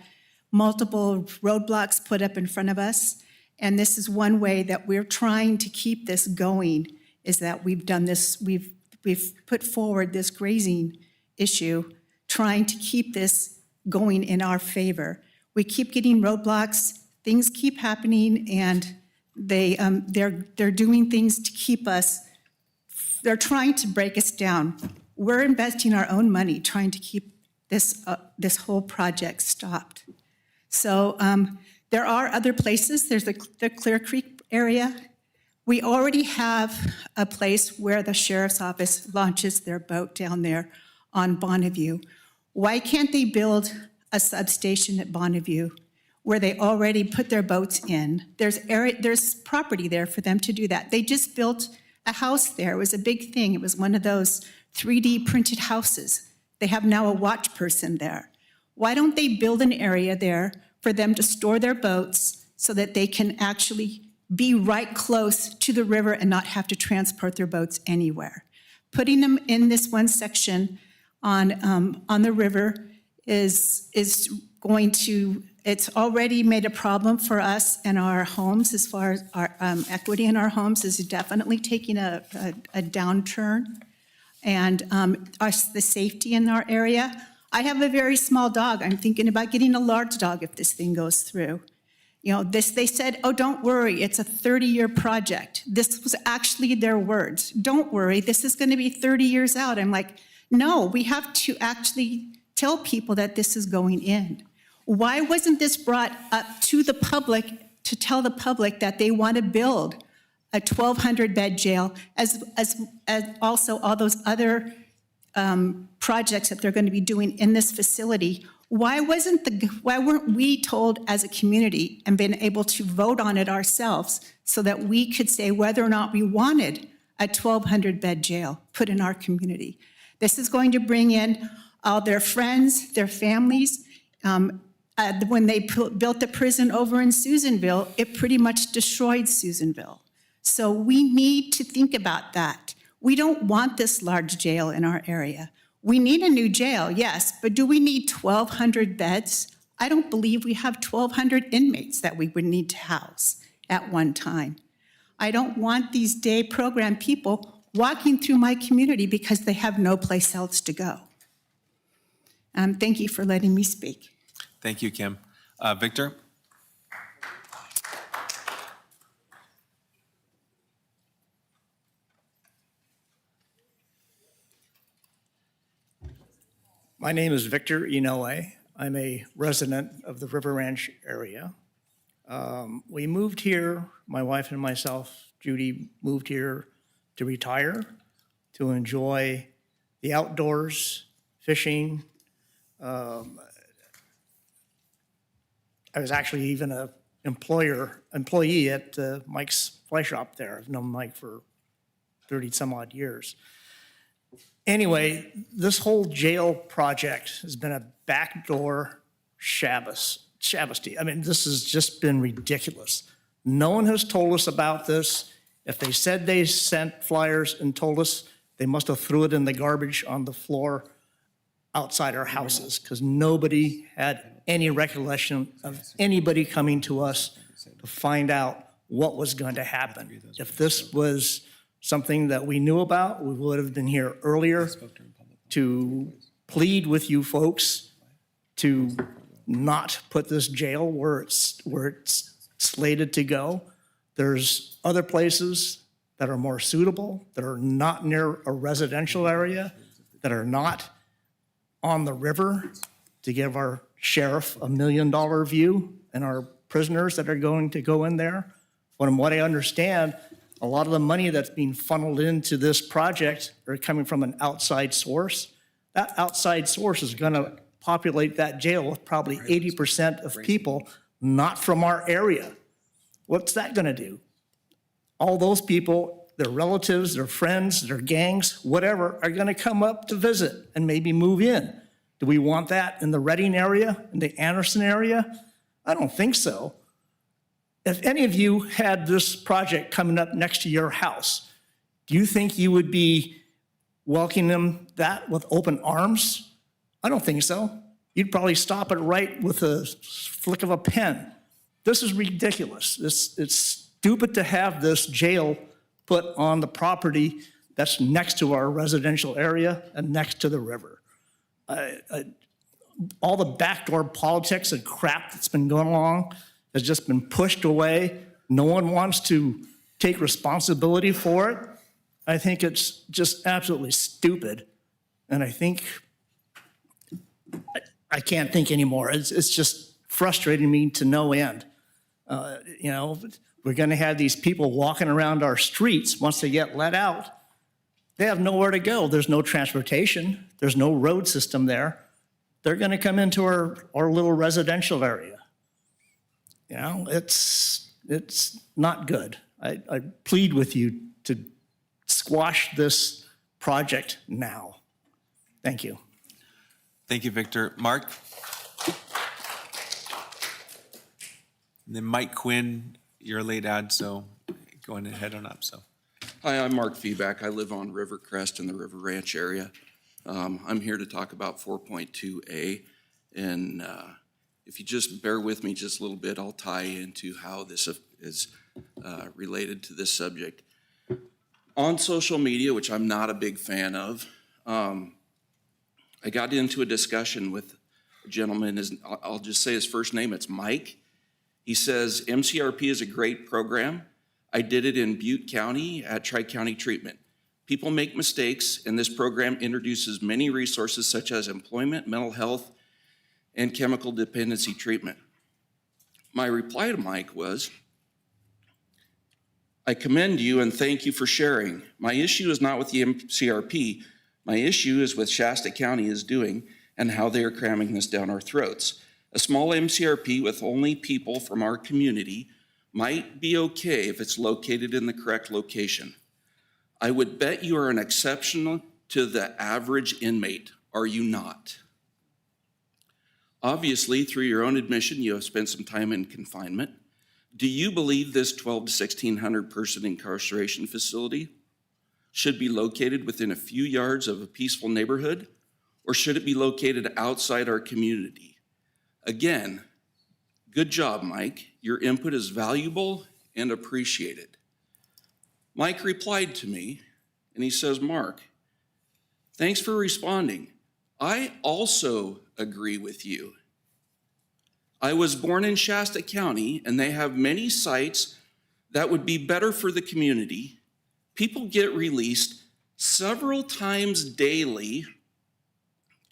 multiple roadblocks put up in front of us. And this is one way that we're trying to keep this going, is that we've done this, we've put forward this grazing issue, trying to keep this going in our favor. We keep getting roadblocks, things keep happening, and they're doing things to keep us, they're trying to break us down. We're investing our own money trying to keep this whole project stopped. So there are other places. There's the Clear Creek area. We already have a place where the sheriff's office launches their boat down there on Bonneview. Why can't they build a substation at Bonneview where they already put their boats in? There's property there for them to do that. They just built a house there. It was a big thing. It was one of those 3D printed houses. They have now a watch person there. Why don't they build an area there for them to store their boats so that they can actually be right close to the river and not have to transport their boats anywhere? Putting them in this one section on the river is going to, it's already made a problem for us and our homes as far as our equity in our homes is definitely taking a downturn. And the safety in our area. I have a very small dog. I'm thinking about getting a large dog if this thing goes through. You know, they said, oh, don't worry, it's a 30-year project. This was actually their words. Don't worry, this is going to be 30 years out. I'm like, no, we have to actually tell people that this is going in. Why wasn't this brought up to the public to tell the public that they want to build a 1,200-bed jail, as also all those other projects that they're going to be doing in this facility? Why weren't we told as a community and been able to vote on it ourselves so that we could say whether or not we wanted a 1,200-bed jail put in our community? This is going to bring in all their friends, their families. When they built the prison over in Susanville, it pretty much destroyed Susanville. So we need to think about that. We don't want this large jail in our area. We need a new jail, yes, but do we need 1,200 beds? I don't believe we have 1,200 inmates that we would need to house at one time. I don't want these day program people walking through my community because they have no place else to go. Thank you for letting me speak. Thank you, Kim. Victor? My name is Victor Inoue. I'm a resident of the River Ranch area. We moved here, my wife and myself, Judy, moved here to retire, to enjoy the outdoors, fishing. I was actually even an employee at Mike's Fly Shop there. I've known Mike for 30 some odd years. Anyway, this whole jail project has been a backdoor travesty. I mean, this has just been ridiculous. No one has told us about this. If they said they sent flyers and told us, they must have threw it in the garbage on the floor outside our houses, because nobody had any recollection of anybody coming to us to find out what was going to happen. If this was something that we knew about, we would have been here earlier to plead with you folks to not put this jail where it's slated to go. There's other places that are more suitable, that are not near a residential area, that are not on the river, to give our sheriff $1 million view and our prisoners that are going to go in there. From what I understand, a lot of the money that's being funneled into this project are coming from an outside source. That outside source is going to populate that jail with probably 80% of people not from our area. What's that going to do? all those people, their relatives, their friends, their gangs, whatever, are going to come up to visit and maybe move in. Do we want that in the Reading area, in the Anderson area? I don't think so. If any of you had this project coming up next to your house, do you think you would be welcoming that with open arms? I don't think so. You'd probably stop it right with a flick of a pen. This is ridiculous. It's stupid to have this jail put on the property that's next to our residential area and next to the river. All the backdoor politics and crap that's been going along has just been pushed away. No one wants to take responsibility for it. I think it's just absolutely stupid. And I think, I can't think anymore. It's just frustrating me to no end. You know, we're going to have these people walking around our streets once they get let out. They have nowhere to go. There's no transportation. There's no road system there. They're going to come into our little residential area. You know, it's not good. I plead with you to squash this project now. Thank you. Thank you, Victor. Mark? And then Mike Quinn, you're a late ad, so going ahead on up, so. Hi, I'm Mark Feeback. I live on Rivercrest in the River Ranch area. I'm here to talk about 4.2A, and if you just bear with me just a little bit, I'll tie into how this is related to this subject. On social media, which I'm not a big fan of, I got into a discussion with a gentleman, I'll just say his first name, it's Mike. He says, MCRP is a great program. I did it in Butte County at Tri-County Treatment. People make mistakes, and this program introduces many resources such as employment, mental health, and chemical dependency treatment. My reply to Mike was, I commend you and thank you for sharing. My issue is not with the MCRP. My issue is what Shasta County is doing and how they are cramming this down our throats. A small MCRP with only people from our community might be okay if it's located in the correct location. I would bet you are an exception to the average inmate, are you not? Obviously, through your own admission, you have spent some time in confinement. Do you believe this 1,200 to 1,600 person incarceration facility should be located within a few yards of a peaceful neighborhood, or should it be located outside our community? Again, good job, Mike. Your input is valuable and appreciated. Mike replied to me, and he says, Mark, thanks for responding. I also agree with you. I was born in Shasta County, and they have many sites that would be better for the community. People get released several times daily,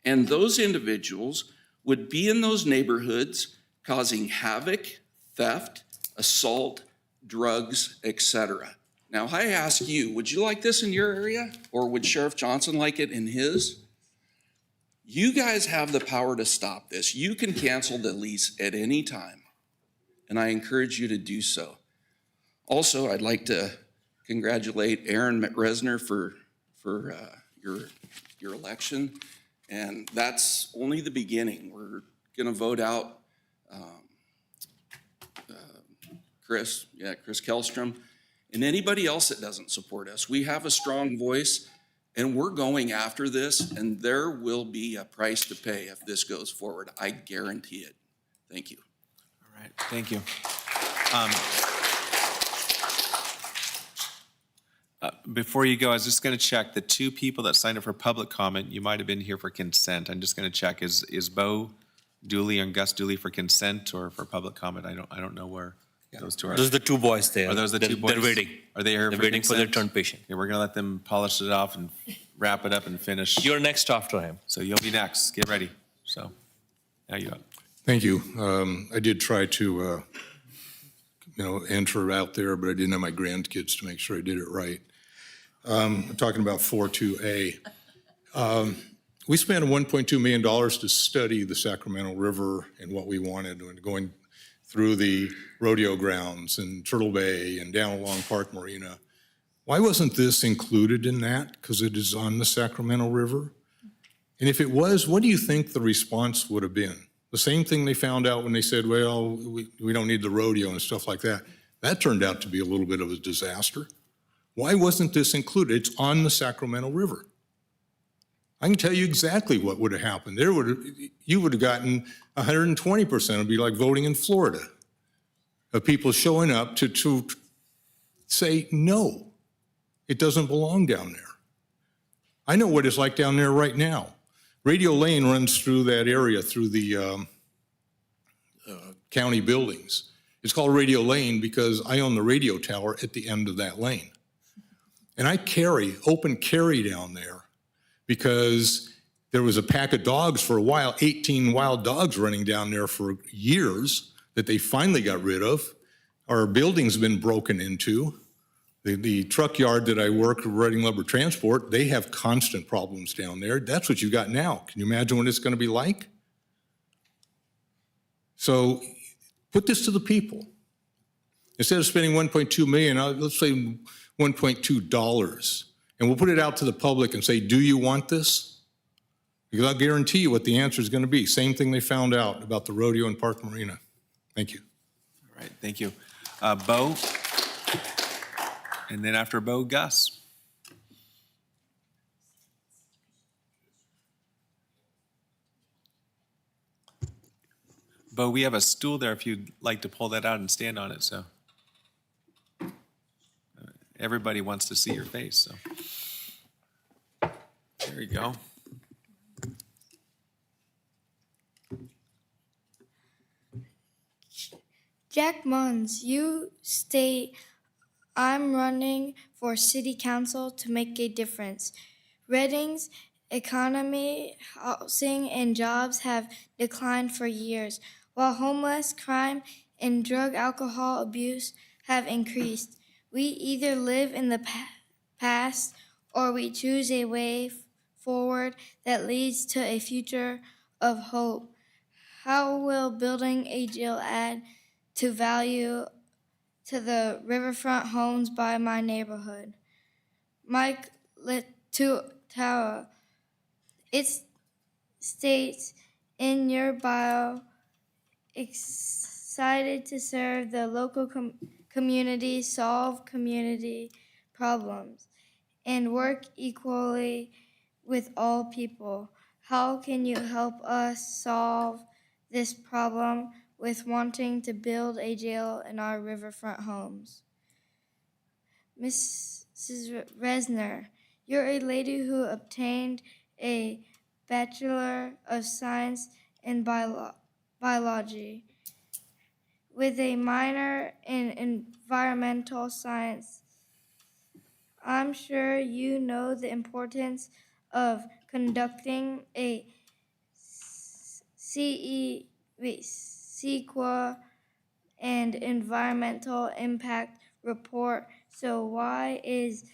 and those individuals would be in those neighborhoods causing havoc, theft, assault, drugs, etc. Now, I ask you, would you like this in your area, or would Sheriff Johnson like it in his? You guys have the power to stop this. You can cancel the lease at any time, and I encourage you to do so. Also, I'd like to congratulate Aaron Resner for your election, and that's only the beginning. We're going to vote out Chris Kellstrom, and anybody else that doesn't support us. We have a strong voice, and we're going after this, and there will be a price to pay if this goes forward. I guarantee it. Thank you. All right, thank you. Before you go, I was just going to check the two people that signed up for public comment. You might have been here for consent. I'm just going to check. Is Bo Dooley and Gus Dooley for consent or for public comment? I don't know where those two are. Those are the two boys there. Are those the two boys? They're waiting. Are they here They're for waiting for their consent? turn patient. Okay, we're going to let them polish it off and wrap it up and finish. You're next after him. So you'll be next. Get ready. So now you up. Thank you. I did try to, enter out there, but I didn't have my grandkids to make sure I did it right. I'm talking about 42A. We spent $1.2 million to study the Sacramento River and what we wanted, and going through the rodeo grounds and Turtle Bay and down along Park Marina. Why wasn't this included in that? Because it is on the Sacramento River? And if it was, what do you think the response would have been? The same thing they found out when they said, well, we don't need the rodeo and stuff like that. That turned out to be a little bit of a disaster. Why wasn't this included? It's on the Sacramento River. I can tell you exactly what would have happened. You would have gotten 120%. It'd be like voting in Florida, of people showing up to say, no, it doesn't belong down there. I know what it's like down there right now. Radio Lane runs through that area, through the county buildings. It's called Radio Lane because I own the radio tower at the end of that lane. And I open carry down there because there was a pack of dogs for a while, 18 wild dogs running down there for years that they finally got rid of. Our building's been broken into. The truck yard that I work, Reading Lumber Transport, they have constant problems down there. That's what you got now. Can you imagine what it's going to be like? So put this to the people. Instead of spending $1.2 million, let's say $1.2, and we'll put it out to the public and say, do you want this? Because I'll guarantee you what the answer is going to be. Same thing they found out about the rodeo in Park Marina. Thank you. All right, thank you. Bo? And then after Bo, Gus. Bo, we have a stool there if you'd like to pull that out and stand on it, so. Everybody wants to see your face, so. There you go. Jack Munns, you state, I'm running for city council to make a difference. Reading's economy, housing, and jobs have declined for years, while homeless, crime, and drug alcohol abuse have increased. We either live in the past or we choose a way forward that leads to a future of hope. How will building a jail add to value to the riverfront homes by my neighborhood? Mike Littow, it states in your bio, excited to serve the local community, solve community problems, and work equally with all people. How can you help us solve this problem with wanting to build a jail in our riverfront homes? Mrs. Resner, you're a lady who obtained a Bachelor of Science in Biology with a minor in environmental science. I'm sure you know the importance of conducting a CEQA and environmental impact report. So why is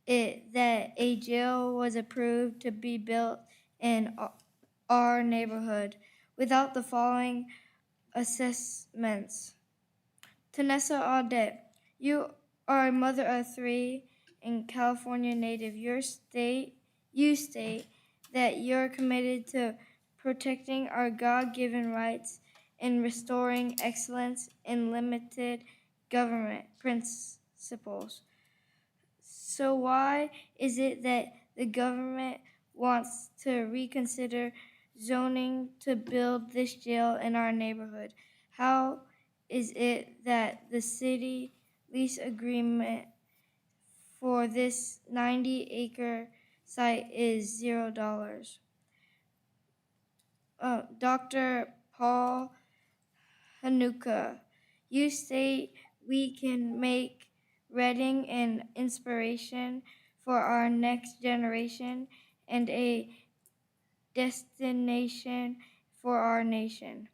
it that a jail was approved to be built in our neighborhood without the following assessments? Tanessa Audette, you are a mother of 3 and California native. You state that you're committed to protecting our God-given rights and restoring excellence in limited government principles. So why is it that the government wants to reconsider zoning to build this jail in our neighborhood? How is it that the city lease agreement for this 90-acre site is $0? Dr. Paul Hanukkah, you state we can make Reading an inspiration for our next generation and a destination for our nation.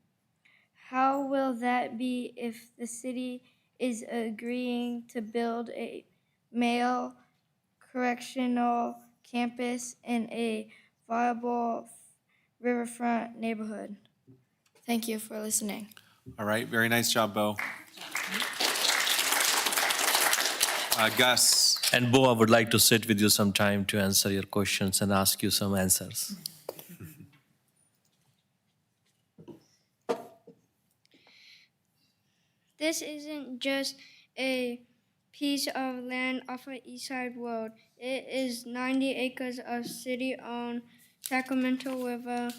How will that be if the city is agreeing to build a male correctional campus in a viable riverfront neighborhood? Thank you for listening. All right, very nice job, Bo. Gus, And Bo, I would like to sit with you sometime to answer your questions and ask you some answers. This isn't just a piece of land off of East Side Road. It is 90 acres of city-owned Sacramento River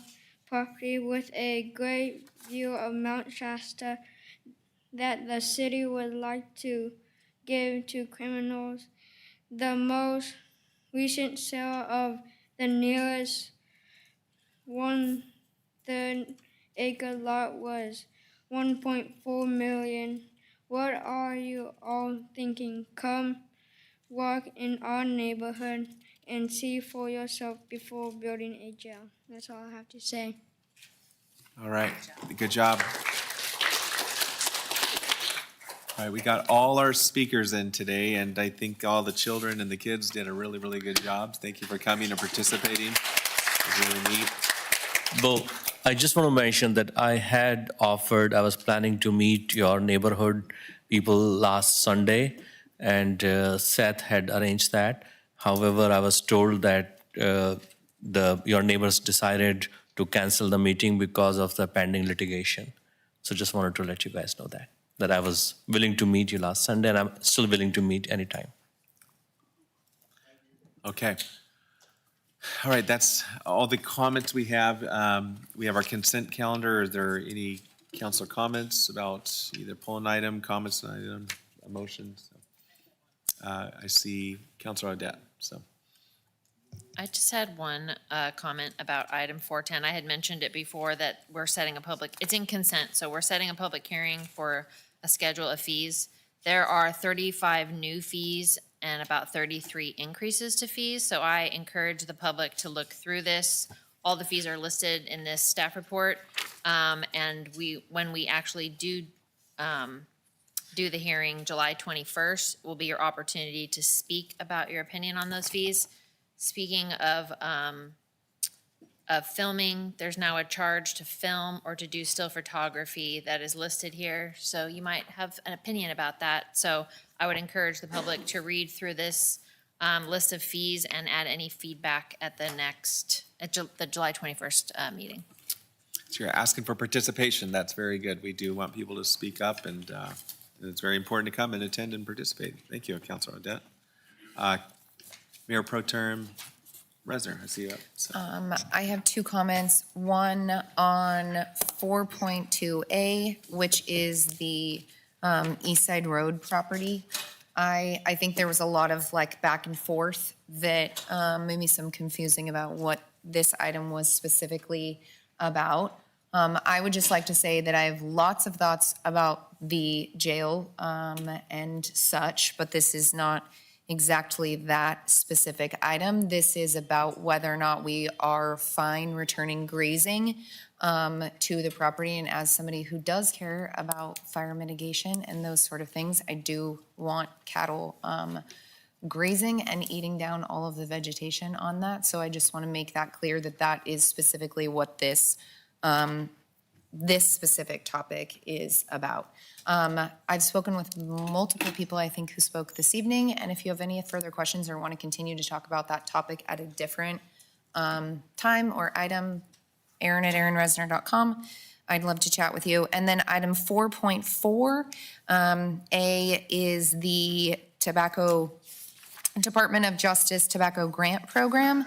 property with a great view of Mount Shasta that the city would like to give to criminals. The most recent sale of the nearest 1/3 acre lot was 1.4 million. What are you all thinking? Come walk in our neighborhood and see for yourself before building a jail. That's all I have to say. all right, good job. All right, we got all our speakers in today, and I think all the children and the kids did a really, really good job. Thank you for coming and participating. It was really neat. Bo, I just want to mention that I was planning to meet your neighborhood people last Sunday, and Seth had arranged that. However, I was told that your neighbors decided to cancel the meeting because of the pending litigation. So just wanted to let you guys know that I was willing to meet you last Sunday, and I'm still willing to meet anytime. Okay. All right, that's all the comments we have. We have our consent calendar. Are there any council comments about either pull an item, comments on item, motions? I see Councilor Odette, so. I just had one comment about item 410. I had mentioned it before that we're setting a it's in consent, so we're setting a public hearing for a schedule of fees. There are 35 new fees and about 33 increases to fees, so I encourage the public to look through this. All the fees are listed in this staff report, and when we actually do the hearing, July 21st, will be your opportunity to speak about your opinion on those fees. Speaking of filming, there's now a charge to film or to do still photography that is listed here. So you might have an opinion about that. So I would encourage the public to read through this list of fees and add any feedback at the July 21st meeting. So you're asking for participation. That's very good. We do want people to speak up, and it's very important to come and attend and participate. Thank you, Councilor Odette. Mayor Pro Tem Resner, I see you up. So. I have two comments. One on 4.2A, which is the East Side Road property. I think there was a lot of back and forth that maybe some confusing about what this item was specifically about. I would just like to say that I have lots of thoughts about the jail and such, but this is not exactly that specific item. This is about whether or not we are fine returning grazing to the property. And as somebody who does care about fire mitigation and those sort of things, I do want cattle grazing and eating down all of the vegetation on that. So I just want to make that clear that that is specifically what this specific topic is about. I've spoken with multiple people, I think, who spoke this evening, and if you have any further questions or want to continue to talk about that topic at a different time or item, Aaron@aaronresner.com. I'd love to chat with you. And then item 4.4, A is the Department of Justice Tobacco Grant Program.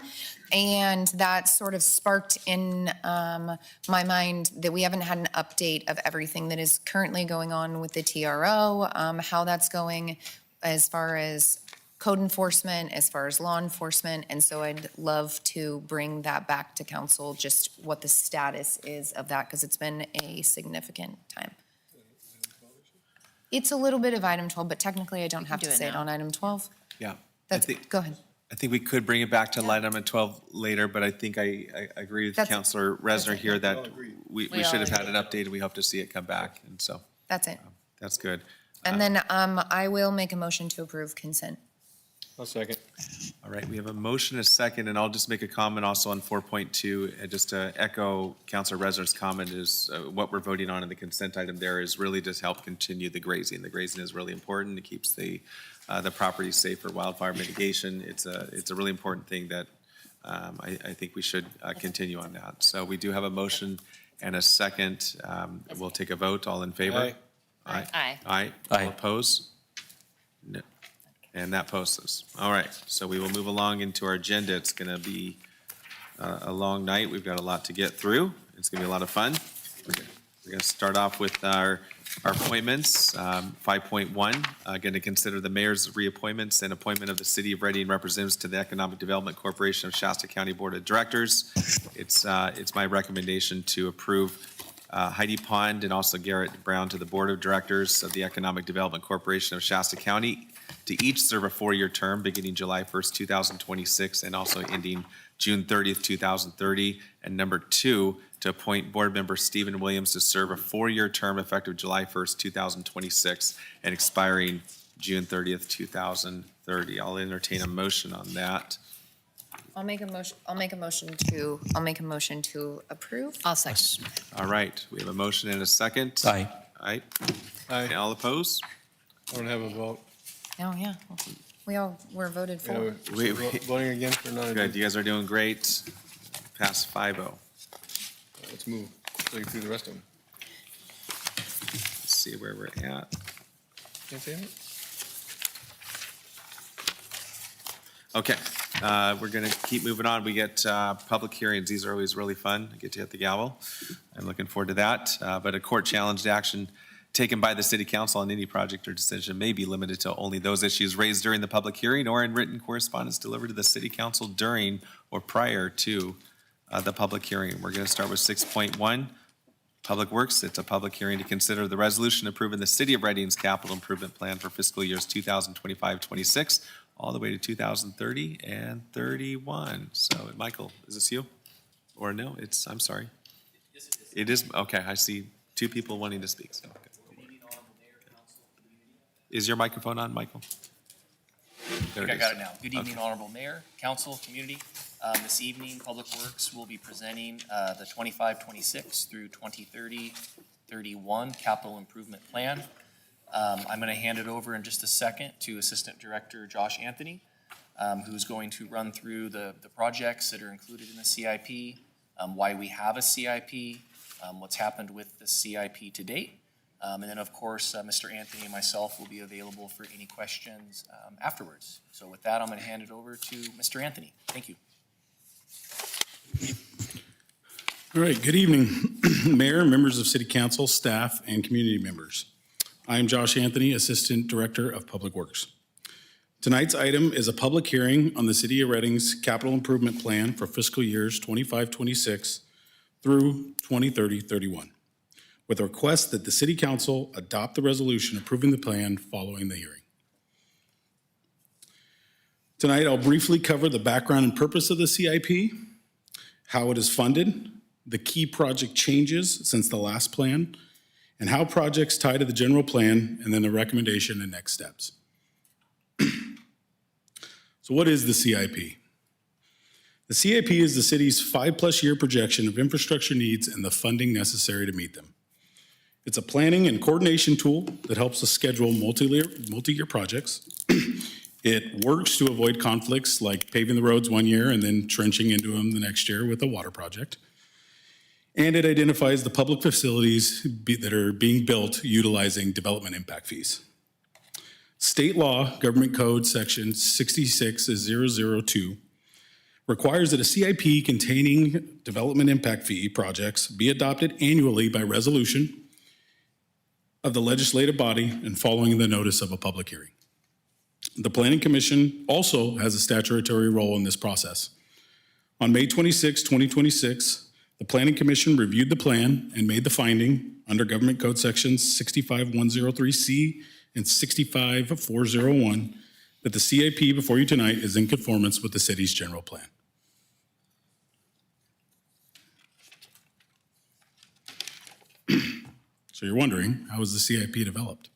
And that sort of sparked in my mind that we haven't had an update of everything that is currently going on with the TRO, how that's going as far as code enforcement, as far as law enforcement. And so I'd love to bring that back to council, just what the status is of that, because it's been a significant time. It's a little bit of item 12, but technically I don't have to say it on item 12. Yeah. Go ahead. I think we could bring it back to line item 12 later, but I think I agree with Councilor Resner here that we should have had an update, and we hope to see it come back, and so. That's it. That's good. And then I will make a motion to approve consent. I'll second. All right, we have a motion, a second, and I'll just make a comment also on 4.2, just to echo Councilor Resner's comment is what we're voting on in the consent item there is really just help continue the grazing. The grazing is really important. It keeps the property safe for wildfire mitigation. It's a really important thing that I think we should continue on that. So we do have a motion and a second. We'll take a vote. All in favor? Aye. Aye. Aye. All opposed? No. And that passes. All right, so we will move along into our agenda. It's going to be a long night. We've got a lot to get through. It's going to be a lot of fun. We're going to start off with our appointments. 5.1, going to consider the mayor's reappointments and appointment of the City of Reading representatives to the Economic Development Corporation of Shasta County Board of Directors. It's my recommendation to approve Heidi Pond and also Garrett Brown to the Board of Directors of the Economic Development Corporation of Shasta County to each serve a 4-year term beginning July 1st, 2026, and also ending June 30th, 2030. And number 2, to appoint Board Member Stephen Williams to serve a 4-year term effective July 1st, 2026, and expiring June 30th, 2030. I'll entertain a motion on that. I'll make a motion to approve. I'll second. All right, we have a motion and a second. Aye. Aye. Aye. All opposed? I don't have a vote. Oh, yeah. We all were voted for. Voting again for none. Good, you guys are doing great. Pass 5-0. Let's move. So you do the rest of them. Let's see where we're at. Can't say it? Okay, we're gonna keep moving on. We get public hearings. These are always really fun. I get to hit the gavel. I'm looking forward to that. But a court challenged action taken by the city council on any project or decision may be limited to only those issues raised during the public hearing or in written correspondence delivered to the city council during or prior to the public hearing. We're gonna start with 6.1. Public Works, it's a public hearing to consider the resolution approving the City of Reading's capital improvement plan for fiscal years 2025-26, all the way to 2030 and 31. So, Michael, is this you? Or no, I'm sorry. It is, okay, I see 2 people wanting to speak. So, okay. Is your microphone on, Michael? There I is. got it now. Good evening, Okay. Honorable Mayor, Council, Community. This evening, Public Works will be presenting the 25-26 through 2030-31 Capital Improvement Plan. I'm going to hand it over in just a second to Assistant Director Josh Anthony, who's going to run through the projects that are included in the CIP, why we have a CIP, what's happened with the CIP to date. And then, of course, Mr. Anthony and myself will be available for any questions afterwards. So with that, I'm going to hand it over to Mr. Anthony. Thank you. All right, good evening, Mayor, members of City Council, staff, and community members. I am Josh Anthony, Assistant Director of Public Works. Tonight's item is a public hearing on the City of Reading's capital improvement plan for fiscal years 25-26 through 2030-31, with a request that the City Council adopt the resolution approving the plan following the hearing. Tonight, I'll briefly cover the background and purpose of the CIP, how it is funded, the key project changes since the last plan, and how projects tie to the general plan, and then the recommendation and next steps. So what is the CIP? The CIP is the city's 5+ year projection of infrastructure needs and the funding necessary to meet them. It's a planning and coordination tool that helps us schedule multi-year projects. It works to avoid conflicts like paving the roads one year and then trenching into them the next year with a water project. And it identifies the public facilities that are being built utilizing development impact fees. State law, Government Code Section 66002, requires that a CIP containing development impact fee projects be adopted annually by resolution of the legislative body and following the notice of a public hearing. The Planning Commission also has a statutory role in this process. On May 26, 2026, the Planning Commission reviewed the plan and made the finding under Government Code Sections 65103C and 65401 that the CIP before you tonight is in conformance with the city's general plan. So you're wondering, how was the CIP developed?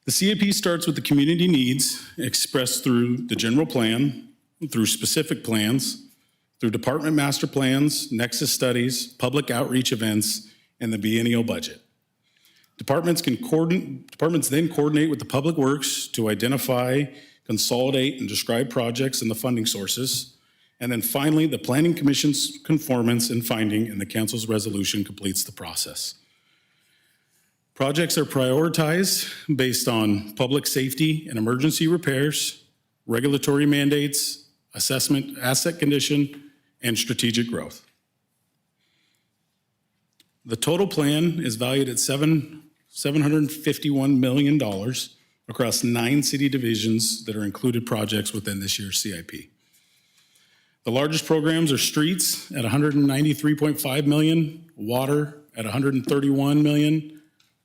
The CIP starts with the community needs expressed through the general plan, through specific plans, through department master plans, nexus studies, public outreach events, and the biennial budget. Departments then coordinate with the Public Works to identify, consolidate, and describe projects and the funding sources. And then finally, the Planning Commission's conformance and finding and the council's resolution completes the process. Projects are prioritized based on public safety and emergency repairs, regulatory mandates, assessment, asset condition, and strategic growth. The total plan is valued at $751 million across 9 city divisions that are included projects within this year's CIP. The largest programs are streets at $193.5 million, water at $131 million,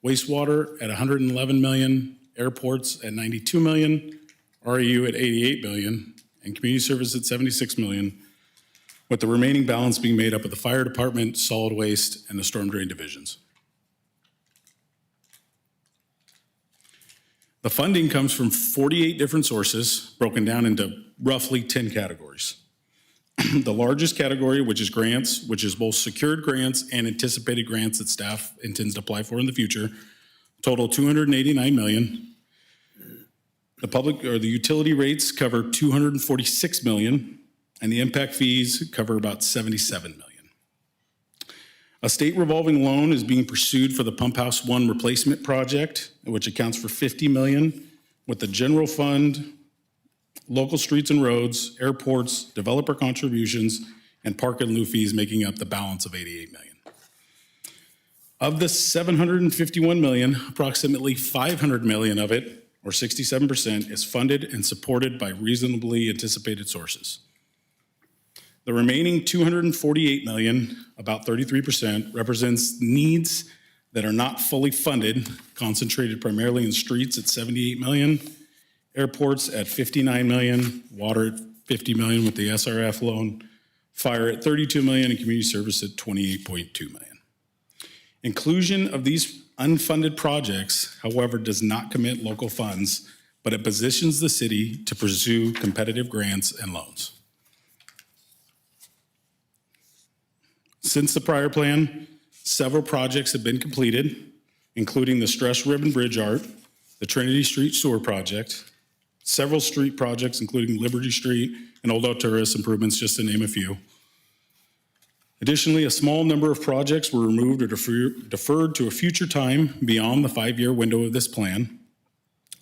wastewater at $111 million, airports at $92 million, REU at $88 million, and community service at $76 million, with the remaining balance being made up of the fire department, solid waste, and the storm drain divisions. The funding comes from 48 different sources, broken down into roughly 10 categories. The largest category, which is grants, which is both secured grants and anticipated grants that staff intends to apply for in the future, total $289 million. The public or the utility rates cover $246 million, and the impact fees cover about $77 million. A state revolving loan is being pursued for the Pump House 1 replacement project, which accounts for $50 million, with the general fund, local streets and roads, airports, developer contributions, and park and lieu fees making up the balance of $88 million. Of the $751 million, approximately $500 million of it, or 67%, is funded and supported by reasonably anticipated sources. The remaining $248 million, about 33%, represents needs that are not fully funded, concentrated primarily in streets at $78 million, airports at $59 million, water at $50 million with the SRF loan, fire at $32 million, and community service at $28.2 million. Inclusion of these unfunded projects, however, does not commit local funds, but it positions the city to pursue competitive grants and loans. Since the prior plan, several projects have been completed, including the Stress Ribbon Bridge Art, the Trinity Street Sewer Project, several street projects, including Liberty Street and Old Alturas improvements, just to name a few. Additionally, a small number of projects were removed or deferred to a future time beyond the 5-year window of this plan.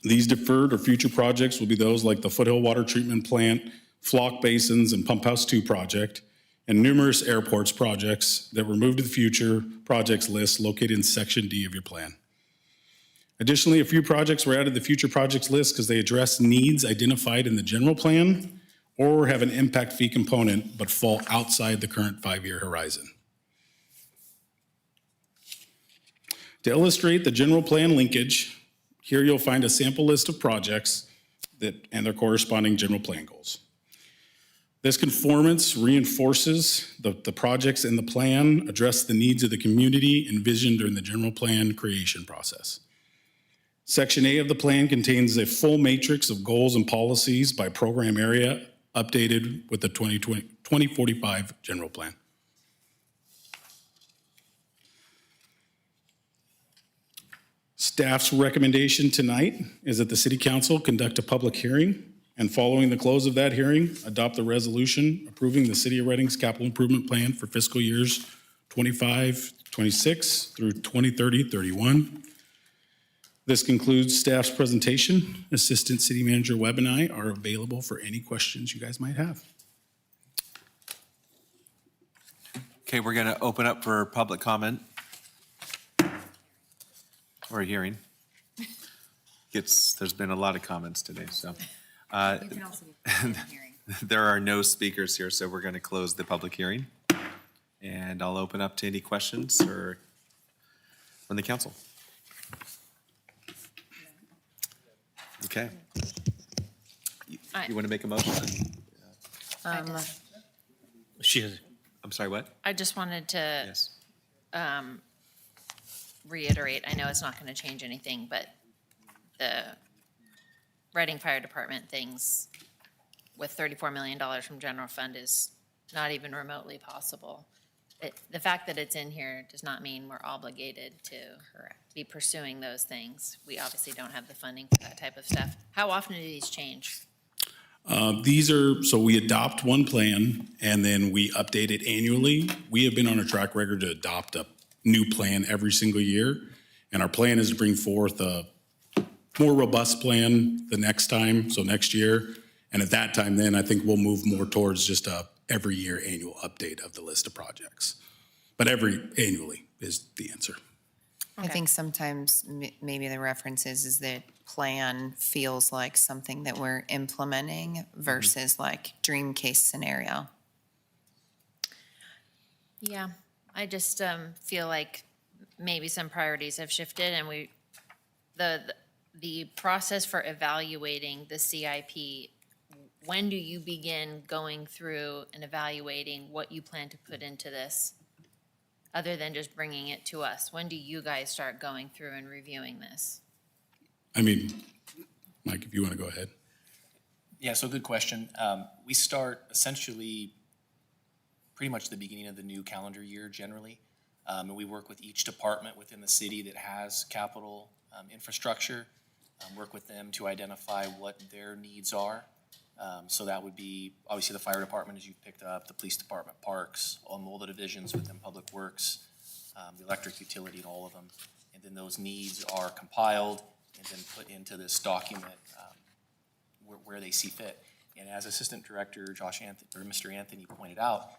These deferred or future projects will be those like the Foothill Water Treatment Plant, Flock Basins, and Pump House 2 project, and numerous airports projects that were moved to the future projects list located in Section D of your plan. Additionally, a few projects were added to the future projects list because they address needs identified in the general plan or have an impact fee component but fall outside the current 5-year horizon. To illustrate the general plan linkage, here you'll find a sample list of projects and their corresponding general plan goals. This conformance reinforces the projects in the plan address the needs of the community envisioned during the general plan creation process. Section A of the plan contains a full matrix of goals and policies by program area updated with the 2045 general plan. Staff's recommendation tonight is that the City Council conduct a public hearing and following the close of that hearing, adopt the resolution approving the City of Reading's capital improvement plan for fiscal years 25-26 through 2030-31. This concludes staff's presentation. Assistant City Manager Webb and I are available for any questions you guys might have. Okay, we're going to open up for public comment or a hearing. There's been a lot of comments today, so. There are no speakers here, so we're going to close the public hearing. And I'll open up to any questions or from the council. Okay. You want to make a motion? I'm sorry, what? I just wanted to Yes. reiterate, I know it's not going to change anything, but the Reading Fire Department things with $34 million from general fund is not even remotely possible. The fact that it's in here does not mean we're obligated to be pursuing those things. We obviously don't have the funding for that type of stuff. How often do these change? So we adopt one plan and then we update it annually. We have been on a track record to adopt a new plan every single year. And our plan is to bring forth a more robust plan the next time, so next year. And at that time, then I think we'll move more towards just a every year annual update of the list of projects. But annually is the answer. I think sometimes maybe the reference is that plan feels like something that we're implementing versus like dream case scenario. Yeah, I just feel like maybe some priorities have shifted and the process for evaluating the CIP, when do you begin going through and evaluating what you plan to put into this? Other than just bringing it to us, when do you guys start going through and reviewing this? I mean, Mike, if you want to go ahead. Yeah, so good question. We start essentially pretty much the beginning of the new calendar year generally. And we work with each department within the city that has capital infrastructure, work with them to identify what their needs are. So that would be obviously the fire department, as you've picked up, the police department, parks, all the divisions within public works, the electric utility, and all of them. And then those needs are compiled and then put into this document where they see fit. And as Assistant Director Mr. Anthony pointed out,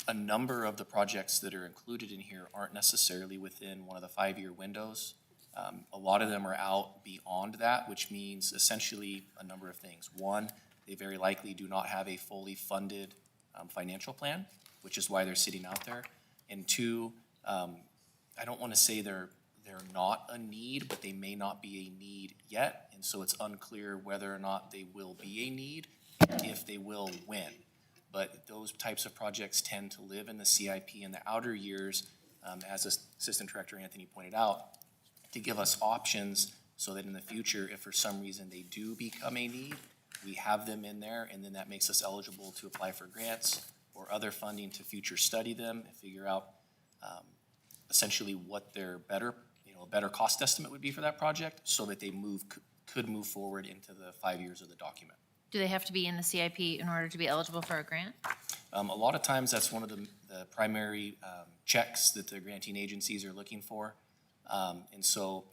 a number of the projects that are included in here aren't necessarily within one of the 5-year windows. A lot of them are out beyond that, which means essentially a number of things. One, they very likely do not have a fully funded financial plan, which is why they're sitting out there. And two, I don't want to say they're not a need, but they may not be a need yet. And so it's unclear whether or not they will be a need, if they will, when. But those types of projects tend to live in the CIP in the outer years, as Assistant Director Anthony pointed out, to give us options so that in the future, if for some reason they do become a need, we have them in there, and then that makes us eligible to apply for grants or other funding to future study them and figure out essentially what their a better cost estimate would be for that project, so that they could move forward into the 5 years of the document. Do they have to be in the CIP in order to be eligible for a grant? A lot of times that's one of the primary checks that the granting agencies are looking for. And so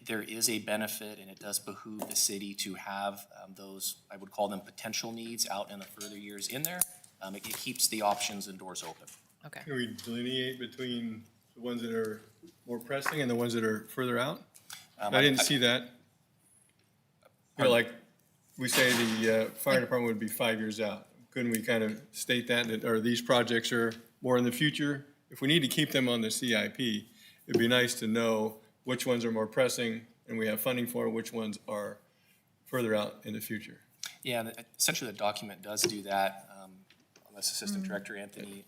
there is a benefit, and it does behoove the city to have those, I would call them potential needs, out in the further years in there. It keeps the options and doors open. Okay. Can we delineate between the ones that are more pressing and the ones that are further out? I didn't see that. Like, we say the fire department would be 5 years out. Couldn't we kind of state that, or these projects are more in the future? If we need to keep them on the CIP, it'd be nice to know which ones are more pressing and we have funding for, which ones are further out in the future. Yeah, and essentially the document does do that, unless Assistant Director Anthony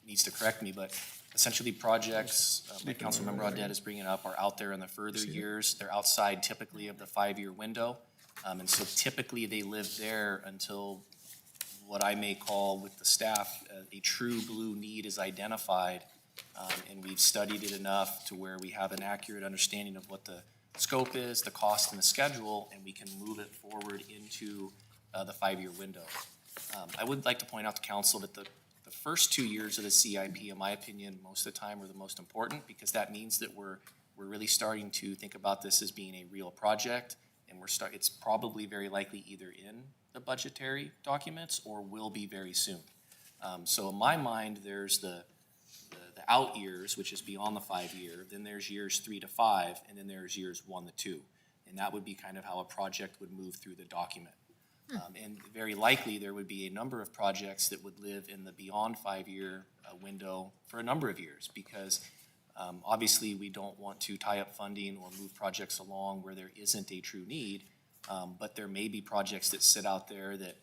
needs to correct me, but essentially projects, like Councilmember Audette is bringing up, are out there in the further years. They're outside typically of the 5-year window. And so typically they live there until what I may call with the staff, a true blue need is identified. And we've studied it enough to where we have an accurate understanding of what the scope is, the cost, and the schedule, and we can move it forward into the 5-year window. I would like to point out to council that the first 2 years of the CIP, in my opinion, most of the time are the most important, because that means that we're really starting to think about this as being a real project, and it's probably very likely either in the budgetary documents or will be very soon. So in my mind, there's the out years, which is beyond the 5-year, then there's years 3 to 5, and then there's years 1 to 2. And that would be kind of how a project would move through the document. And very likely there would be a number of projects that would live in the beyond 5-year window for a number of years, because obviously we don't want to tie up funding or move projects along where there isn't a true need, but there may be projects that sit out there that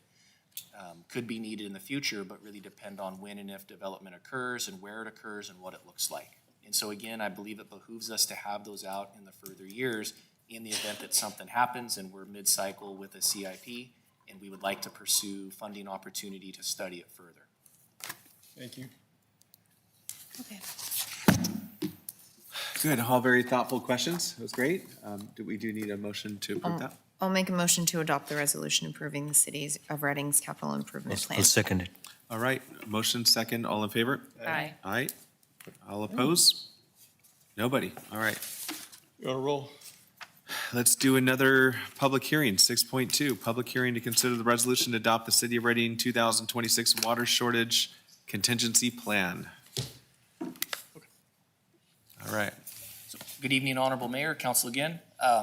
could be needed in the future, but really depend on when and if development occurs and where it occurs and what it looks like. And so again, I believe it behooves us to have those out in the further years, in the event that something happens and we're mid-cycle with a CIP, and we would like to pursue funding opportunity to study it further. Thank you. Okay. Good, all very thoughtful questions. It was great. We do need a motion to approve that? I'll make a motion to adopt the resolution approving the City of Reading's capital improvement plan. I'll second it. All right, motion second, all in favor? Aye. Aye. All opposed? Nobody, all right. You want to roll? Let's do another public hearing, 6.2, public hearing to consider the resolution to adopt the City of Reading 2026 water shortage contingency plan. All right. Good evening, Honorable Mayor, Council again.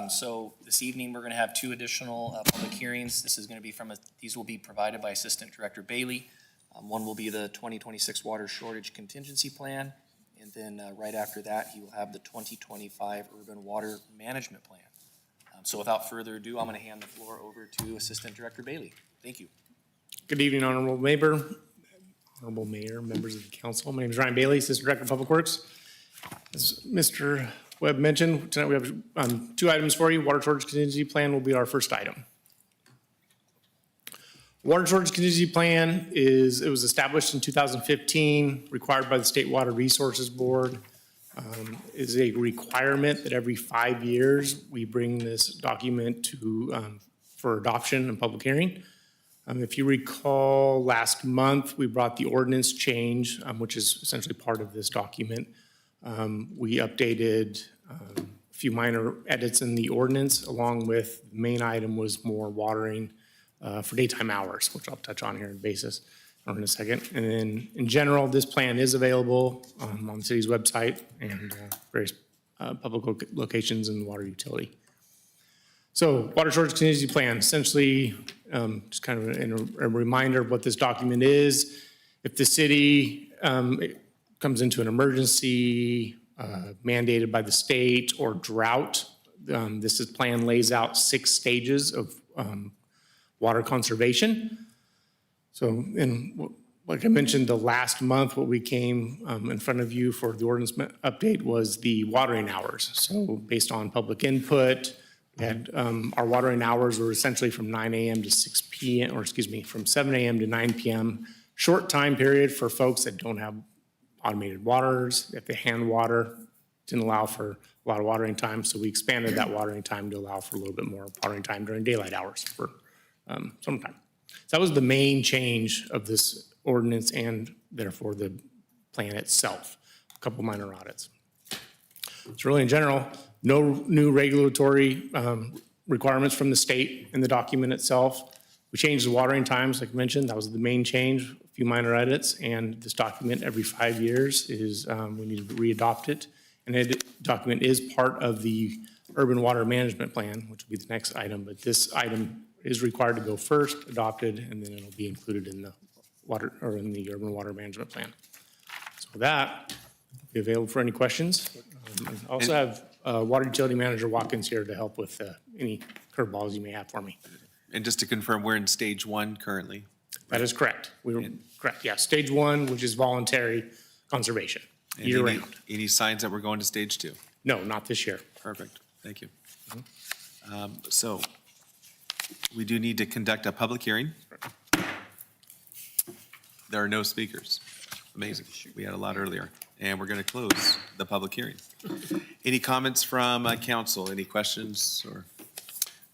So this evening, we're going to have two additional public hearings. This is going to be these will be provided by Assistant Director Bailey. One will be the 2026 water shortage contingency plan. And then right after that, he will have the 2025 urban water management plan. So without further ado, I'm going to hand the floor over to Assistant Director Bailey. Thank you. Good evening, Honorable Mayor, members of the council. My name is Ryan Bailey, Assistant Director of Public Works. As Mr. Webb mentioned, tonight we have two items for you. Water shortage contingency plan will be our first item. Water shortage contingency plan it was established in 2015, required by the State Water Resources Board. Is a requirement that every 5 years we bring this document for adoption and public hearing. If you recall, last month we brought the ordinance change, which is essentially part of this document. We updated a few minor edits in the ordinance, along with the main item was more watering for daytime hours, which I'll touch on here in in a second. And then in general, this plan is available on the city's website and various public locations in the water utility. So water shortage contingency plan, essentially just kind of a reminder of what this document is. If the city comes into an emergency mandated by the state or drought, plan lays out 6 stages of water conservation. So, like I mentioned, the last month, what we came in front of you for the ordinance update was the watering hours. So based on public input, we had our watering hours were essentially from 9 a.m. to 6 p.m., or excuse me, from 7 a.m. to 9 p.m. Short time period for folks that don't have automated waters. If they hand water, didn't allow for a lot of watering time, so we expanded that watering time to allow for a little bit more watering time during daylight hours for summertime. So that was the main change of this ordinance and therefore the plan itself. A couple minor audits. So really in general, no new regulatory requirements from the state in the document itself. We changed the watering times, like I mentioned, that was the main change, a few minor edits, and this document every 5 years is, we need to re-adopt it. And the document is part of the urban water management plan, which will be the next item, but this item is required to go first, adopted, and then it'll be included in the urban water management plan. So with that, I'll be available for any questions. I also have Water Utility Manager Watkins here to help with any curveballs you may have for me. And just to confirm, we're in stage 1 currently. That is correct. Correct, yeah. Stage 1, which is voluntary conservation, year round. Any signs that we're going to stage 2? No, not this year. Perfect, thank you. So we do need to conduct a public hearing. There are no speakers. Amazing. We had a lot earlier. And we're going to close the public hearing. Any comments from council? Any questions?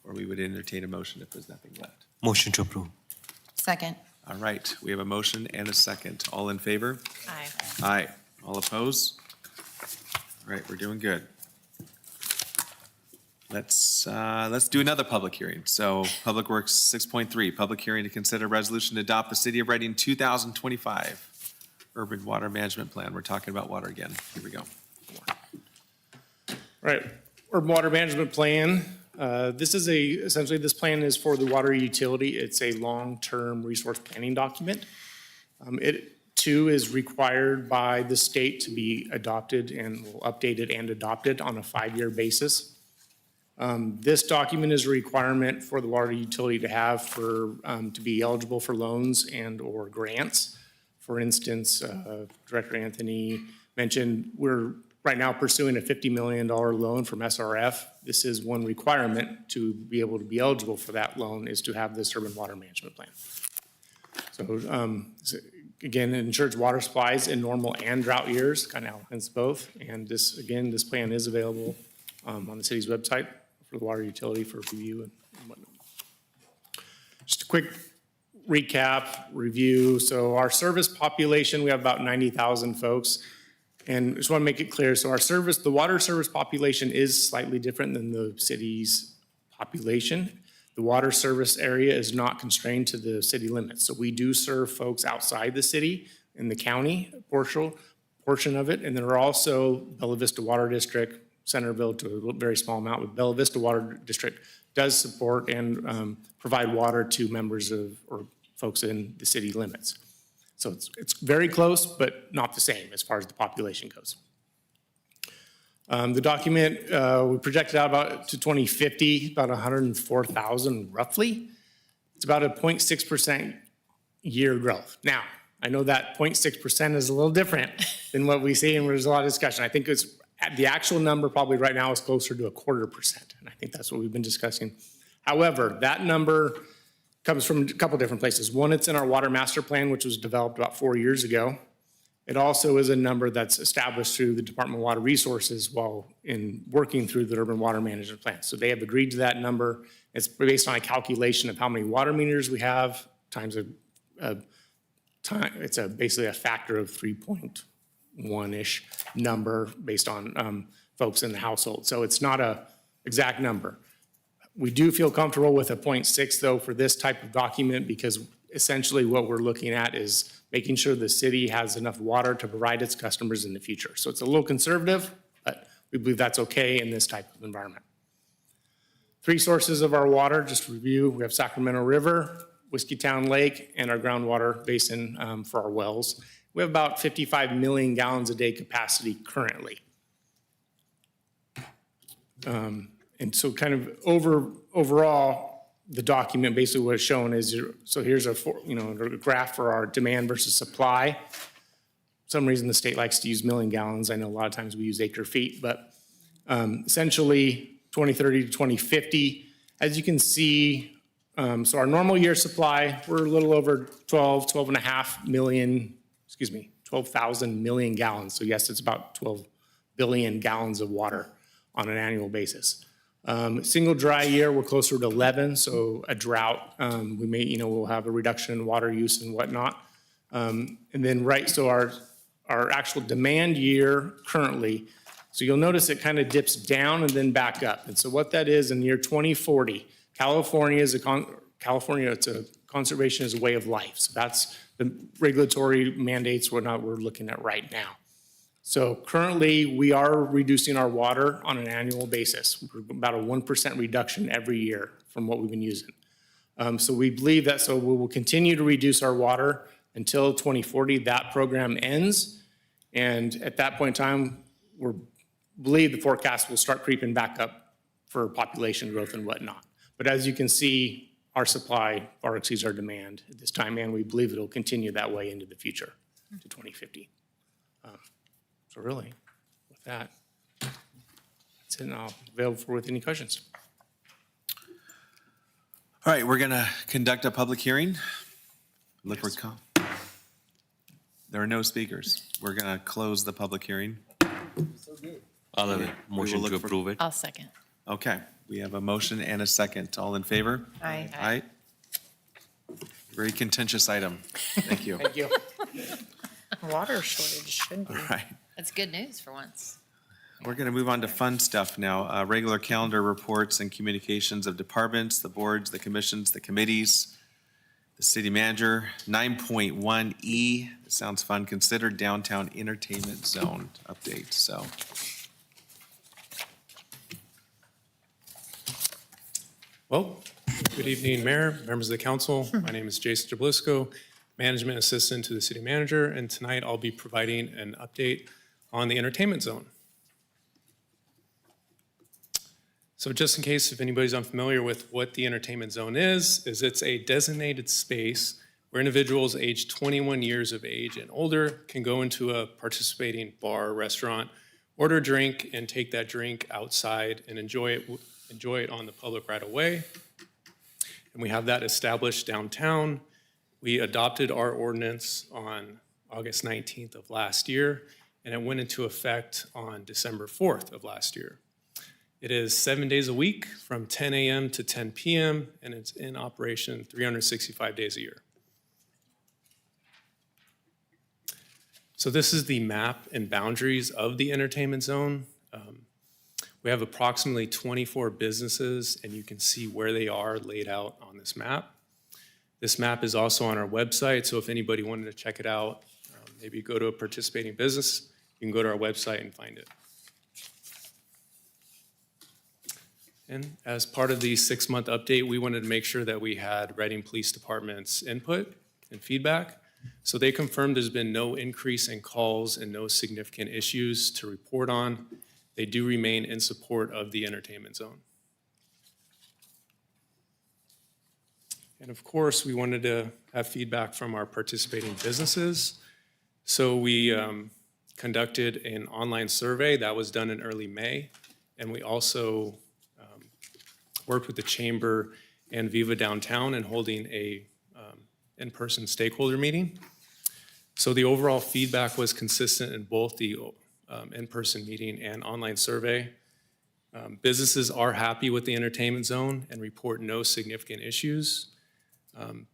Or we would entertain a motion if there's nothing left. Motion to approve. Second. All right, we have a motion and a second. All in favor? Aye. Aye. All opposed? All right, we're doing good. Let's do another public hearing. So Public Works 6.3, public hearing to consider resolution to adopt the City of Reading 2025 Urban Water Management Plan. We're talking about water again. Here we go. Right, Urban Water Management Plan. Essentially this plan is for the water utility. It's a long-term resource planning document. It too is required by the state to be adopted and updated and adopted on a 5-year basis. This document is a requirement for the water utility to have to be eligible for loans and or grants. For instance, Director Anthony mentioned we're right now pursuing a $50 million loan from SRF. This is one requirement to be able to be eligible for that loan is to have this urban water management plan. So again, it ensures water supplies in normal and drought years, kind of outlines both. And this, again, this plan is available on the city's website for the water utility for review and whatnot. Just a quick recap, review. So our service population, we have about 90,000 folks. And just want to make it clear, so the water service population is slightly different than the city's population. The water service area is not constrained to the city limits. So we do serve folks outside the city in the county portion of it. And there are also Bella Vista Water District, Centerville to a very small amount, but Bella Vista Water District does support and provide water to members of or folks in the city limits. So it's very close, but not the same as far as the population goes. The document, we projected out about to 2050, about 104,000 roughly. It's about a 0.6% year growth. Now, I know that 0.6% is a little different than what we see, and there's a lot of discussion. I think the actual number probably right now is closer to 0.25%, and I think that's what we've been discussing. However, that number comes from a couple different places. One, it's in our water master plan, which was developed about 4 years ago. It also is a number that's established through the Department of Water Resources while in working through the urban water management plan. So they have agreed to that number. It's based on a calculation of how many water meters we have times it's basically a factor of 3.1-ish number based on folks in the household. So it's not a exact number. We do feel comfortable with a 0.6 though for this type of document because essentially what we're looking at is making sure the city has enough water to provide its customers in the future. So it's a little conservative, but we believe that's okay in this type of environment. 3 sources of our water, just to review, we have Sacramento River, Whiskeytown Lake, and our groundwater basin for our wells. We have about 55 million gallons a day capacity currently. And so kind of overall, the document basically what it's shown is, so here's a graph for our demand versus supply. For some reason the state likes to use million gallons. I know a lot of times we use acre feet, but essentially 2030 to 2050, as you can see, so our normal year supply, we're a little over 12.5 million, 12,000 million gallons. So yes, it's about 12 billion gallons of water on an annual basis. Single dry year, we're closer to 11, so a drought, we may, we'll have a reduction in water use and whatnot. And then so our actual demand year currently, so you'll notice it kind of dips down and then back up. And so what that is in year 2040, California, it's a conservation is a way of life. So that's the regulatory mandates we're looking at right now. So currently, we are reducing our water on an annual basis, about a 1% reduction every year from what we've been using. So we believe that, so we will continue to reduce our water until 2040, that program ends. And at that point in time, we believe the forecast will start creeping back up for population growth and whatnot. But as you can see, our supply far exceeds our demand at this time, and we believe it'll continue that way into the future to 2050. So really, with that, that's it, and I'll available with any questions. All right, we're going to conduct a public hearing. There are no speakers. We're going to close the public hearing. I'll have a motion to approve it. I'll second. Okay, we have a motion and a second. All in favor? Aye. Aye. Very contentious item. Thank you. Thank you. Water shortage should be. All right. That's good news for once. We're going to move on to fun stuff now. Regular calendar reports and communications of departments, the boards, the commissions, the committees, the city manager. 9.1E, this sounds fun, consider downtown entertainment zone update. So. Well, good evening, Mayor, members of the council. My name is Jason Jablisco, Management Assistant to the City Manager, and tonight I'll be providing an update on the entertainment zone. So just in case if anybody's unfamiliar with what the entertainment zone is it's a designated space where individuals aged 21 years of age and older can go into a participating bar or restaurant order a drink and take that drink outside and enjoy it on the public right of way. And we have that established downtown. We adopted our ordinance on August 19th of last year, and it went into effect on December 4th of last year. It is 7 days a week from 10 a.m. to 10 p.m., and it's in operation 365 days a year. So this is the map and boundaries of the entertainment zone. We have approximately 24 businesses, and you can see where they are laid out on this map. This map is also on our website, so if anybody wanted to check it out, maybe go to a participating business, you can go to our website and find it. And as part of the 6-month update, we wanted to make sure that we had Reading Police Department's input and feedback. So they confirmed there's been no increase in calls and no significant issues to report on. They do remain in support of the entertainment zone. And of course, we wanted to have feedback from our participating businesses. So we conducted an online survey that was done in early May. And we also worked with the Chamber and Viva Downtown in holding a in-person stakeholder meeting. So the overall feedback was consistent in both the in-person meeting and online survey. Businesses are happy with the entertainment zone and report no significant issues.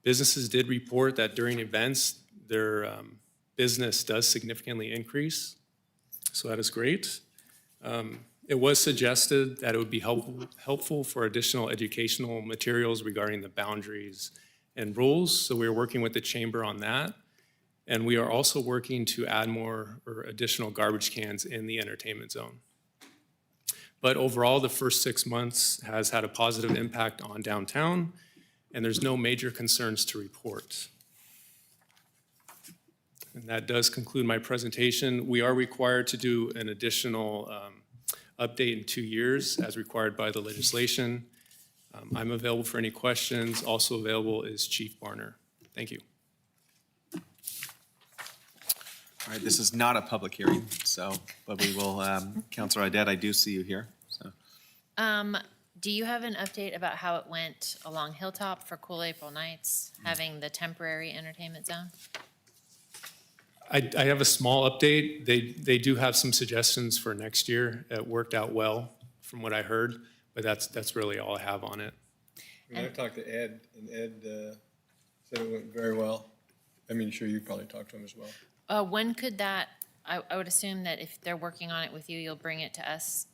Businesses did report that during events, their business does significantly increase. So that is great. It was suggested that it would be helpful for additional educational materials regarding the boundaries and rules. So we're working with the Chamber on that. And we are also working to add more or additional garbage cans in the entertainment zone. But overall, the first 6 months has had a positive impact on downtown, and there's no major concerns to report. And that does conclude my presentation. We are required to do an additional update in 2 years as required by the legislation. I'm available for any questions. Also available is Chief Barner. Thank you. All right, this is not a public hearing, so, but we will, Councilor Adet, I do see you here, so. Do you have an update about how it went along Hilltop for Cool April Nights, having the temporary entertainment zone? I have a small update. They do have some suggestions for next year. It worked out well from what I heard, but that's really all I have on it. I talked to Ed, and Ed said it went very well. I mean, sure, you probably talked to him as well. When could that, I would assume that if they're working on it with you, you'll bring it to us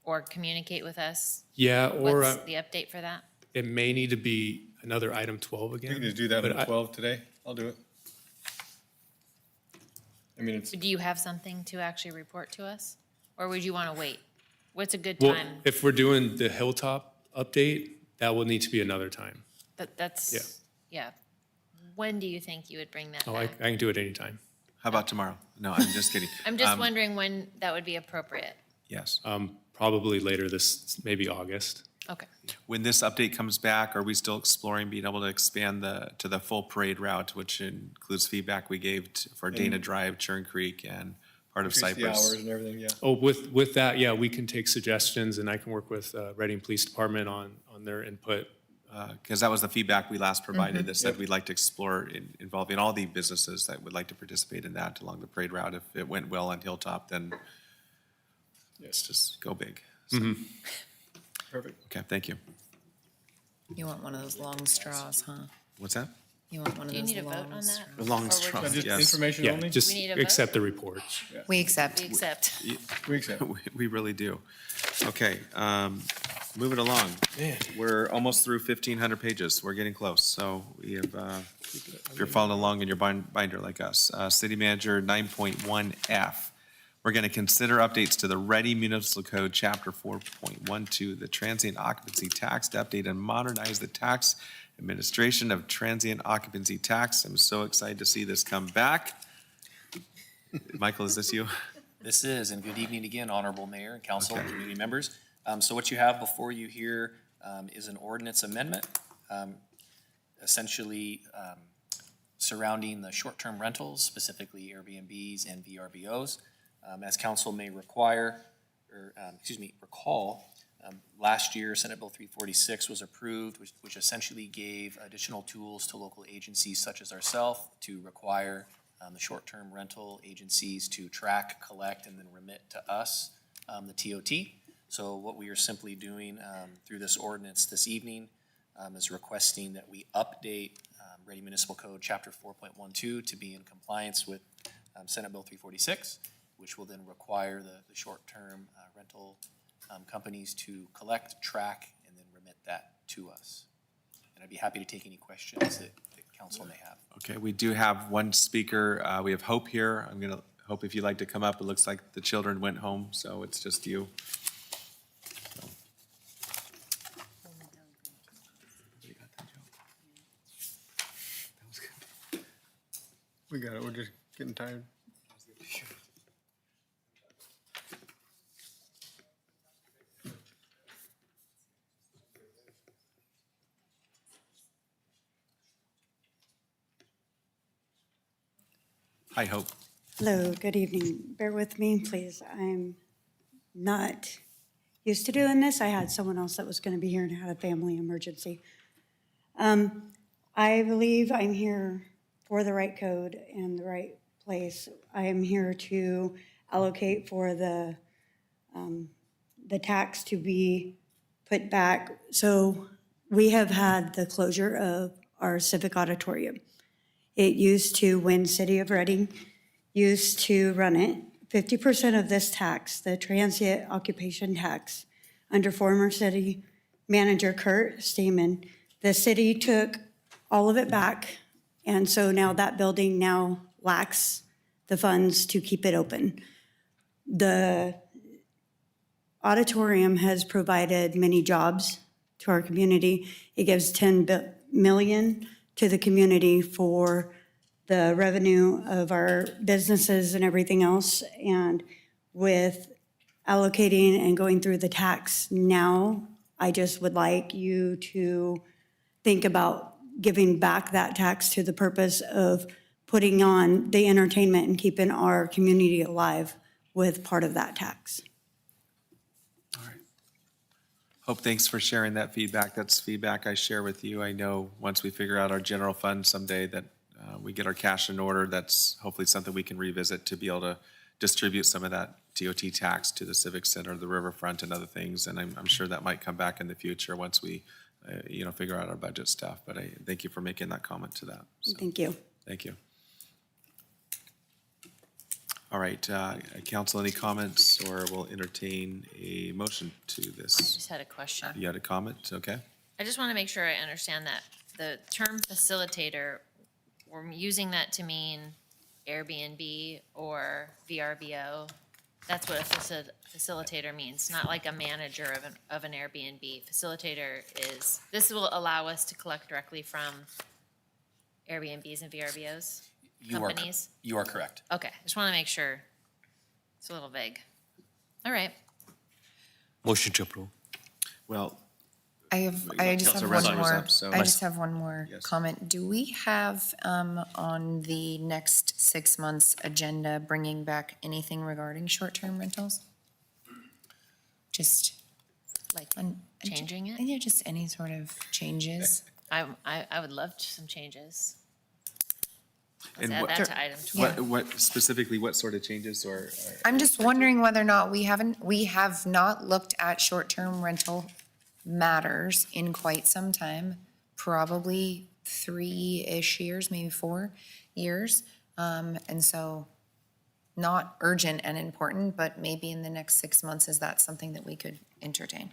or communicate with us? Yeah, or What's the update for that? it may need to be another item 12 We again. can just do that but on 12 today. I'll do it. I mean, it's, Do you have something to actually report to us? Or would you want to wait? What's a good Well, time? if we're doing the Hilltop update, that will need to be another time. That's, yeah. When do you think you would bring that Oh, I back? can do it anytime. How about tomorrow? No, I'm just kidding. I'm just wondering when that would be appropriate. Yes. Probably later this, maybe August. Okay. When this update comes back, are we still exploring being able to expand to the full parade route, which includes feedback we gave for Dana Drive, Churn Creek, and part of increase the Cypress? hours and everything, yeah. Oh, with that, yeah, we can take suggestions and I can work with Reading Police Department on their input. Because that was the feedback we last provided, that said we'd like to explore involving all the businesses that would like to participate in that along the parade route. If it went well on Hilltop, then let's just go big. So, Perfect. okay, thank you. You want one of those long straws, huh? What's that? You want one of Do you those need a vote long on straws. that? The long Or we're straw, just- Just yes. information Yeah, only? just We need a vote? accept the report. We accept. We accept. We accept. We really do. Okay, moving along. We're almost through 1,500 pages. We're getting close. So we have, if you're following along in your binder like us, City Manager 9.1F. We're going to consider updates to the Ready Municipal Code, Chapter 4.12, the transient occupancy tax, to update and modernize the tax administration of transient occupancy tax. I'm so excited to see this come back. Michael, is this you? This is, and good evening again, Honorable Mayor and Council and community members. So what you have before you here is an ordinance amendment, essentially surrounding the short-term rentals, specifically Airbnbs and VRBOs. As council may recall, last year, Senate Bill 346 was approved, which essentially gave additional tools to local agencies such as ourselves to require the short-term rental agencies to track, collect, and then remit to us the TOT. So what we are simply doing through this ordinance this evening is requesting that we update Ready Municipal Code Chapter 4.12 to be in compliance with Senate Bill 346, which will then require the short-term rental companies to collect, track, and then remit that to us. And I'd be happy to take any questions that council may have. Okay, we do have one speaker. We have Hope here. I'm going to, Hope, if you'd like to come up. It looks like the children went home, so it's just you. We got it, we're just getting tired. Hi, Hope. Hello, good evening. Bear with me, please. I'm not used to doing this. I had someone else that was going to be here and had a family emergency. I believe I'm here for the right code and the right place. I am here to allocate for the tax to be put back. So we have had the closure of our civic auditorium. It used to, when City of Reading used to run it, 50% of this tax, the transient occupation tax, under former city manager Kurt Steeman, the city took all of it back. And so now that building now lacks the funds to keep it open. The auditorium has provided many jobs to our community. It gives $10 million to the community for the revenue of our businesses and everything else. And with allocating and going through the tax now, I just would like you to think about giving back that tax to the purpose of putting on the entertainment and keeping our community alive with part of that tax. Hope, thanks for sharing that feedback. That's feedback I share with you. I know once we figure out our general fund someday that we get our cash in order, that's hopefully something we can revisit to be able to distribute some of that TOT tax to the Civic Center, the riverfront, and other things. And I'm sure that might come back in the future once we, figure out our budget stuff. But I thank you for making that comment to that. So, Thank you. thank you. All right, council, any comments, or we'll entertain a motion to this? I just had a question. You had a comment? Okay. I just want to make sure I understand that the term facilitator, we're using that to mean Airbnb or VRBO. That's what a facilitator means, not like a manager of an Airbnb. Facilitator is, this will allow us to collect directly from Airbnbs and VRBOs, companies? You are correct. Okay, just want to make sure. It's a little vague. All right. Motion to approve. Well, I just have Councilor one Reznor was more, up, so- I just have one more Yes. comment. Do we have on the next 6 months agenda, bringing back anything regarding short-term rentals? Just Like changing it? Yeah, just any sort of changes. I would love some changes. Let's And add what- that to item 12. What specifically, what sort of changes or? I'm just wondering whether or not we have not looked at short-term rental matters in quite some time, probably 3-ish years, maybe 4 years. And so not urgent and important, but maybe in the next 6 months, is that something that we could entertain?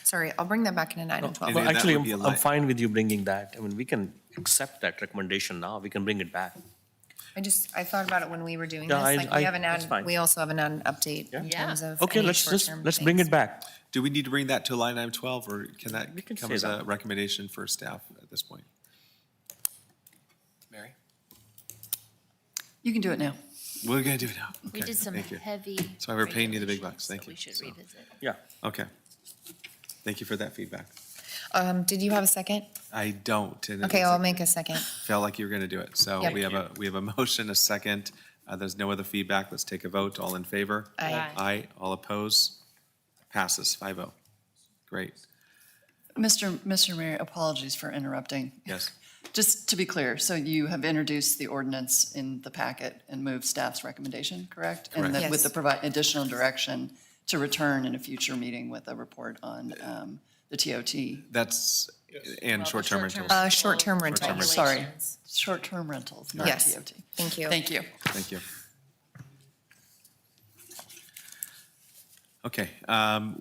Sorry, I'll bring that back in an item 12. Well, that actually, would be a I'm line. fine with you bringing that. I mean, we can accept that recommendation now. We can bring it back. I thought about it when we were doing Yeah, this, like we have an that's fine. we also have an update in Yeah. terms of Okay, any let's short-term bring things. it back. Do we need to bring that to line item 12, or can that can come say as a that. recommendation for staff at this point? Mary? You can do it now. We're gonna do it now. We Okay, did some thank you. heavy. That's why we're paying you the big regulations bucks. Thank that you. We should So- revisit. Yeah. Okay. Thank you for that feedback. Did you have a second? I don't. And it Okay, looks I'll like make a second. Felt like you were gonna do it. So Yep. we have a motion, a second There's no other feedback. Let's take a vote. All in favor? Aye. Aye. All opposed? Passes 5-0. Great. Mr. Mayor, apologies for interrupting. Yes. Just to be clear, so you have introduced the ordinance in the packet and moved staff's recommendation, correct? And Correct. that with Yes. the additional direction to return in a future meeting with a report on the TOT. That's, and short-term rentals. Short-term rental. Short-term Sorry, regulations. short-term rentals, not Yes. TOT. Thank you. Thank you. Thank you. Okay,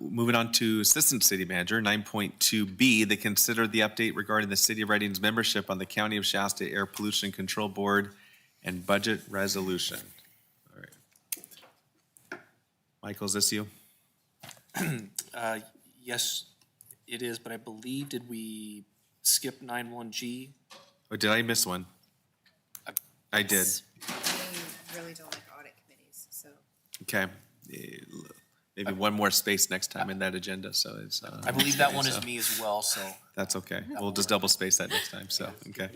moving on to Assistant City Manager, 9.2B, they consider the update regarding the City of Reading's membership on the County of Shasta Air Pollution Control Board and budget resolution. All right. Michael, is this you? Yes, it is, but I believe, did we skip 9.1G? Or did I miss one? I did. We really don't like audit committees, so. Okay. Maybe one more space next time in that agenda, so it's. I believe that one so is me as well, so. That's okay. We'll just double space that next time, so, okay.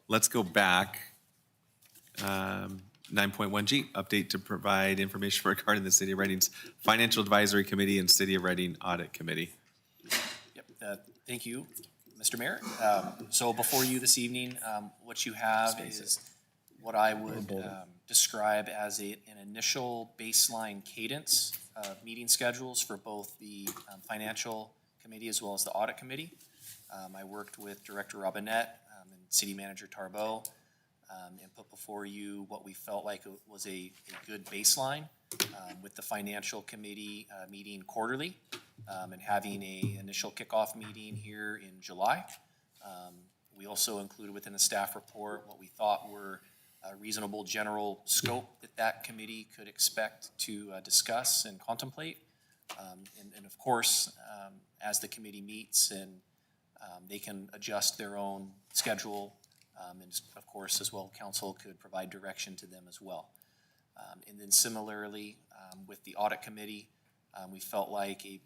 Let's go back. 9.1G, update to provide information regarding the City of Reading's Financial Advisory Committee and City of Reading Audit Committee. Yep, thank you, Mr. Mayor. So before you this evening, what you have is what I would describe as an initial baseline cadence of meeting schedules for both the Financial Committee as well as the Audit Committee. I worked with Director Robinette and City Manager Tarbo and put before you what we felt like was a good baseline with the Financial Committee meeting quarterly and having a initial kickoff meeting here in July. We also included within the staff report what we thought were a reasonable general scope that committee could expect to discuss and contemplate. And of course, as the committee meets and they can adjust their own schedule, and of course, as well, council could provide direction to them as well. And then similarly, with the audit committee, we felt like a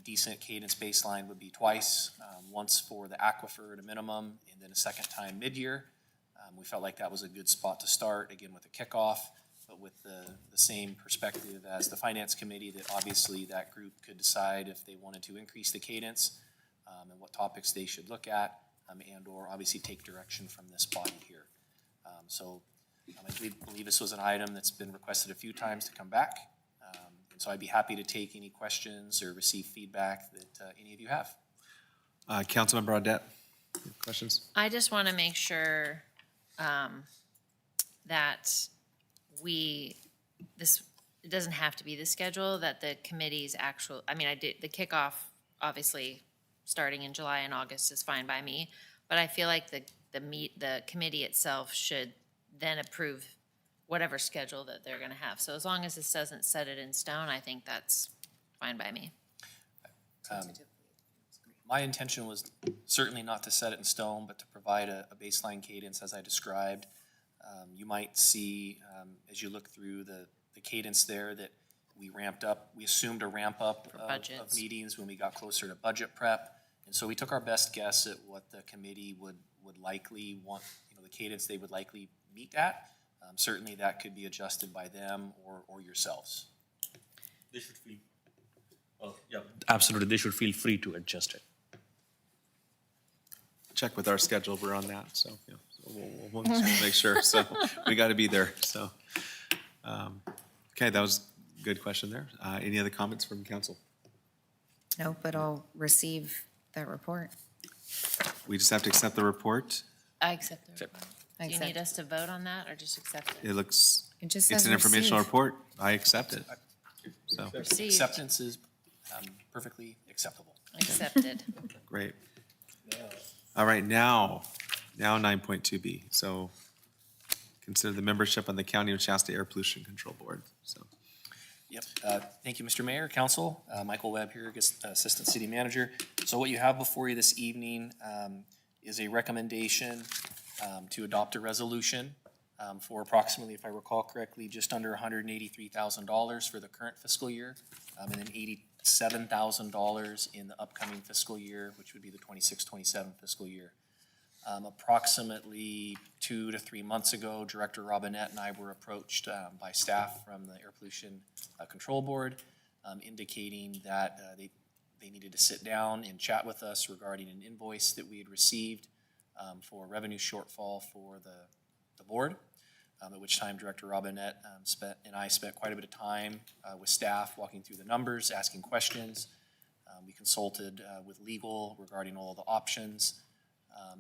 decent cadence baseline would be twice, once for the aquifer at a minimum, and then a second time mid-year. We felt like that was a good spot to start, again, with a kickoff, but with the same perspective as the Finance Committee, that obviously that group could decide if they wanted to increase the cadence and what topics they should look at, and/or obviously take direction from this body here. I believe this was an item that's been requested a few times to come back. And so I'd be happy to take any questions or receive feedback that any of you have. Councilmember Audette, questions? I just want to make sure that it doesn't have to be the schedule, that the committee's actual, the kickoff, obviously, starting in July and August is fine by me, but I feel like the committee itself should then approve whatever schedule that they're going to have. So as long as this doesn't set it in stone, I think that's fine by me. My intention was certainly not to set it in stone, but to provide a baseline cadence as I described. You might see, as you look through the cadence there, that we ramped up, we assumed a ramp up of meetings when we got closer to budget prep. And so we took our best guess at what the committee would likely want, the cadence they would likely meet at. Certainly that could be adjusted by them or yourselves. They should feel, yeah, absolutely, they should feel free to adjust it. Check with our schedule, we're on that, so, yeah, so we'll just make sure, so we got to be there, so. Okay, that was a good question there. Any other comments from council? No, but I'll receive that report. We just have to accept the report. I accept the report. Do you Accept. need us to vote on that or just accept it? It looks, It just it's says an informational receive. report, I accept it, so, Received. Acceptance is perfectly acceptable. Accepted. great. All right, now 9.2B, so consider the membership on the County of Shasta Air Pollution Control Board, so. Yep. Thank you, Mr. Mayor, Council. Michael Webb here, Assistant City Manager. So what you have before you this evening is a recommendation to adopt a resolution for approximately, if I recall correctly, just under $183,000 for the current fiscal year, and then $87,000 in the upcoming fiscal year, which would be the 26-27 fiscal year. Approximately 2 to 3 months ago, Director Robinette and I were approached by staff from the Air Pollution Control Board, indicating that they needed to sit down and chat with us regarding an invoice that we had received for revenue shortfall for the board, at which time Director Robinette and I spent quite a bit of time with staff walking through the numbers, asking questions. We consulted with legal regarding all the options,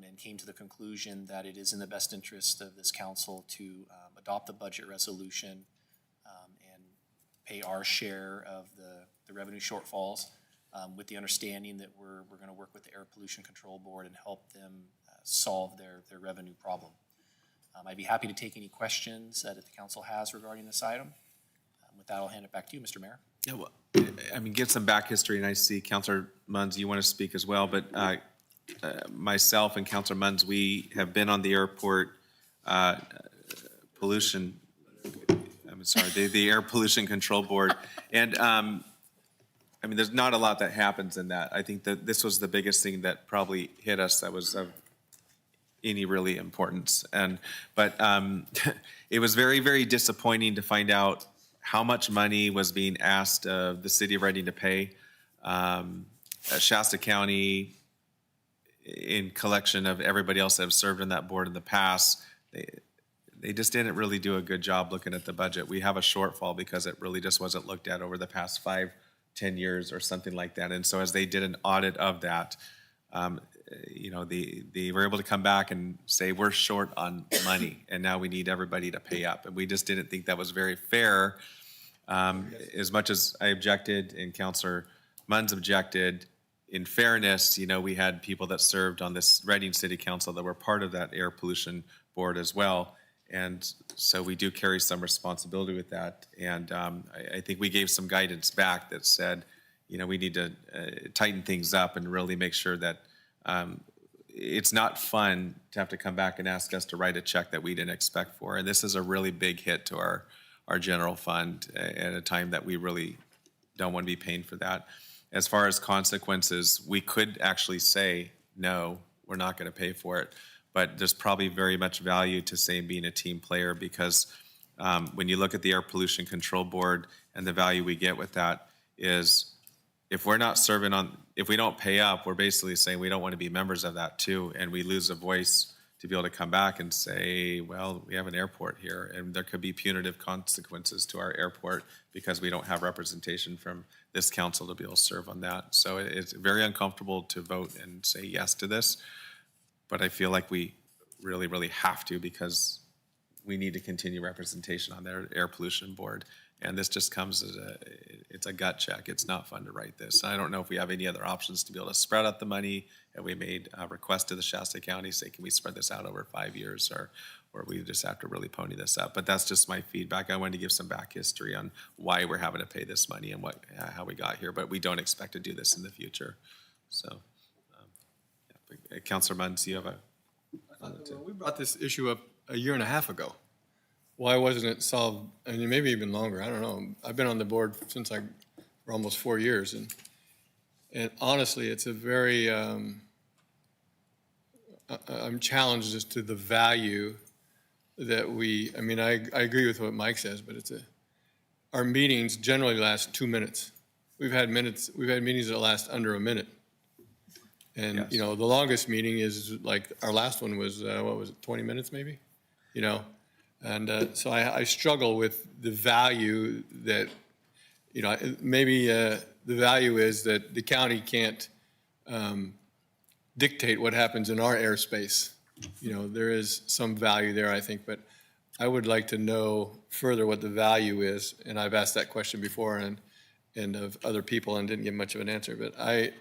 and came to the conclusion that it is in the best interest of this council to adopt the budget resolution and pay our share of the revenue shortfalls, with the understanding that we're going to work with the Air Pollution Control Board and help them solve their revenue problem. I'd be happy to take any questions that the council has regarding this item. With that, I'll hand it back to you, Mr. Mayor. Yeah, well, I mean, get some back history, and I see Councilor Munns, you want to speak as well, but myself and Councilor Munns, we have been on the airport pollution, I'm sorry, the Air Pollution Control Board, and I mean, there's not a lot that happens in that. I think that this was the biggest thing that probably hit us that was of any really importance. But it was very, very disappointing to find out how much money was being asked of the city of Reading to pay. Shasta County, in collection of everybody else that have served on that board in the past, they just didn't really do a good job looking at the budget. We have a shortfall because it really just wasn't looked at over the past 5-10 years or something like that. And so as they did an audit of that, you know, they were able to come back and say, we're short on money and now we need everybody to pay up. And we just didn't think that was very fair. As much as I objected and Councilor Munns objected, in fairness, you know, we had people that served on this Reading City Council that were part of that air pollution board as well. And so we do carry some responsibility with that. And I think we gave some guidance back that said, you know, we need to tighten things up and really make sure that it's not fun to have to come back and ask us to write a check that we didn't expect for. And this is a really big hit to our general fund at a time that we really don't want to be paying for that. As far as consequences, we could actually say, no, we're not going to pay for it. But there's probably very much value to saying being a team player because when you look at the Air Pollution Control Board and the value we get with that is if we're not serving on, if we don't pay up, we're basically saying we don't want to be members of that too. And we lose a voice to be able to come back and say, well, we have an airport here and there could be punitive consequences to our airport because we don't have representation from this council to be able to serve on that. So it's very uncomfortable to vote and say yes to this, but I feel like we really, really have to because we need to continue representation on their air pollution board. And this just comes as it's a gut check. It's not fun to write this. I don't know if we have any other options to be able to spread out the money. And we made a request to the Shasta County, say, can we spread this out over 5 years or we just have to really pony this up. But that's just my feedback. I wanted to give some back history on why we're having to pay this money and how we got here. But we don't expect to do this in the future. So, Councilor Munns, you have a... We brought this issue up a year and a half ago. Why wasn't it solved? I mean, maybe even longer. I don't know. I've been on the board since for almost 4 years, and honestly, it's a very. I'm challenged as to the value that we. I mean, I agree with what Mike says, but our meetings generally last 2 minutes. We've had meetings that last under a minute. And, you know, the longest meeting is like, our last one was, what was it, 20 minutes maybe? You know, and so I struggle with the value that, you know, maybe the value is that the county can't dictate what happens in our airspace. You know, there is some value there, I think, but I would like to know further what the value is. And I've asked that question before and of other people and didn't get much of an answer. But I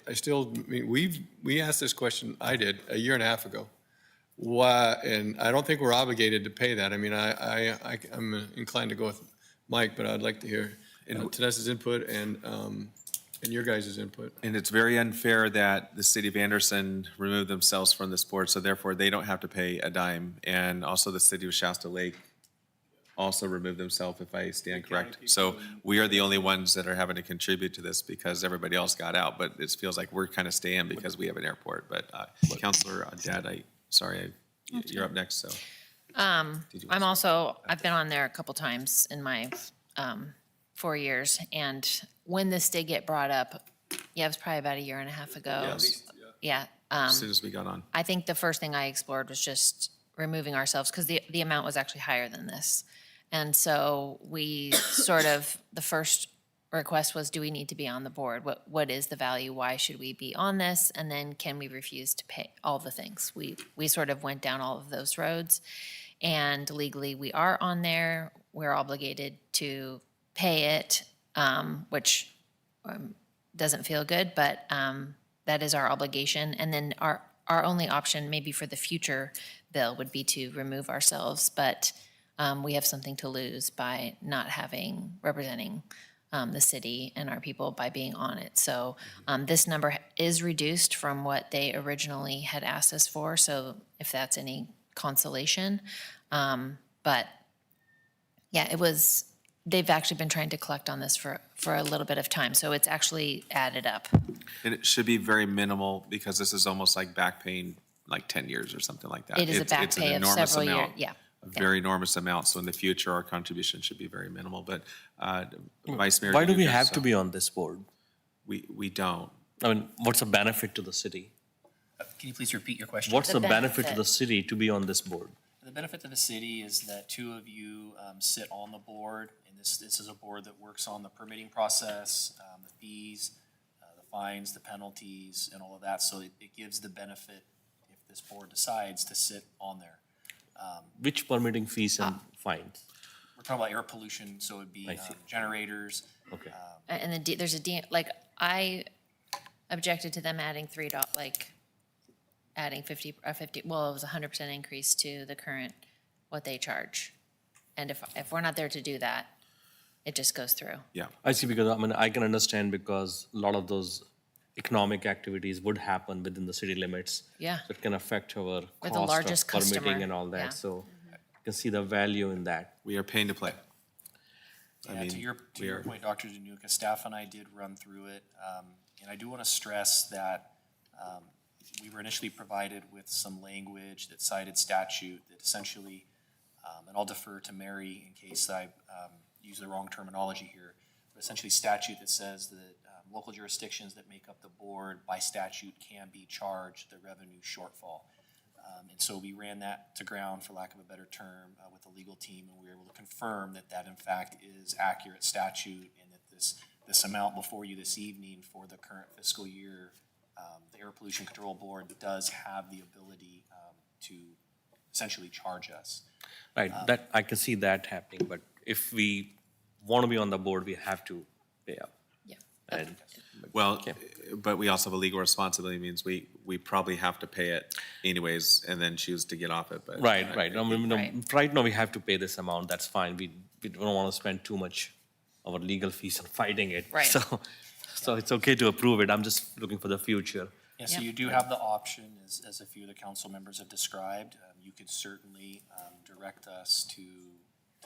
mean, we asked this question, I did, a year and a half ago. Why? And I don't think we're obligated to pay that. I mean, I'm inclined to go with Mike, but I'd like to hear Tanessa's input and your guys' input. And it's very unfair that the city of Anderson removed themselves from this board, so therefore they don't have to pay a dime. And also the city of Shasta Lake also removed themselves, if I stand correct. So we are the only ones that are having to contribute to this because everybody else got out, but it feels like we're kind of staying because we have an airport. But Councilor Dad, sorry, you're up next, so. I'm also, I've been on there a couple times in my 4 years, and when this did get brought up, yeah, it was probably about a year and a half ago. Yes. Yeah. As soon as we got on. I think the first thing I explored was just removing ourselves, because the amount was actually higher than this. And so we sort of, the first request was, do we need to be on the board? What is the value? Why should we be on this? And then can we refuse to pay all the things? We sort of went down all of those roads. And legally, we are on there. We're obligated to pay it, which doesn't feel good, but that is our obligation. And then our only option, maybe for the future bill, would be to remove ourselves. But we have something to lose by not representing the city and our people by being on it. So this number is reduced from what they originally had asked us for, so if that's any consolation. But yeah, they've actually been trying to collect on this for a little bit of time, so it's actually added up. And it should be very minimal, because this is almost like back paying like 10 years or something like that. It is a back It's an pay of enormous several years, amount. yeah. A very enormous amount, so in the future, our contribution should be very minimal, but Vice Mayor. Why do we Duca, have so to be on this board? We don't. I mean, what's the benefit to the city? Can you please repeat your question? What's The the benefit to benefit. the city to be on this board? The benefit to the city is that two of you sit on the board, and this is a board that works on the permitting process, the fees, the fines, the penalties, and all of that. So it gives the benefit, if this board decides to sit on there. Which permitting fees and fines? We're talking about air pollution, so it'd be I see. generators. Okay. And then there's I objected to them adding adding 50, well, it was a 100% increase to the current, what they charge. And if we're not there to do that, it just goes through. Yeah. I see, because I mean, I can understand, because a lot of those economic activities would happen within the city limits. Yeah. So it can affect our We're the cost largest of permitting customer, and all yeah. that, so you can see the value in that. We are paying to play. Yeah, to your point, Dr. Danuka, staff and I did run through it. And I do want to stress that we were initially provided with some language that cited statute that essentially, and I'll defer to Mary in case I use the wrong terminology here, but essentially statute that says that local jurisdictions that make up the board by statute can be charged the revenue shortfall. And so we ran that to ground, for lack of a better term, with the legal team, and we were able to confirm that that in fact is accurate statute, and that this amount before you this evening for the current fiscal year, the Air Pollution Control Board does have the ability to essentially charge us. Right, that, I can see that happening, but if we want to be on the board, we have to pay up. Yeah. And Well, but we also have a legal responsibility, means we probably have to pay it anyways and then choose to get off it, but. Right, right. I mean, Right. right now, we have to pay this amount, that's fine. We don't want to spend too much of our legal fees on fighting it. Right. So it's okay to approve it. I'm just looking for the future. Yeah, so Yep. you do have the option, as a few of the council members have described, you could certainly direct us to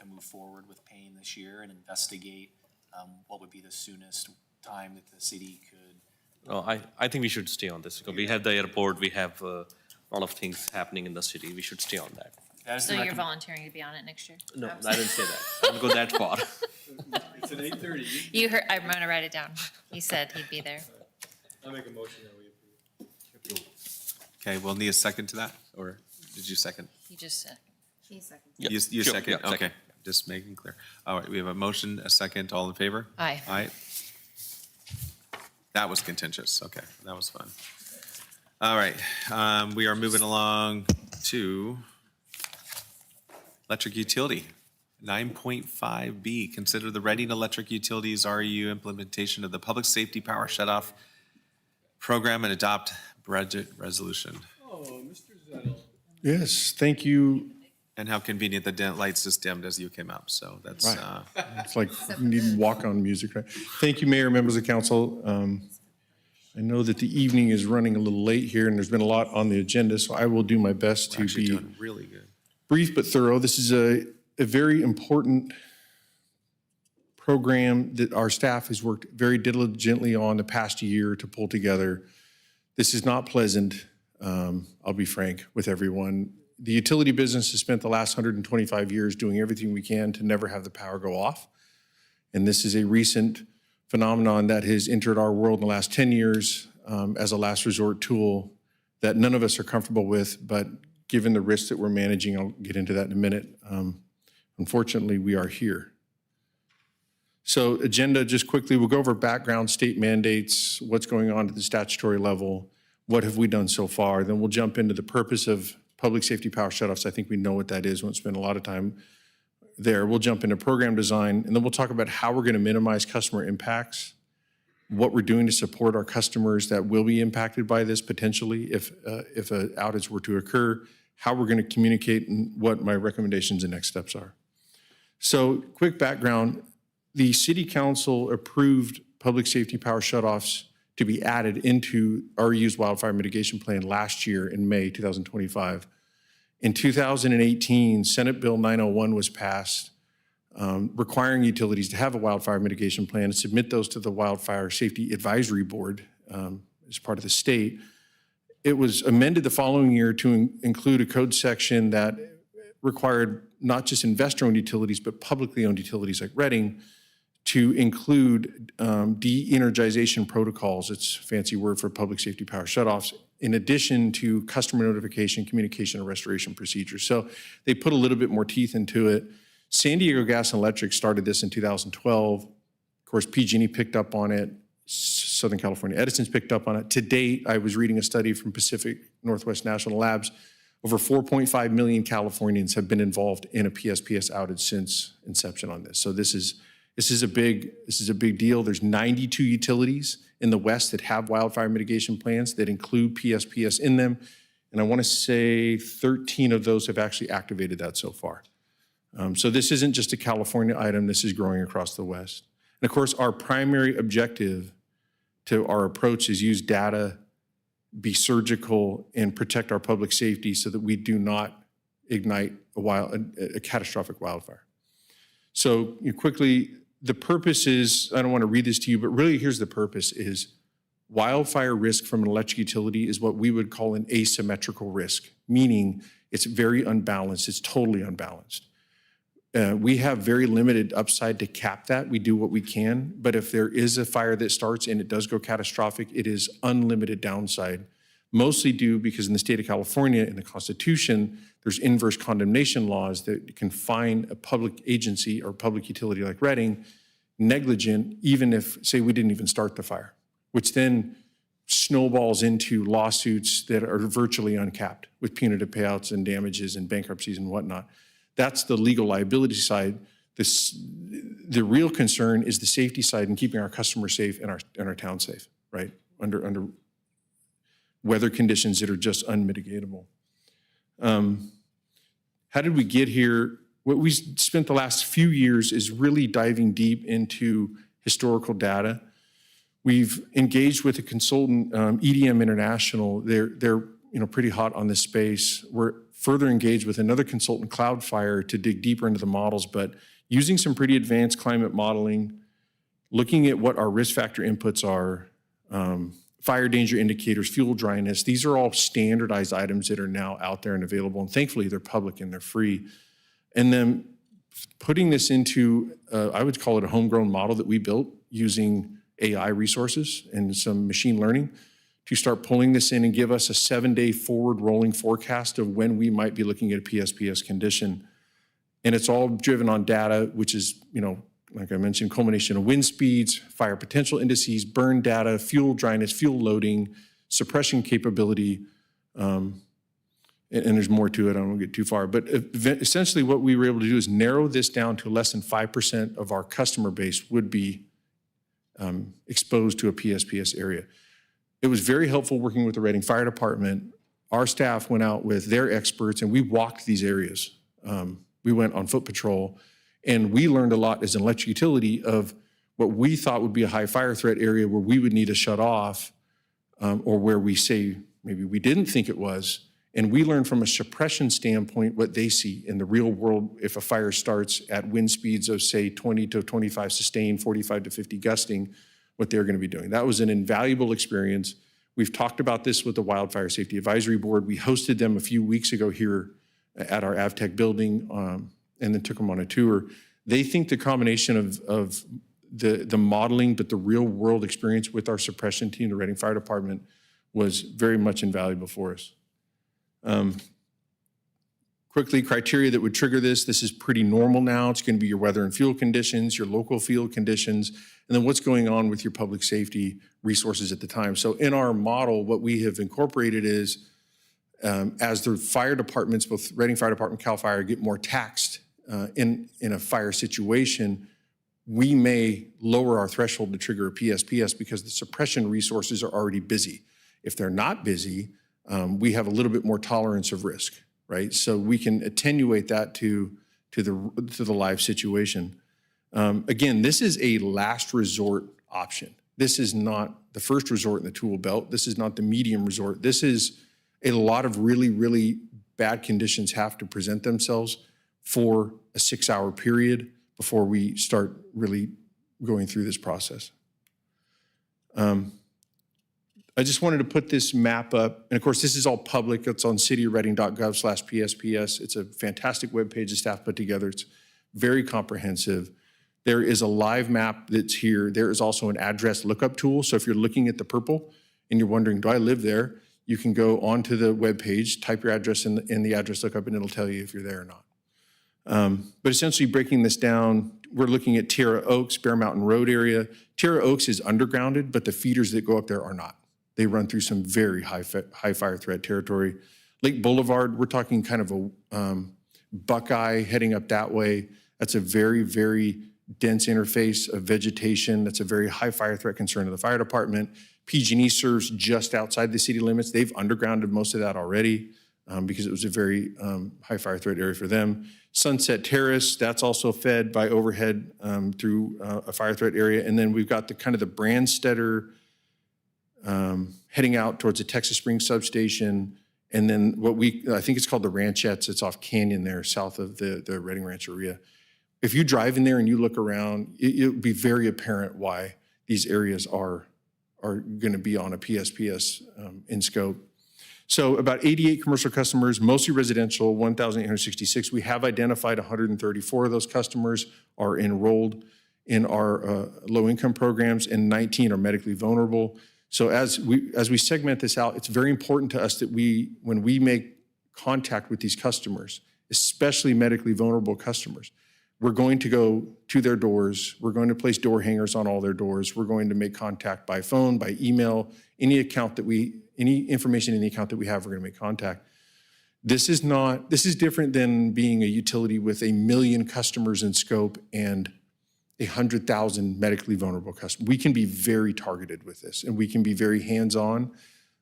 move forward with paying this year and investigate what would be the soonest time that the city could. No, I think we should stay on this, because we have the airport, we have a lot of things happening in the city. We should stay on that. That is So the you're volunteering to be on it next year? No, I didn't say that. I don't go that far. It's at 8:30. You heard, I'm gonna write it down. He said he'd be there. I'll make a motion that we approve. Okay, we'll need a second to that, or did you second? He just said. He seconded. Yep. You Sure, second, yeah, second. okay, just making clear. All right, we have a motion, a second, all in favor? Aye. Aye. That was contentious, okay, that was fun. All right, we are moving along to electric utility. 9.5B, consider the Reading Electric Utilities REU implementation of the Public Safety Power Shutoff Program and adopt budget resolution. Oh, Mr. Zettel. Yes, thank you. And how convenient the lights just dimmed as you came up, so that's, Right. It's like you need walk-on music, right? Thank you, Mayor, members of council. I know that the evening is running a little late here, and there's been a lot on the agenda, so I will do my best we're to actually be doing really good. brief but thorough. This is a very important program that our staff has worked very diligently on the past year to pull together. This is not pleasant. I'll be frank with everyone. The utility business has spent the last 125 years doing everything we can to never have the power go off. And this is a recent phenomenon that has entered our world in the last 10 years as a last resort tool that none of us are comfortable with, but given the risks that we're managing, I'll get into that in a minute, unfortunately, we are here. So agenda, just quickly, we'll go over background, state mandates, what's going on at the statutory level, what have we done so far, then we'll jump into the purpose of public safety power shutoffs. I think we know what that is. Won't spend a lot of time there. We'll jump into program design, and then we'll talk about how we're going to minimize customer impacts, what we're doing to support our customers that will be impacted by this potentially if an outage were to occur, how we're going to communicate, and what my recommendations and next steps are. So quick background, the City Council approved public safety power shutoffs to be added into REU's wildfire mitigation plan last year in May 2025. In 2018, Senate Bill 901 was passed, requiring utilities to have a wildfire mitigation plan and submit those to the Wildfire Safety Advisory Board as part of the state. It was amended the following year to include a code section that required not just investor-owned utilities, but publicly owned utilities like Reading to include de-energization protocols. It's a fancy word for public safety power shutoffs, in addition to customer notification, communication, and restoration procedures. So they put a little bit more teeth into it. San Diego Gas and Electric started this in 2012. Of course, PG&E picked up on it. Southern California Edison's picked up on it. To date, I was reading a study from Pacific Northwest National Labs. Over 4.5 million Californians have been involved in a PSPS outage since inception on this. So this is a big deal. There's 92 utilities in the West that have wildfire mitigation plans that include PSPS in them. And I want to say 13 of those have actually activated that so far. So this isn't just a California item, this is growing across the West. And of course, our primary objective to our approach is use data, be surgical, and protect our public safety so that we do not ignite a catastrophic wildfire. So quickly, the purpose is, I don't want to read this to you, but really here's the purpose is wildfire risk from an electric utility is what we would call an asymmetrical risk, meaning it's very unbalanced, it's totally unbalanced. We have very limited upside to cap that. We do what we can, but if there is a fire that starts and it does go catastrophic, it is unlimited downside, mostly due because in the state of California, in the Constitution, there's inverse condemnation laws that can fine a public agency or public utility like Reading negligent, even if, say, we didn't even start the fire, which then snowballs into lawsuits that are virtually uncapped with punitive payouts and damages and bankruptcies and whatnot. That's the legal liability side. The real concern is the safety side and keeping our customers safe and our town safe, right? Under weather conditions that are just unmitigatable. How did we get here? What we spent the last few years is really diving deep into historical data. We've engaged with a consultant, EDM International. They're pretty hot on this space. We're further engaged with another consultant, Cloudfire, to dig deeper into the models, but using some pretty advanced climate modeling, looking at what our risk factor inputs are, fire danger indicators, fuel dryness. These are all standardized items that are now out there and available, and thankfully they're public and they're free. And then putting this into, I would call it a homegrown model that we built using AI resources and some machine learning to start pulling this in and give us a 7-day forward rolling forecast of when we might be looking at a PSPS condition. And it's all driven on data, which is, like I mentioned, culmination of wind speeds, fire potential indices, burn data, fuel dryness, fuel loading, suppression capability, and there's more to it. I don't get too far. But essentially what we were able to do is narrow this down to less than 5% of our customer base would be exposed to a PSPS area. It was very helpful working with the Reading Fire Department. Our staff went out with their experts and we walked these areas. We went on foot patrol and we learned a lot as an electric utility of what we thought would be a high fire threat area where we would need to shut off or where we say maybe we didn't think it was. And we learned from a suppression standpoint what they see in the real world if a fire starts at wind speeds of say 20 to 25 sustained, 45 to 50 gusting, what they're going to be doing. That was an invaluable experience. We've talked about this with the Wildfire Safety Advisory Board. We hosted them a few weeks ago here at our AvTech building, and then took them on a tour. They think the combination of the modeling, but the real world experience with our suppression team, the Reading Fire Department, was very much invaluable for us. Quickly, criteria that would trigger this. This is pretty normal now. It's going to be your weather and fuel conditions, your local field conditions, and then what's going on with your public safety resources at the time. So in our model, what we have incorporated is as the fire departments, both Reading Fire Department, CAL FIRE, get more taxed in a fire situation, we may lower our threshold to trigger a PSPS because the suppression resources are already busy. If they're not busy, we have a little bit more tolerance of risk, right? So we can attenuate that to the live situation. Again, this is a last resort option. This is not the first resort in the tool belt. This is not the medium resort. This is a lot of really, really bad conditions have to present themselves for a 6-hour period before we start really going through this process. I just wanted to put this map up. And of course, this is all public. It's on cityofreading.gov/PSPS. It's a fantastic webpage the staff put together. It's very comprehensive. There is a live map that's here. There is also an address lookup tool. So if you're looking at the purple and you're wondering, do I live there? You can go onto the webpage, type your address in the address lookup, and it'll tell you if you're there or not. But essentially breaking this down, we're looking at Tierra Oaks, Bear Mountain Road area. Tierra Oaks is undergrounded, but the feeders that go up there are not. They run through some very high fire threat territory. Lake Boulevard, we're talking kind of a Buckeye heading up that way. That's a very, very dense interface of vegetation. That's a very high fire threat concern of the fire department. PG&E serves just outside the city limits. They've undergrounded most of that already because it was a very high fire threat area for them. Sunset Terrace, that's also fed by overhead through a fire threat area. And then we've got the kind of the Brandstetter heading out towards the Texas Springs substation. And then I think it's called the Ranchettes. It's off Canyon there, south of the Reading Rancheria. If you drive in there and you look around, it'll be very apparent why these areas are going to be on a PSPS in scope. So about 88 commercial customers, mostly residential, 1,866. We have identified 134 of those customers are enrolled in our low-income programs, and 19 are medically vulnerable. So as we segment this out, it's very important to us that when we make contact with these customers, especially medically vulnerable customers, we're going to go to their doors. We're going to place door hangers on all their doors. We're going to make contact by phone, by email, any information in the account that we have, we're going to make contact. This is different than being a utility with 1 million customers in scope and 100,000 medically vulnerable customers. We can be very targeted with this, and we can be very hands-on.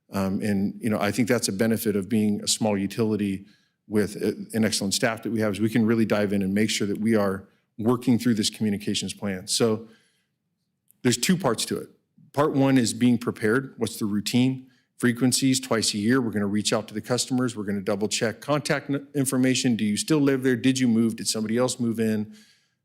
And I think that's a benefit of being a small utility with an excellent staff that we have, is we can really dive in and make sure that we are working through this communications plan. So there's 2 parts to it. Part 1 is being prepared. What's the routine? Frequencies, twice a year. We're going to reach out to the customers. We're going to double check contact information. Do you still live there? Did you move? Did somebody else move in?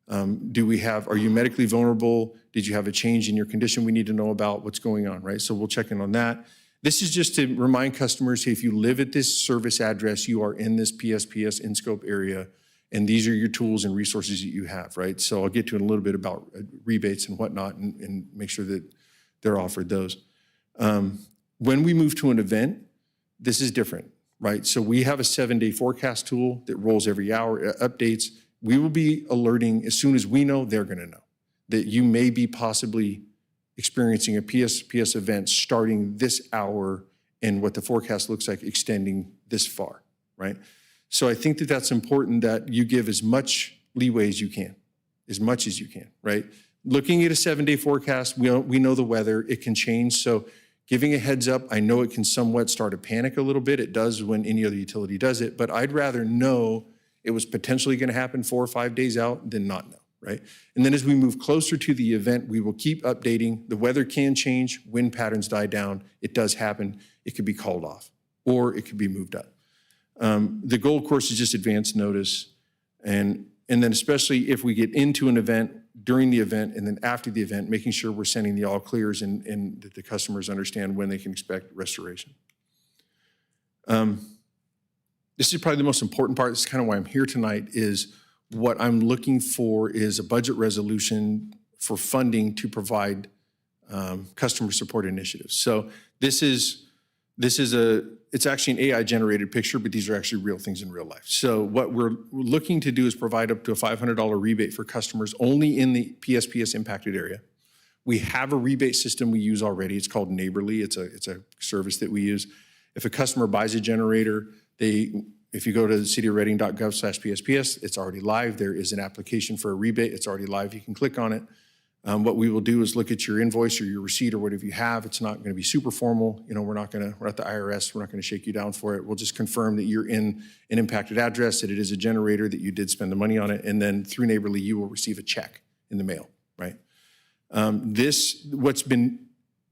Are you medically vulnerable? Did you have a change in your condition we need to know about? What's going on, right? So we'll check in on that. This is just to remind customers, hey, if you live at this service address, you are in this PSPS in-scope area, and these are your tools and resources that you have, right? So I'll get to in a little bit about rebates and whatnot and make sure that they're offered those. When we move to an event, this is different, right? So we have a 7-day forecast tool that rolls every hour, updates. We will be alerting as soon as we know, they're going to know that you may be possibly experiencing a PSPS event starting this hour and what the forecast looks like extending this far, right? So I think that that's important that you give as much leeway as you can, as much as you can, right? Looking at a 7-day forecast, we know the weather, it can change. So giving a heads up, I know it can somewhat start a panic a little bit. It does when any other utility does it, but I'd rather know it was potentially going to happen 4 or 5 days out than not know, right? And then as we move closer to the event, we will keep updating. The weather can change, wind patterns die down. It does happen. It could be called off or it could be moved up. The goal, of course, is just advance notice. And then especially if we get into an event, during the event, and then after the event, making sure we're sending the all clears and that the customers understand when they can expect restoration. This is probably the most important part. This is kind of why I'm here tonight, is what I'm looking for is a budget resolution for funding to provide customer support initiatives. So it's actually an AI generated picture, but these are actually real things in real life. So what we're looking to do is provide up to a $500 rebate for customers only in the PSPS impacted area. We have a rebate system we use already. It's called Neighborly. It's a service that we use. If a customer buys a generator, if you go to cityofreading.gov/PSPS, it's already live. There is an application for a rebate. It's already live. You can click on it. What we will do is look at your invoice or your receipt or whatever you have. It's not going to be super formal. You know, we're at the IRS. We're not going to shake you down for it. We'll just confirm that you're in an impacted address, that it is a generator, that you did spend the money on it, and then through Neighborly, you will receive a check in the mail, right? What's been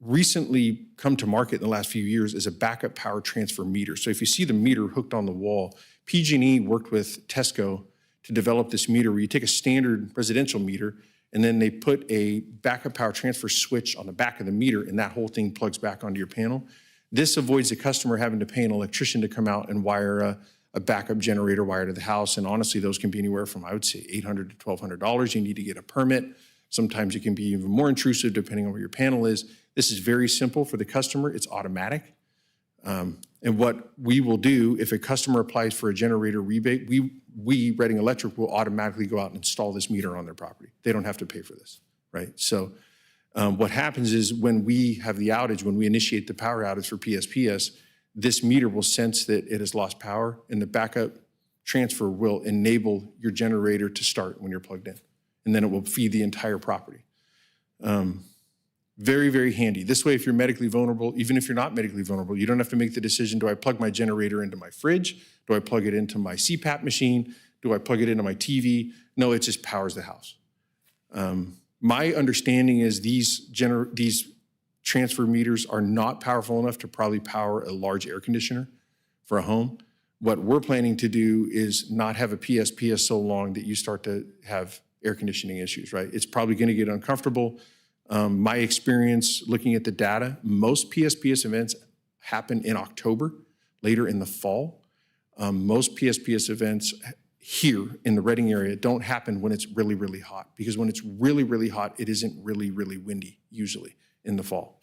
recently come to market in the last few years is a backup power transfer meter. So if you see the meter hooked on the wall, PG&E worked with Tesco to develop this meter where you take a standard residential meter and then they put a backup power transfer switch on the back of the meter, and that whole thing plugs back onto your panel. This avoids the customer having to pay an electrician to come out and wire a backup generator wire to the house. And honestly, those can be anywhere from, I would say, $800 to $1,200. You need to get a permit. Sometimes it can be even more intrusive depending on where your panel is. This is very simple for the customer. It's automatic. And what we will do, if a customer applies for a generator rebate, we Reading Electric, will automatically go out and install this meter on their property. They don't have to pay for this, right? So what happens is when we have the outage, when we initiate the power outage for PSPS, this meter will sense that it has lost power, and the backup transfer will enable your generator to start when you're plugged in. And then it will feed the entire property. Very, very handy. This way, if you're medically vulnerable, even if you're not medically vulnerable, you don't have to make the decision, do I plug my generator into my fridge? Do I plug it into my CPAP machine? Do I plug it into my TV? No, it just powers the house. My understanding is these transfer meters are not powerful enough to probably power a large air conditioner for a home. What we're planning to do is not have a PSPS so long that you start to have air conditioning issues, right? It's probably going to get uncomfortable. My experience looking at the data, most PSPS events happen in October, later in the fall. Most PSPS events here in the Reading area don't happen when it's really, really hot, because when it's really, really hot, it isn't really, really windy usually in the fall.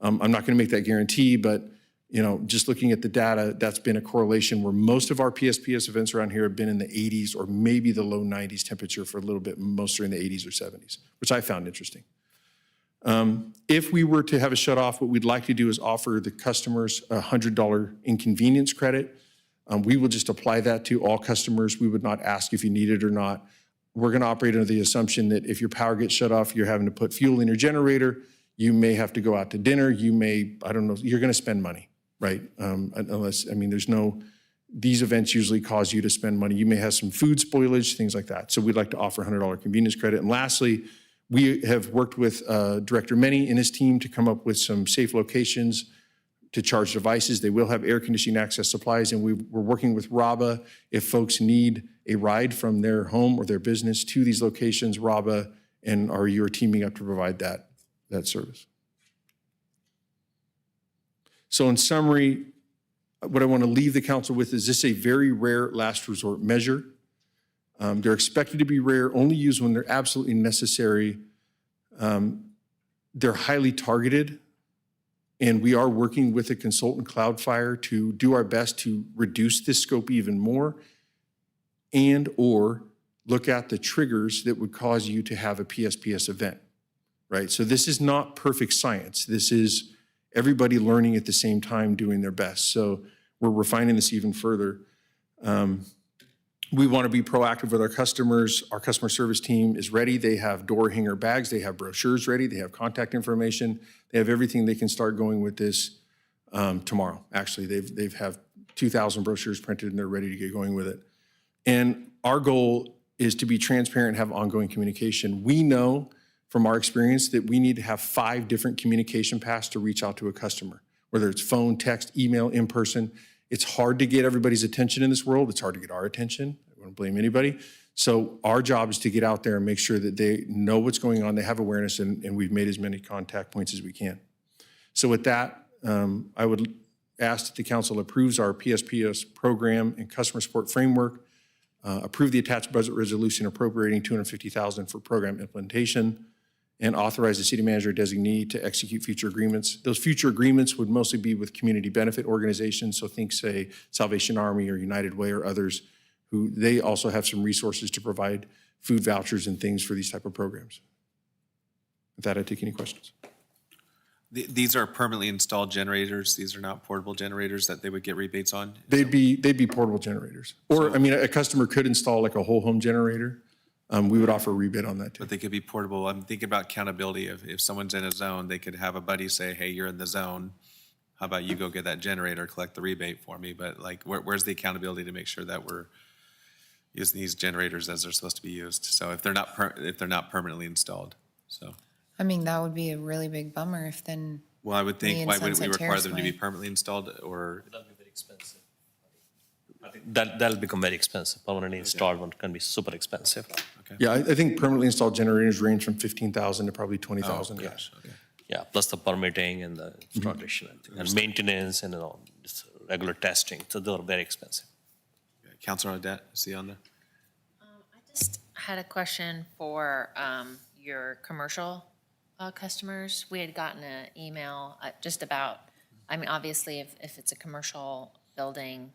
I'm not going to make that guarantee, but you know, just looking at the data, that's been a correlation where most of our PSPS events around here have been in the 80s or maybe the low 90s temperature for a little bit. Most are in the 80s or 70s, which I found interesting. If we were to have a shut off, what we'd like to do is offer the customers a $100 inconvenience credit. We will just apply that to all customers. We would not ask if you need it or not. We're going to operate under the assumption that if your power gets shut off, you're having to put fuel in your generator. You may have to go out to dinner. You may, I don't know, you're going to spend money, right? Unless, I mean, these events usually cause you to spend money. You may have some food spoilage, things like that. So we'd like to offer $100 convenience credit. And lastly, we have worked with Director Meny and his team to come up with some safe locations to charge devices. They will have air conditioning access supplies, and we're working with RABA. If folks need a ride from their home or their business to these locations, RABA and RU are teaming up to provide that service. So in summary, what I want to leave the council with is this a very rare last resort measure. They're expected to be rare, only used when they're absolutely necessary. They're highly targeted, and we are working with a consultant, Cloudfire, to do our best to reduce this scope even more and or look at the triggers that would cause you to have a PSPS event, right? So this is not perfect science. This is everybody learning at the same time, doing their best. So we're refining this even further. We want to be proactive with our customers. Our customer service team is ready. They have door hanger bags. They have brochures ready. They have contact information. They have everything. They can start going with this tomorrow. Actually, they've have 2,000 brochures printed and they're ready to get going with it. And our goal is to be transparent and have ongoing communication. We know from our experience that we need to have 5 different communication paths to reach out to a customer, whether it's phone, text, email, in person. It's hard to get everybody's attention in this world. It's hard to get our attention. I wouldn't blame anybody. So our job is to get out there and make sure that they know what's going on, they have awareness, and we've made as many contact points as we can. So with that, I would ask that the council approves our PSPS program and customer support framework, approve the attached budget resolution appropriating $250,000 for program implementation, and authorize the city manager designee to execute future agreements. Those future agreements would mostly be with community benefit organizations, so think, say, Salvation Army or United Way or others, who they also have some resources to provide food vouchers and things for these type of programs. With that, I take any questions. These are permanently installed generators. These are not portable generators that they would get rebates on? They'd be portable generators. Or, I mean, a customer could install like a whole home generator. We would offer a rebate on that too. But they could be portable. I'm thinking about accountability. If someone's in a zone, they could have a buddy say, hey, you're in the zone. How about you go get that generator, collect the rebate for me? But like, where's the accountability to make sure that we're using these generators as they're supposed to be used? So if they're not permanently installed, so. I mean, that would be a really big bummer if then. Well, I would think, The why wouldn't we Sunset require Terrace them to be way. permanently installed or? That'll be very expensive. I think that'll become very expensive. Permanently installed one can be super expensive. Yeah, I think permanently installed generators range from 15,000 to probably 20,000. Gosh, okay. Yeah, plus the permitting and the installation and maintenance and just regular testing. So they're very expensive. Councilor Audette, is he on there? I just had a question for your commercial customers. We had gotten an email just about, I mean, obviously, if it's a commercial building,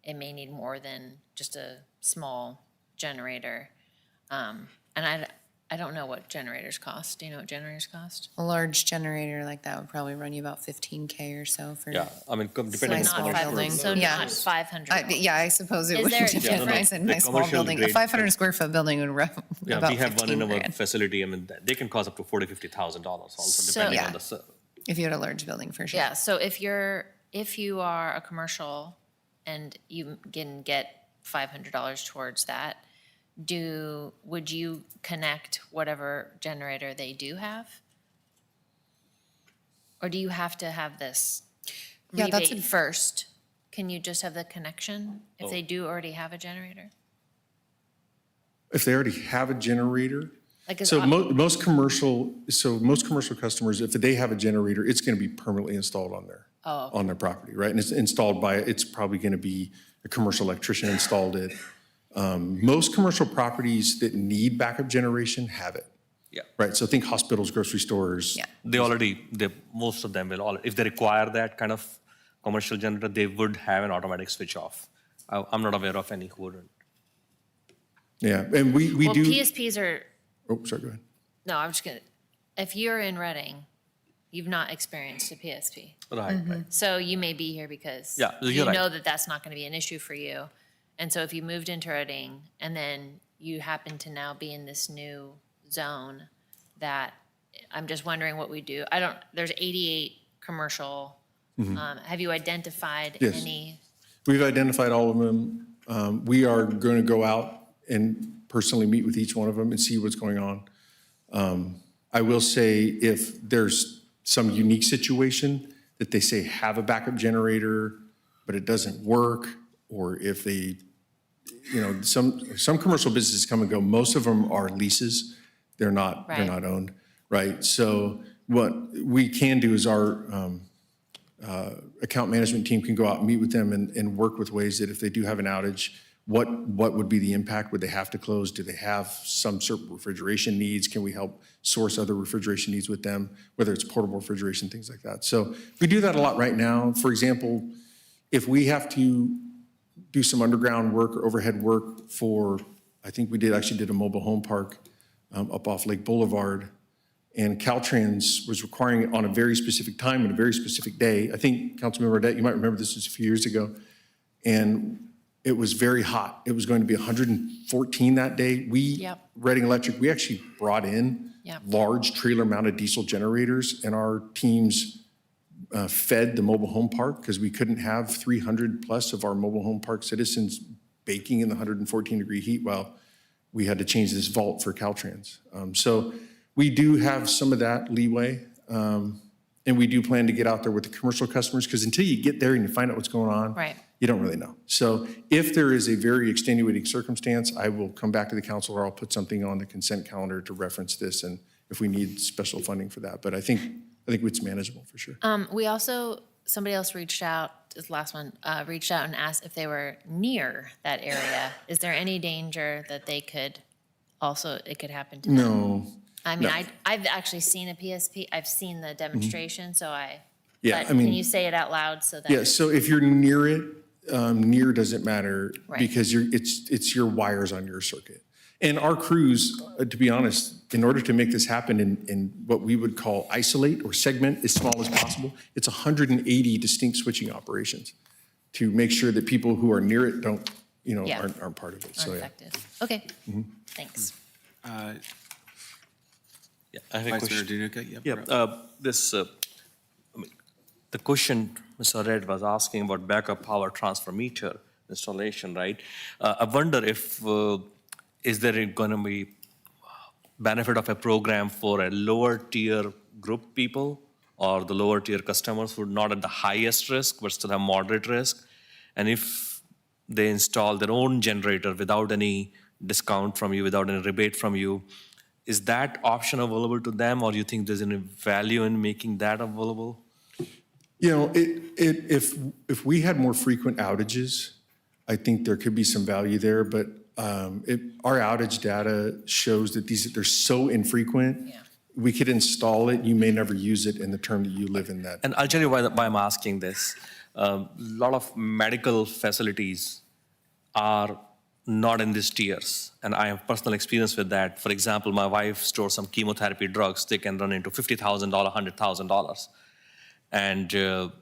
it may need more than just a small generator. And I don't know what generators cost. Do you know what generators cost? A large generator like that would probably run you about 15K or so for. Yeah, I mean, depending So on not the building. So Yeah. not 500. Yeah, I suppose it Is would. there a If difference? I said my small commercial building, a grade- 500 square foot building would run Yeah, about we have one in 15 our grand. facility. I mean, they can cost up to $40,000-$50,000 also, So- depending Yeah. on the. If you had a large building, for sure. Yeah, so if you are a commercial and you can get $500 towards that, would you connect whatever generator they do have? Or do you have to have this Yeah, that's rebate first? Can you just have the connection if they do already have a generator? If they already have a generator, Like, is so op- most commercial customers, if they have a generator, it's going to be permanently installed on their property, right? And it's installed it's probably going to be a commercial electrician installed it. Most commercial properties that need backup generation have it. Yeah. Right, so think hospitals, grocery stores. Yeah. Most of them will, if they require that kind of commercial generator, they would have an automatic switch off. I'm not aware of any who wouldn't. Yeah, and we Well, do. PSPs are, Oh, sorry, go ahead. no, I'm just gonna, if you're in Reading, you've not experienced a PSP. Right, right. So you may be here because Yeah, you're you right. know that that's not going to be an issue for you. And so if you moved into Reading and then you happen to now be in this new zone, that I'm just wondering what we do. There's 88 commercial. Have you identified Yes. any? We've identified all of them. We are going to go out and personally meet with each one of them and see what's going on. I will say if there's some unique situation that they say have a backup generator, but it doesn't work, or if they, some commercial businesses come and go, most of them are leases. They're not owned, right? So what we can do is our account management team can go out and meet with them and work with ways that if they do have an outage, what would be the impact? Would they have to close? Do they have some certain refrigeration needs? Can we help source other refrigeration needs with them, whether it's portable refrigeration, things like that? So we do that a lot right now. For example, if we have to do some underground work or overhead work for, I think we actually did a mobile home park up off Lake Boulevard, and Caltrans was requiring it on a very specific time and a very specific day. I think, Councilmember Audette, you might remember this was a few years ago, and it was very hot. It was going to be 114 that day. Reading Electric, we actually brought in large trailer-mounted diesel generators, and our teams fed the mobile home park because we couldn't have 300 plus of our mobile home park citizens baking in the 114-degree heat while we had to change this vault for Caltrans. So we do have some of that leeway. And And we do plan to get out there with the commercial customers, because until you get there and you find out what's going on, Right. you don't really know. So if there is a very extenuating circumstance, I will come back to the council, or I'll put something on the consent calendar to reference this, and if we need special funding for that. But I think it's manageable for sure. We also, somebody else reached out, this last one, reached out and asked if they were near that area. Is there any danger that they could also, it could happen to them? No. I mean, No. I've actually seen a PSP, I've seen the demonstration, so Yeah, but I mean- can you say it out loud so that? Yeah, so if you're near it, near doesn't matter Right. because it's your wires on your circuit. And our crews, to be honest, in order to make this happen in what we would call isolate or segment as small as possible, it's 180 distinct switching operations to make sure that people who are near it don't, Yeah. aren't part of it. So, yeah. Unaffected. Okay, Mm-hmm. thanks. Yeah, I have a Vice Mayor question. Denuka? Yep, Yeah, you're up. the question Mr. Red was asking about backup power transfer meter installation, right? I wonder if, is there going to be benefit of a program for a lower tier group people or the lower tier customers who are not at the highest risk but still have moderate risk? And if they install their own generator without any discount from you, without any rebate from you, is that option available to them, or do you think there's any value in making that available? If we had more frequent outages, I think there could be some value there, but our outage data shows that they're so infrequent. We could install it, you may never use it in the term that you live in that. And I'll tell you why I'm asking this. A lot of medical facilities are not in these tiers, and I have personal experience with that. For example, my wife stores some chemotherapy drugs. They can run into $50,000, $100,000. And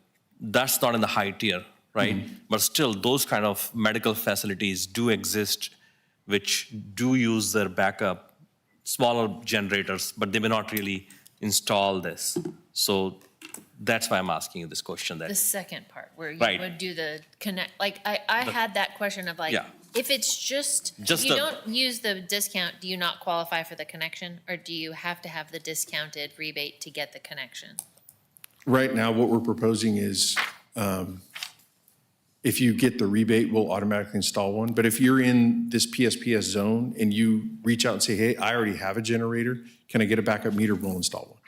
that's not in the high tier, right? But still, those kind of medical facilities do exist, which do use their backup, smaller generators, but they may not really install this. So that's why I'm asking you this question. The second part, where you Right. would do the connect, like, I had that question of like, Yeah. if it's just, Just you the- don't use the discount, do you not qualify for the connection? Or do you have to have the discounted rebate to get the connection? Right now, what we're proposing is, if you get the rebate, we'll automatically install one. But if you're in this PSPS zone and you reach out and say, hey, I already have a generator, can I get a backup meter? We'll install one.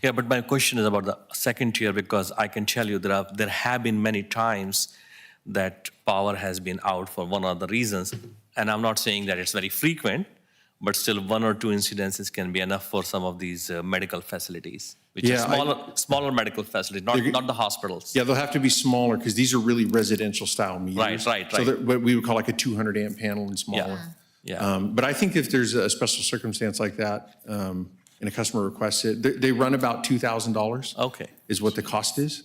Yeah, but my question is about the second tier, because I can tell you there have been many times that power has been out for one or the reasons. And I'm not saying that it's very frequent, but still one or two incidences can be enough for some of these medical facilities, which Yeah, are smaller medical facilities, not the hospitals. Yeah, they'll have to be smaller because these are really residential style meters. Right. So they're what we would call like a 200 amp panel and smaller. Yeah. But I think if there's a special circumstance like that, and a customer requests it, they run about $2,000. Okay. Is what the cost is.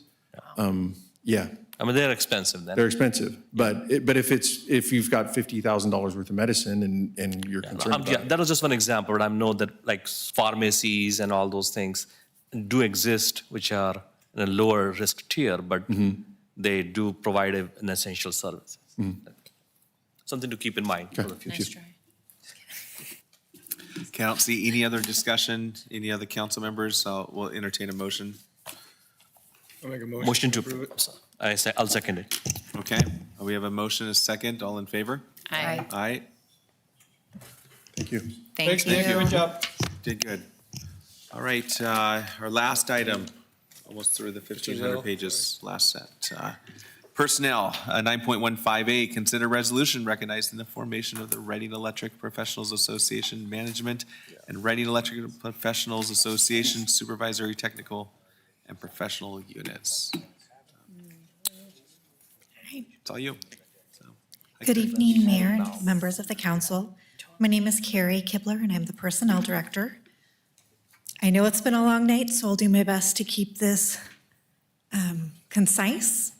Yeah. I mean, they're expensive then. They're expensive, but if you've got $50,000 worth of medicine and you're concerned about it. That was just one example, but I know that like pharmacies and all those things do exist, which are in a lower risk tier, but they do provide an essential service. Something to keep in mind for the future. Nice try. Okay, I don't see any other discussion, any other council members, so we'll entertain a motion. I'll make a Motion to approve it. I'll second it. Okay, we have a motion, a second, all in favor? Aye. Aye, Thank you. Thanks, Thank Nick. Good you. job. did good. All right, our last item, almost through the 1,500 pages, last set. Personnel, 9.15A, consider resolution recognizing the formation of the Reading Electric Professionals Association Management and Reading Electric Professionals Association Supervisory Technical and Professional Units. It's all you. So, Good evening, Mayor and members of the council. My name is Carrie Kibler, and I'm the Personnel Director. I know it's been a long night, so I'll do my best to keep this concise.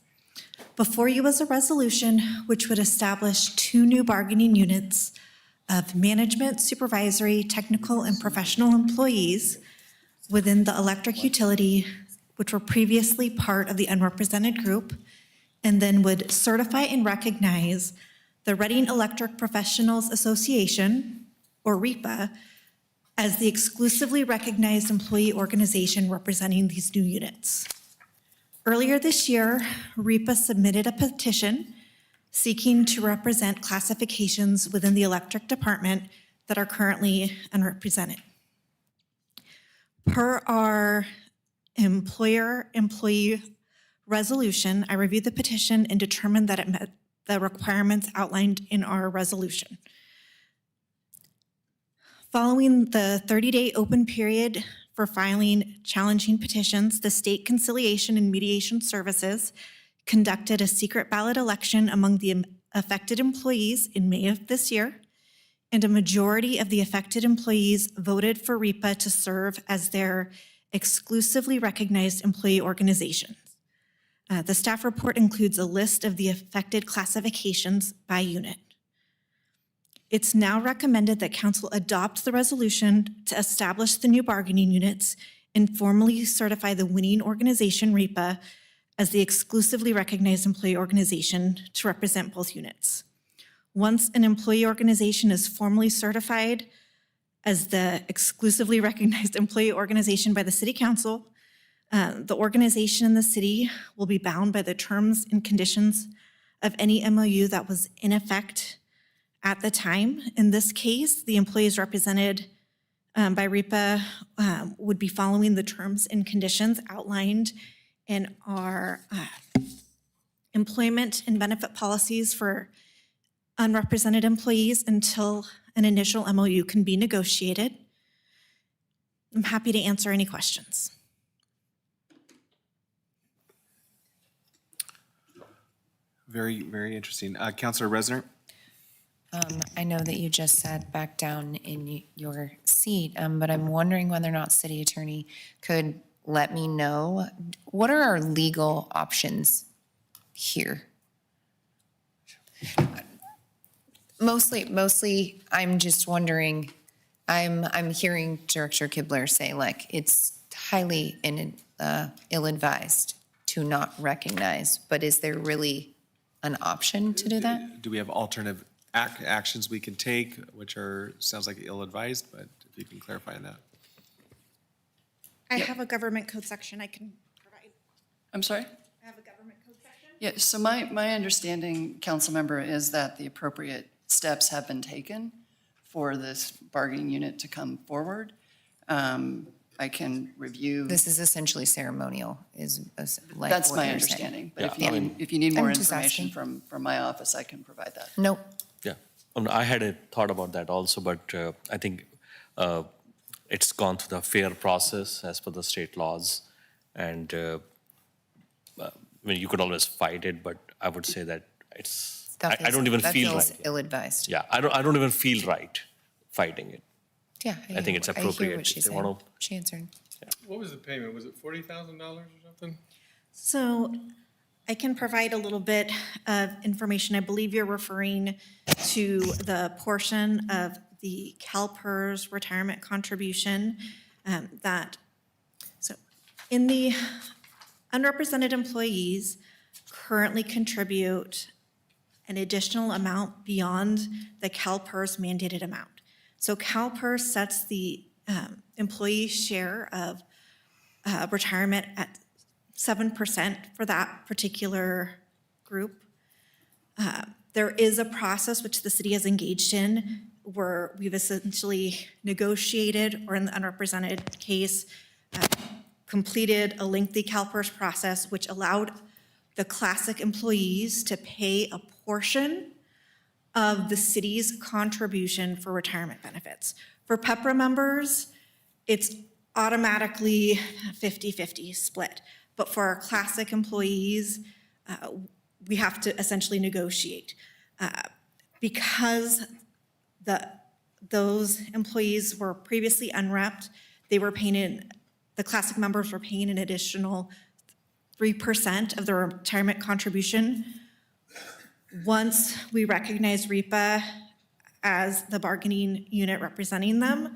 Before you is a resolution which would establish 2 new bargaining units of management, supervisory, technical, and professional employees within the electric utility, which were previously part of the unrepresented group, and then would certify and recognize the Reading Electric Professionals Association, or REPA, as the exclusively recognized employee organization representing these new units. Earlier this year, REPA submitted a petition seeking to represent classifications within the electric department that are currently unrepresented. Per our employer-employee resolution, I reviewed the petition and determined that it met the requirements outlined in our resolution. Following the 30-day open period for filing challenging petitions, the State Conciliation and Mediation Services conducted a secret ballot election among the affected employees in May of this year, and a majority of the affected employees voted for REPA to serve as their exclusively recognized employee organization. The staff report includes a list of the affected classifications by unit. It's now recommended that council adopt the resolution to establish the new bargaining units and formally certify the winning organization, REPA, as the exclusively recognized employee organization to represent both units. Once an employee organization is formally certified as the exclusively recognized employee organization by the City Council, the organization in the city will be bound by the terms and conditions of any MOU that was in effect at the time. In this case, the employees represented by REPA would be following the terms and conditions outlined in our employment and benefit policies for unrepresented employees until an initial MOU can be negotiated. I'm happy to answer any questions. Very, very interesting. Councilor Resner? I know that you just sat back down in your seat, but I'm wondering whether or not City Attorney could let me know, what are our legal options here? Mostly, I'm just wondering, I'm hearing Director Kibler say like it's highly ill-advised to not recognize, but is there really an option to do that? Do we have alternative actions we can take, which are, sounds like ill-advised, but if you can clarify on that. I have a government code section I can provide. I'm sorry? I have a government code section. Yeah, so my understanding, council member, is that the appropriate steps have been taken for this bargaining unit to come forward. I can review. This is essentially ceremonial, is like That's what my you're understanding. saying. But Yeah, if you need more I'm just information asking. from my office, I can provide that. Nope. Yeah, I had a thought about that also, but I think it's gone through the fair process as per the state laws. And I mean, you could always fight it, but I would say that it's, I don't even feel That feels right. ill-advised. Yeah, I don't even feel right fighting it. Yeah. I think it's I hear appropriate what she's if they saying. wanna- She answered. What was the payment? Was it $40,000 or something? So I can provide a little bit of information. I believe you're referring to the portion of the CalPERS retirement contribution so in the unrepresented employees currently contribute an additional amount beyond the CalPERS mandated amount. So CalPERS sets the employee share of retirement at 7% for that particular group. There is a process which the city has engaged in where we've essentially negotiated, or in the unrepresented case, completed a lengthy CalPERS process which allowed the classic employees to pay a portion of the city's contribution for retirement benefits. For PEPRA members, it's automatically 50-50 split. But for our classic employees, we have to essentially negotiate. Because those employees were previously unrepped, the classic members were paying an additional 3% of their retirement contribution. Once we recognize REPA as the bargaining unit representing them,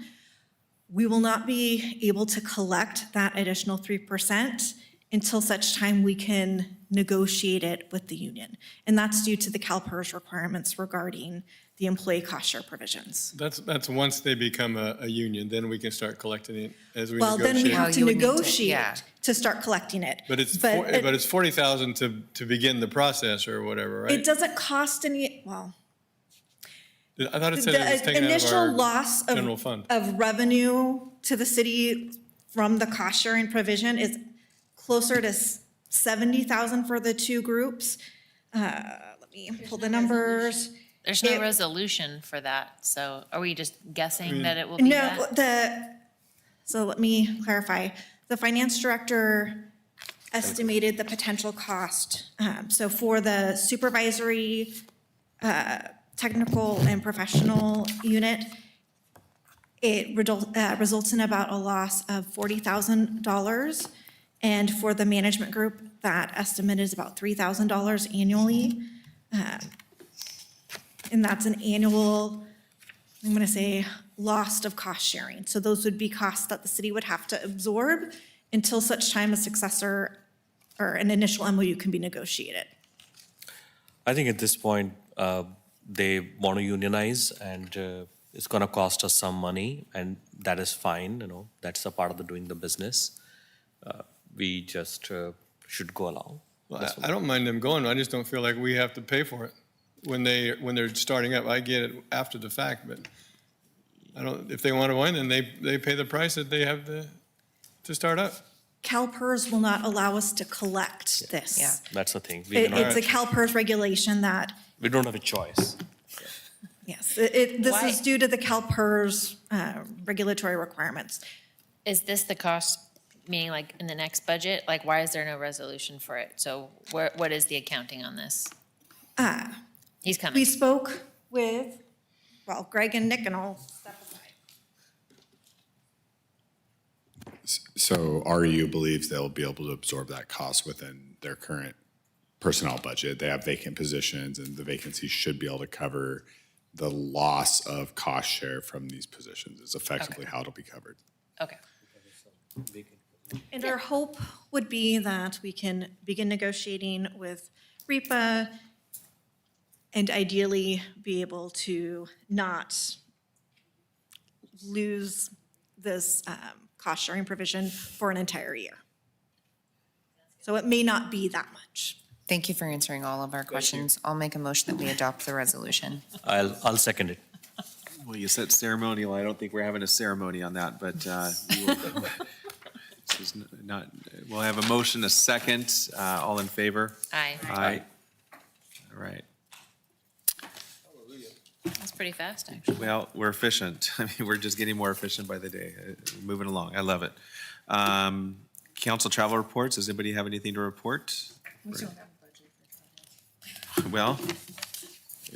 we will not be able to collect that additional 3% until such time we can negotiate it with the union. And that's due to the CalPERS requirements regarding the employee cost share provisions. That's once they become a union, then we can start collecting it as we Well, then we negotiate. have Oh, to you would need to- negotiate yeah. to start collecting it. But it's 40,000 to begin the process or whatever, It right? doesn't cost any, well, I thought it said it was the taken out of initial our loss general fund. of revenue to the city from the cost sharing provision is closer to 70,000 for the two groups. Let me pull the numbers. There's no It- resolution for that, so are we just guessing that it will be No, that? so let me clarify. The finance director estimated the potential cost. So for the supervisory, technical and professional unit, it results in about a loss of $40,000. And for the management group, that estimate is about $3,000 annually. And that's an annual, I'm going to say, loss of cost sharing. So those would be costs that the city would have to absorb until such time a successor or an initial MOU can be negotiated. I think at this point, they want to unionize, and it's going to cost us some money, and that is fine, that's a part of doing the business. We just should go along. Well, I don't mind them going, I just don't feel like we have to pay for it when they're starting up. I get it after the fact, but I don't, if they want to win, then they pay the price that they have to start up. CalPERS will not allow us to collect this. Yeah. That's the thing. It's a CalPERS regulation that, We don't have a choice. yes, this Why? is due to the CalPERS regulatory requirements. Is this the cost, meaning like in the next budget? Like, why is there no resolution for it? So what is the accounting on this? He's coming. We spoke with, well, Greg and Nick, and I'll step aside. So REU believes they'll be able to absorb that cost within their current personnel budget. They have vacant positions, and the vacancies should be able to cover the loss of cost share from these positions is effectively how it'll be covered. Okay. And our hope would be that we can begin negotiating with REPA and ideally be able to not lose this cost-sharing provision for an entire year. So it may not be that much. Thank you for answering all of our questions. I'll make a motion that we adopt the resolution. I'll second it. Well, you said ceremonial. I don't think we're having a ceremony on that, but we will, this is not, we'll have a motion, a second. All in favor? Aye. Aye. All right. That's pretty fast, actually. Well, we're efficient. I mean, we're just getting more efficient by the day. Moving along. I love it. Council travel reports. Does anybody have anything to report? Well,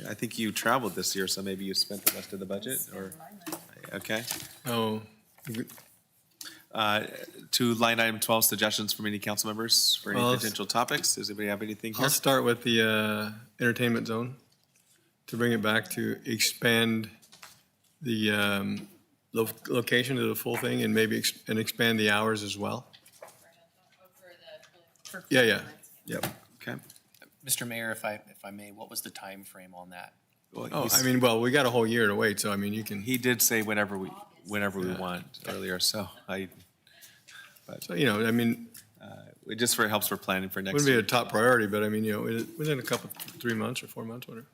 I think you traveled this year, so maybe you spent the rest of the budget, or, okay. Oh, To line item 12, suggestions from any council members for any Well, potential topics. Does anybody have anything here? I'll start with the entertainment zone, to bring it back to expand the location to the full thing and maybe expand the hours as well. Yeah, yep. Okay. Mr. Mayor, if I may, what was the time frame on that? Oh, I mean, well, we got a whole year to wait, so I mean, you can, He did say whenever we want earlier, so so, you know, I mean, it just helps for planning for next wouldn't be a year. top priority, but I mean, you know, within a couple, 3 months or 4 months, whatever.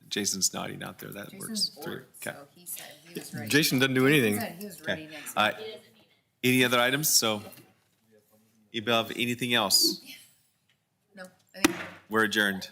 Jason's nodding out there. That works. Okay. Jason doesn't do anything. Okay. Any other items? So, anybody have anything else? No, I think We're adjourned.